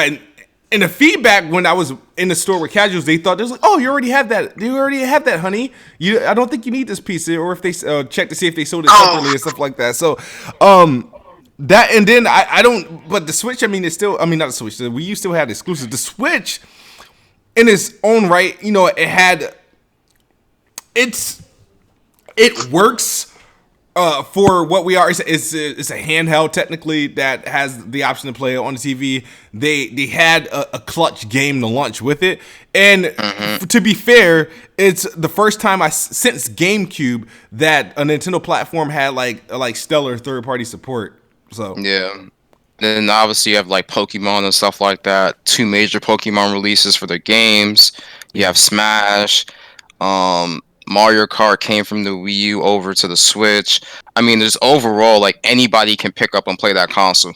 the feedback when I was in the store with casuals, they thought, like, oh, you already have that. You already have that, honey. I don't think you need this piece. Or if they check to see if they sold it separately and stuff like that. So, that, and then I don't, but the Switch, I mean, it's still, I mean, not the Switch, the Wii U still had exclusives. The Switch, in its own right, it works for what we are. It's a handheld technically that has the option to play on the TV. They had a clutch game to launch with it, and to be fair, it's the first time since GameCube that a Nintendo platform had like stellar third party support. So then obviously you have like Pokemon and stuff like that. 2 major Pokemon releases for the games. You have Smash. Mario Kart came from the Wii U over to the Switch. I mean, there's overall like anybody can pick up and play that console.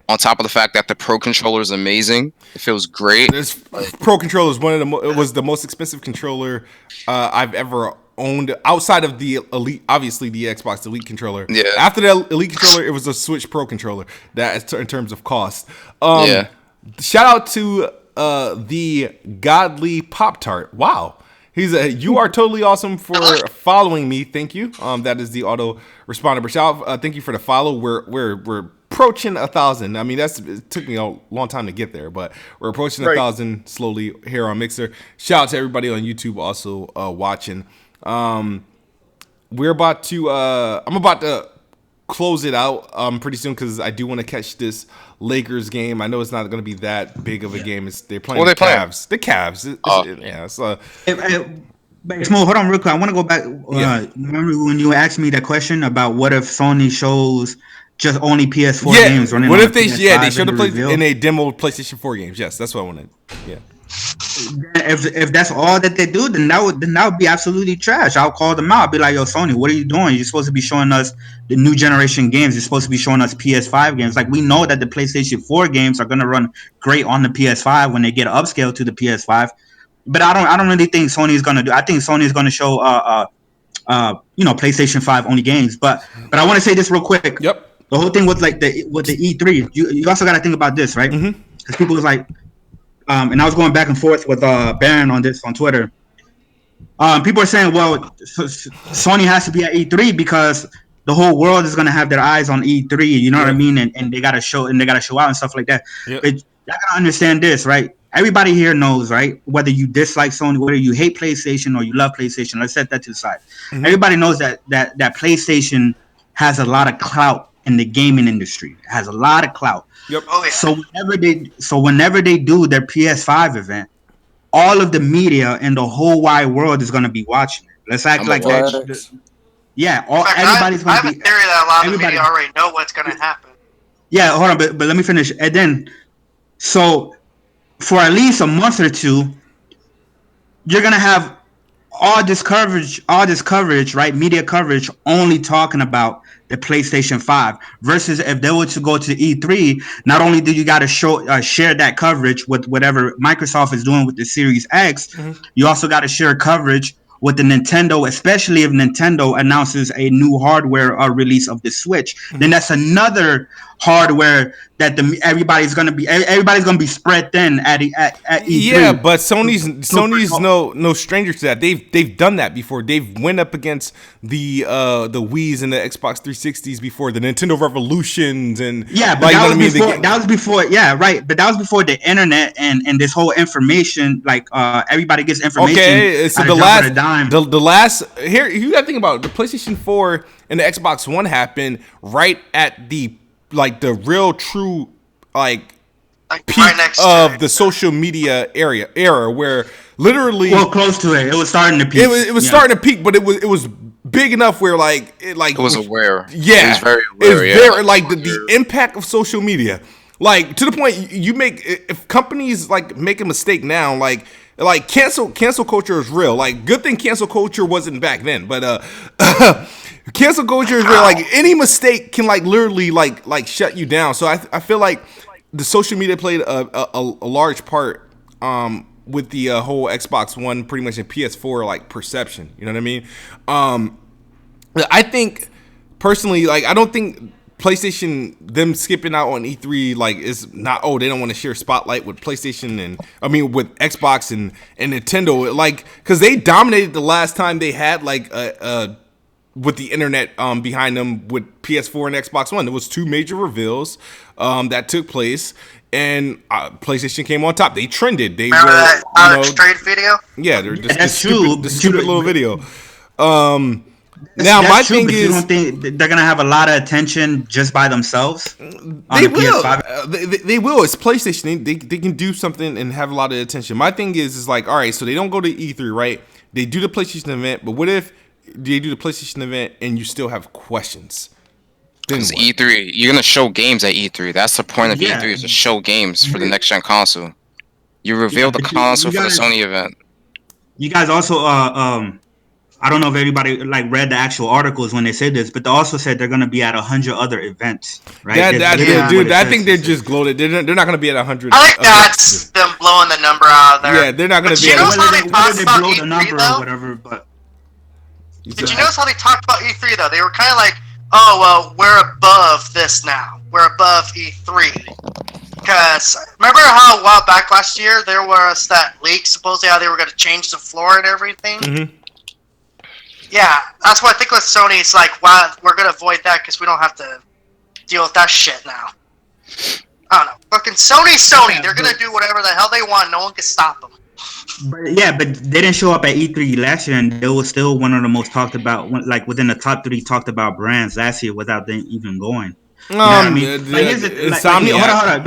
On top of the fact that the Pro Controller is amazing, it feels great. This Pro Controller is it was the most expensive controller I've ever owned outside of the Elite, obviously the Xbox Elite controller. Yeah. After the Elite controller, it was a Switch Pro controller. That in terms of cost. Shout out to the Godly Pop Tart. Wow. You are totally awesome for following me. Thank you. That is the auto responder. But shout out, thank you for the follow. We're approaching 1,000. I mean, it took me a long time to get there, but we're approaching 1,000 slowly here on Mixer. Shout out to everybody on YouTube also watching. We're about to I'm about to close it out pretty soon because I do want to catch this Lakers game. I know it's not going to be that big of a game. They're playing the Cavs. The Cavs. Smooth, hold on real quick. I want to go back. Remember when you asked me that question about what if Sony shows just only PS4 games running? What if they showed the and they demoed PlayStation 4 games? Yes, that's what I wanted. Yeah. If that's all that they do, then that would be absolutely trash. I'll call them out. I'll be like, yo, Sony, what are you doing? You're supposed to be showing us the new generation games. You're supposed to be showing us PS5 games. Like, we know that the PlayStation 4 games are gonna run great on the PS5 when they get upscaled to the PS5. But I don't really think Sony is gonna do. I think Sony is gonna show PlayStation 5 only games. But I want to say this real quick. Yep. The whole thing with the E3, you also got to think about this, right? Because people was like, and I was going back and forth with Baron on this on Twitter. People are saying, well, Sony has to be at E3 because the whole world is gonna have their eyes on E3. You know what I mean? And they gotta show out and stuff like that. But you gotta understand this, right? Everybody here knows, right? Whether you dislike Sony, whether you hate PlayStation or you love PlayStation, let's set that to the side. Everybody knows that PlayStation has a lot of clout in the gaming industry. It has a lot of clout. Yep. Oh, yeah. So whenever they do their PS5 event, all of the media in the whole wide world is going to be watching it. Let's act like that. Yeah, everybody's going to be. I have a theory that a lot of the media already know what's going to happen. Yeah, hold on, but let me finish. And then, so for at least a month or two, you're going to have all this coverage, right? Media coverage only talking about the PlayStation 5 versus if they were to go to E3, not only do you got to share that coverage with whatever Microsoft is doing with the Series X, you also got to share coverage with the Nintendo, especially if Nintendo announces a new hardware release of the Switch. Then that's another hardware that everybody's gonna be spread thin at E3. Yeah, but Sony's no stranger to that. They've done that before. They've went up against the Wii's and the Xbox 360s before, the Nintendo Revolutions and but that was before. Yeah, right. But that was before the internet and this whole information. Like everybody gets information. Okay, so the last here you got to think about it. The PlayStation 4 and the Xbox One happened right at the real true Like peak right next of to it. the social media era where literally close to it. It was starting to peak. It was starting to peak, but it was big enough where it was aware. Yeah, it was very aware. Very like the impact of social media, like to the point you make if companies like make a mistake now, like cancel culture is real. Like good thing cancel culture wasn't back then, but cancel culture is real. Like any mistake can like literally like shut you down. So I feel like the social media played a large part with the whole Xbox One, pretty much in PS4 like perception. You know what I mean? I think personally, like I don't think PlayStation them skipping out on E3 like is not they don't want to share spotlight with PlayStation and with Xbox and Nintendo, like because they dominated the last time they had like with the internet behind them with PS4 and Xbox One. There was 2 major reveals that took place, and PlayStation came on top. They trended. They Remember were that trade video? Yeah, that's true. The stupid little video. Now my thing is, you don't think they're gonna have a lot of attention just by themselves? They will. They will. It's PlayStation. They can do something and have a lot of attention. My thing is like, all right, so they don't go to E3, right? They do the PlayStation event, but what if they do the PlayStation event and you still have questions? Because E3, you're gonna show games at E3. That's the point of E3 is to show games for the next gen console. You reveal the console for the Sony event. You guys also, I don't know if everybody like read the actual articles when they said this, but they also said they're gonna be at 100 other events, right? Dude, I think they're just gloated. They're not gonna be at 100. I think that's them blowing the number out of there. Yeah, they're not gonna be. You notice how they talked about blow the E3 number though? or whatever, but. Did you notice how they talked about E3 though? They were kind of like, oh well, we're above this now. We're above E3. Because remember how a while back last year there was that leak supposedly how they were going to change the floor and everything? Mm-hmm. Yeah, that's what I think with Sony. It's like, wow, we're going to avoid that because we don't have to deal with that shit now. I don't know. Fucking Sony. They're going to do whatever the hell they want. No one can stop them. But they didn't show up at E3 last year, and they were still one of the most talked about, like within the top 3 talked about brands last year without them even going. You know what I mean? Hold on.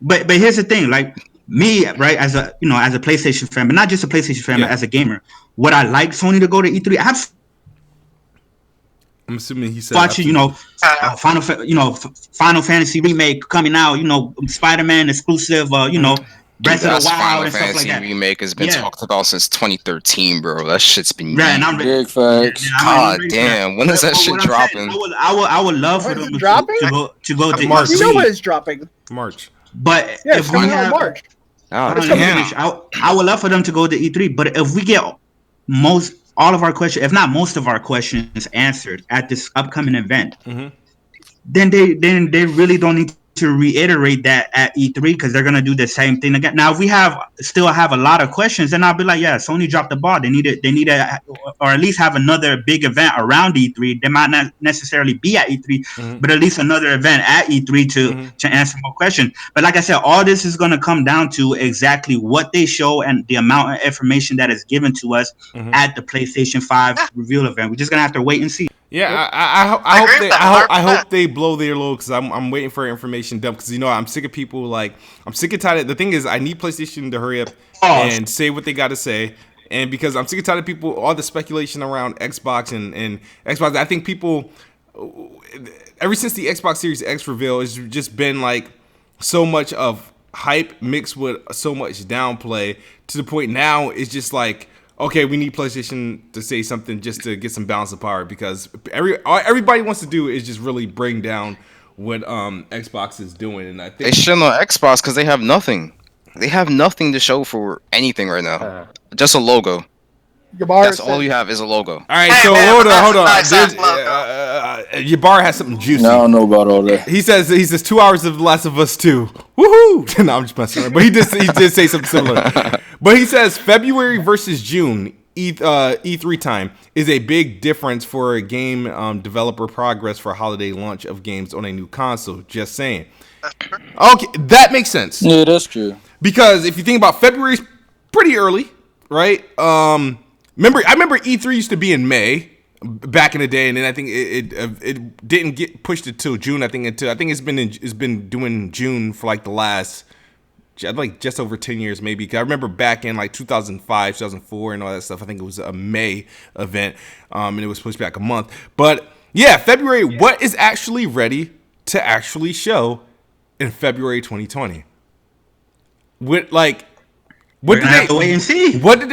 But here's the thing, like me, right, as a PlayStation fan, but not just a PlayStation fan, but as a gamer, would I like Sony to go to E3? I'm assuming he said watching, Final Fantasy remake coming out, Spider-Man exclusive, Breath of the Wild Final and stuff like Fantasy that. remake has been talked about since 2013, bro. That shit's been big facts. God damn, when is that shit dropping? I would love for them to go to March. You know when it's dropping? March. But yeah, if we have March. I would love for them to go to E3, but if we get all of our questions, if not most of our questions answered at this upcoming event, then they really don't need to reiterate that at E3 because they're gonna do the same thing again. Now, if we still have a lot of questions, then I'll be like, yeah, Sony dropped the ball. They need to, or at least have another big event around E3. They might not necessarily be at E3, but at least another event at E3 to answer more questions. But like I said, all this is gonna come down to exactly what they show and the amount of information that is given to us at the PlayStation 5 reveal event. We're just gonna have to wait and see. Yeah, I hope they blow their load because I'm waiting for information dump because I'm sick of people I'm sick and tired. The thing is I need PlayStation to hurry up and say what they got to say, and because I'm sick and tired of people all the speculation around Xbox and Xbox. I think people ever since the Xbox Series X reveal it's just been like so much of hype mixed with so much downplay to the point now it's just like. Okay, we need PlayStation to say something just to get some balance of power because everybody wants to do is just really bring down what Xbox is doing, and I think they shouldn't on Xbox because they have nothing. They have nothing to show for anything right now. Just a logo. That's all you have is a logo. All right, so hold on. Yabar has something juicy. I don't know about all that. He says 2 hours of The Last of Us 2. Woohoo! No, I'm just messing around. But he did say something similar. But he says February versus June E3 time is a big difference for a game developer progress for holiday launch of games on a new console. Just saying. Okay, that makes sense. Yeah, that's true. Because if you think about February's pretty early, right? I remember E3 used to be in May. back in the day, and then I think it didn't get pushed until June. I think it's been doing June for like the last like just over 10 years maybe. 'Cause I remember back in like 2005, 2004, and all that stuff. I think it was a May event, and it was pushed back a month. But yeah, February. What is actually ready to actually show in February 2020? What did they have to wait and see? What did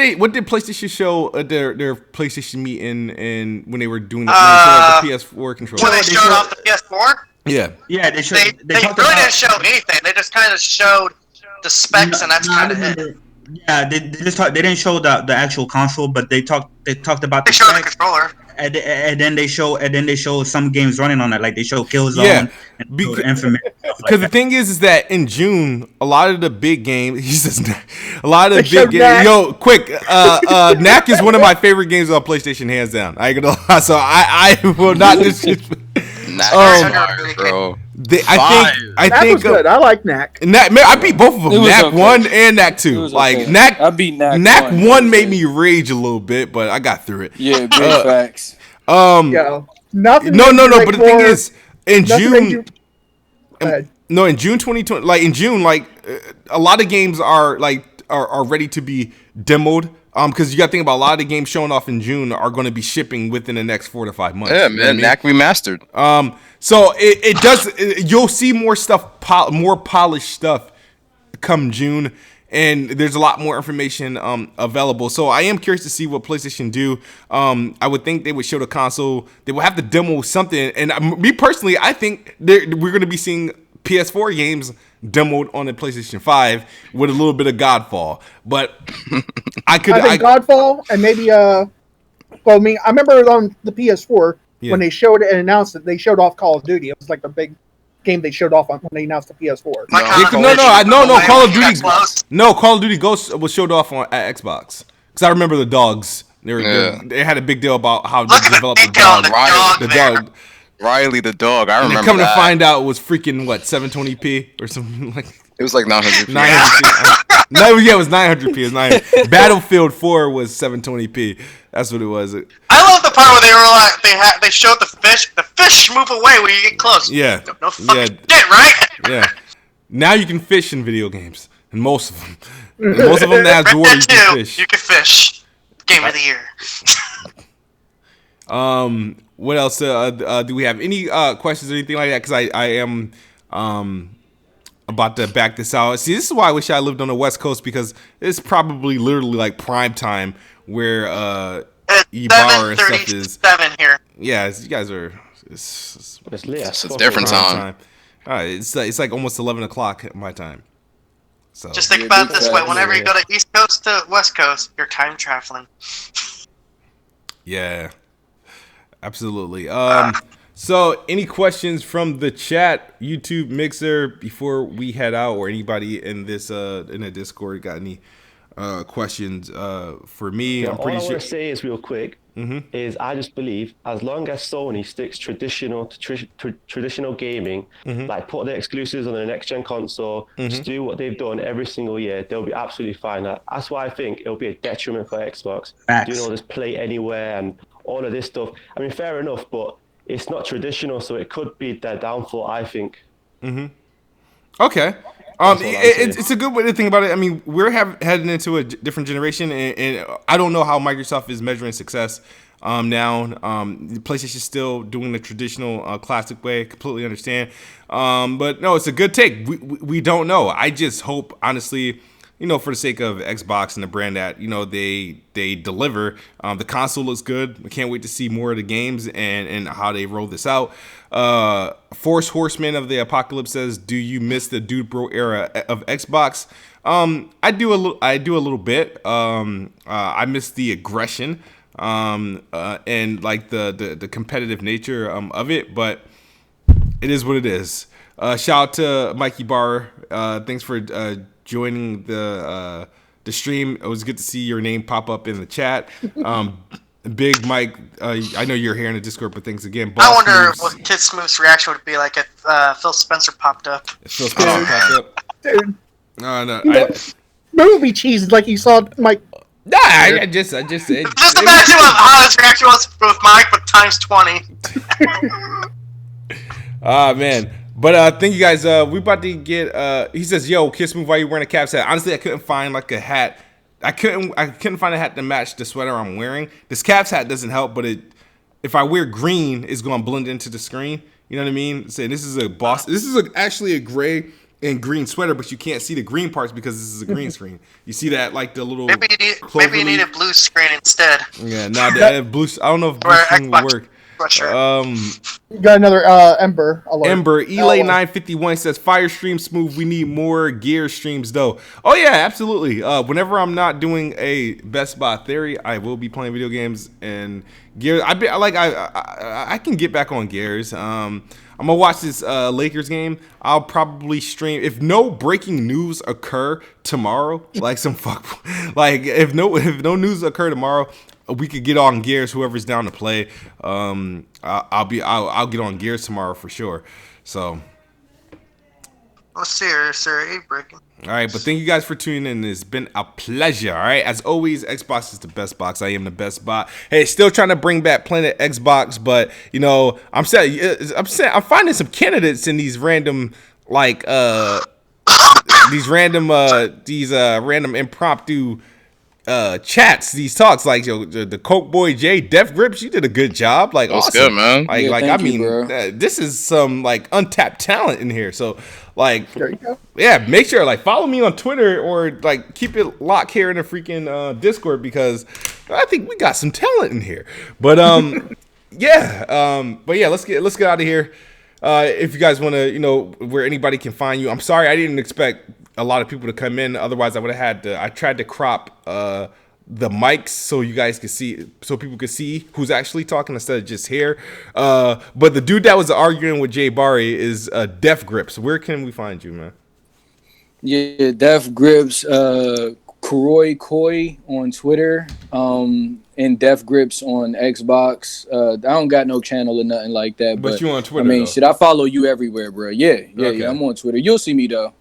PlayStation show at their PlayStation meet in when they were doing the PS4 controller? When they showed off the PS4? Yeah. Yeah, They really didn't show anything. They just kind of showed the specs, and that's kind of it. Yeah, they didn't show the actual console, but they talked about the specs, the controller. And then they show some games running on it, like they show Killzone and Infamous. Because the thing is that in June, a lot of the big games, he says, a lot of the big games. Yo, quick, Knack is one of my favorite games on PlayStation, hands down. I ain't gonna lie, so I will not just. Bro. I think was good. I like Knack. Man, I beat both of them. Knack 1 and Knack 2. Like Knack, I beat Knack 1 made me rage a little bit, but I got through it. Yeah, big facts. Yo, nothing. No. But the thing is, in June, in June 2020, like in June, like a lot of games are ready to be demoed. Because you got to think about a lot of the games showing off in June are going to be shipping within the next 4 to 5 months. Yeah, man, Knack remastered. So it does. You'll see more stuff, more polished stuff, come June, and there's a lot more information available. So I am curious to see what PlayStation do. I would think they would show the console. They will have to demo something. And me personally, I think we're going to be seeing PS4 games demoed on the PlayStation 5 with a little bit of Godfall. But I think Godfall and maybe I remember on the PS4 when they showed it and announced it, they showed off Call of Duty. It was like the big game they showed off on when they announced the PS4. Call of Duty Ghosts was showed off at Xbox. Because I remember the dogs. They had a big deal about how they developed the dog. The dog. Riley the dog. I remember. Come to find out, it was freaking 720p or something like. It was like 900p. 900p. No, yeah, it was 900p. It was 900. Battlefield 4 was 720p. That's what it was. I love the part where they were like they showed the fish. The fish move away when you get close. Yeah. No fucking shit, right? Yeah. Now you can fish in video games, and most of them. And most of them that have water, you can fish. You can fish. Game of the year. What else? Do we have any questions or anything like that? Because I am about to back this out. See, this is why I wish I lived on the West Coast, because it's probably literally like prime time where Ibarra and stuff is. 7 here. Yeah, you guys are. It's a different time. It's like almost 11 o'clock my time. So just think about it this way: whenever you go to East Coast to West Coast, you're time traveling. Yeah. Absolutely. So any questions from the chat, YouTube, Mixer, before we head out, or anybody in this in the Discord got any questions for me? Yeah, I'm pretty all I sure. want to say is real quick is I just believe as long as Sony sticks traditional gaming, like put their exclusives on the next gen console, just do what they've done every single year, they'll be absolutely fine. That's why I think it'll be a detriment for Xbox. Facts. Doing all this play anywhere and all of this stuff. I mean, fair enough, but it's not traditional, so it could be their downfall, I think. Okay. It's a good way to think about it. I mean, we're heading into a different generation, and I don't know how Microsoft is measuring success now. PlayStation's still doing the traditional classic way. Completely understand. But no, it's a good take. We don't know. I just hope, honestly, for the sake of Xbox and the brand that, they deliver. The console looks good. We can't wait to see more of the games and how they roll this out. Force Horseman of the Apocalypse says, "Do you miss the Dude Bro era of Xbox?" I do a little bit. I miss the aggression and like the competitive nature of it, but it is what it is. Shout out to Mikey Barr. Thanks for joining the stream. It was good to see your name pop up in the chat. Big Mike, I know you're here in the Discord, but thanks again. I wonder what Kid Smooth's reaction would be like if Phil Spencer popped up. Phil Spencer popped up. Dude. No. Movie cheese like you saw Mike Nah, I just said. Just imagine how his reaction was with Mike, but times 20. Man. But thank you guys. We about to get. He says, "Yo, Kiss Move, why you wearing a Caps hat?" Honestly, I couldn't find like a hat. I couldn't find a hat to match the sweater I'm wearing. This Caps hat doesn't help, but if I wear green, it's gonna blend into the screen. You know what I mean? Saying this is a boss. This is actually a gray and green sweater, but you can't see the green parts because this is a green screen. You see that like the little. Maybe you need a blue screen instead. Yeah, that blue. I don't know if blue screen will work. You got another Ember alert. Ember Elay951 says fire stream smooth. We need more gear streams though. Oh yeah, absolutely. Whenever I'm not doing a Best Buy theory, I will be playing video games and Gears. I can get back on Gears. I'm gonna watch this Lakers game. I'll probably stream if no breaking news occur tomorrow. Like if no news occur tomorrow, we could get on Gears. Whoever's down to play, I'll get on Gears tomorrow for sure. So, let's see her breaking. All right, but thank you guys for tuning in. It's been a pleasure. All right, as always, Xbox is the best box. I am the best bot. Hey, still trying to bring back Planet Xbox, but I'm finding some candidates in these random random impromptu chats, these talks, like the Coke Boy J, Def Grips, you did a good job. Like, that's awesome, good, man. This is some like untapped talent in here. So, like, there you go. Yeah, make sure follow me on Twitter or keep it locked here in the freaking Discord because I think we got some talent in here. But let's get out of here. If you guys want to, where anybody can find you. I'm sorry, I didn't expect a lot of people to come in. Otherwise, I would have had to. I tried to crop the mics so you guys could see, so people could see who's actually talking instead of just here. But the dude that was arguing with Jay Barry is Def Grips. Where can we find you, man? Yeah, Def Grips, Kuroy Koi on Twitter, and Def Grips on Xbox. I don't got no channel or nothing like that. But you on Twitter? I mean, I follow you everywhere, bro. Yeah, I'm on Twitter. You'll see me though.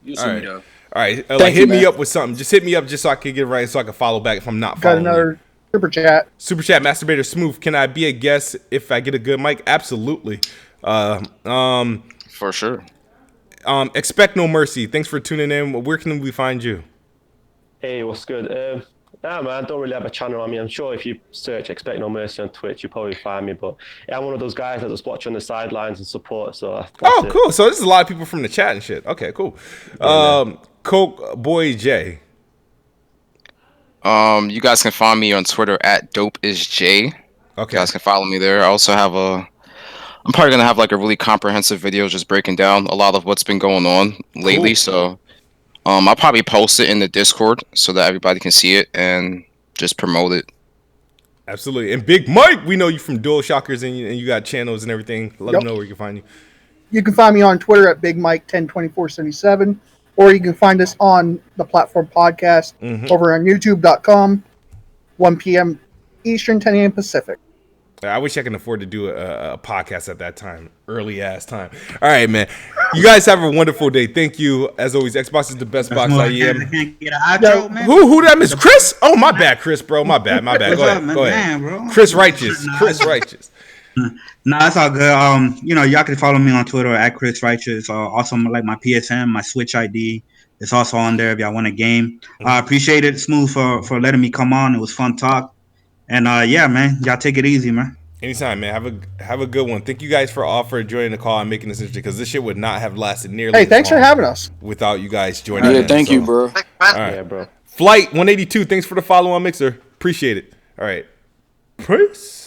All right, hit me up with something. Just hit me up just so I can get it right, so I can follow back if I'm not following. Got another super chat. Super chat, Masturbator Smooth. Can I be a guest if I get a good mic? Absolutely. For sure. Expect No Mercy. Thanks for tuning in. Where can we find you? Hey, what's good? Man, I don't really have a channel. I mean, I'm sure if you search Expect No Mercy on Twitch, you'll probably find me. But yeah, I'm one of those guys that just watch on the sidelines and support. So cool. So this is a lot of people from the chat and shit. Okay, cool. Coke Boy J. You guys can find me on Twitter at DopeIsJ. Okay. You guys can follow me there. I also have I'm probably gonna have a really comprehensive video just breaking down a lot of what's been going on lately. Cool. So I'll probably post it in the Discord so that everybody can see it and just promote it. Absolutely. And Big Mike, we know you from Dual Shockers and you got channels and everything. Let them know where you can find you. You can find me on Twitter at Big Mike 102477, or you can find us on the Platform Podcast over on YouTube.com, 1 p.m. Eastern, 10 a.m. Pacific. I wish I can afford to do a podcast at that time, early ass time. All right, man. You guys have a wonderful day. Thank you. As always, Xbox is the best box I am. I can't get an outro, man. Who that miss? Chris? Oh, my bad, Chris, bro. My bad. Go ahead. Bro? Chris Righteous. Chris Righteous. Nah, it's all good. Y'all can follow me on Twitter at Chris Righteous. Also, like my PSN, my Switch ID. It's also on there if y'all want a game. I appreciate it, Smooth, for letting me come on. It was fun talk. And yeah, man, y'all take it easy, man. Anytime, man. Have a good one. Thank you guys for joining the call and making this interesting, because this shit would not have lasted nearly. Hey, thanks for having us. Without you guys joining. Yeah, thank you, bro. All right, yeah, bro. Flight 182. Thanks for the follow on Mixer. Appreciate it. All right. Peace.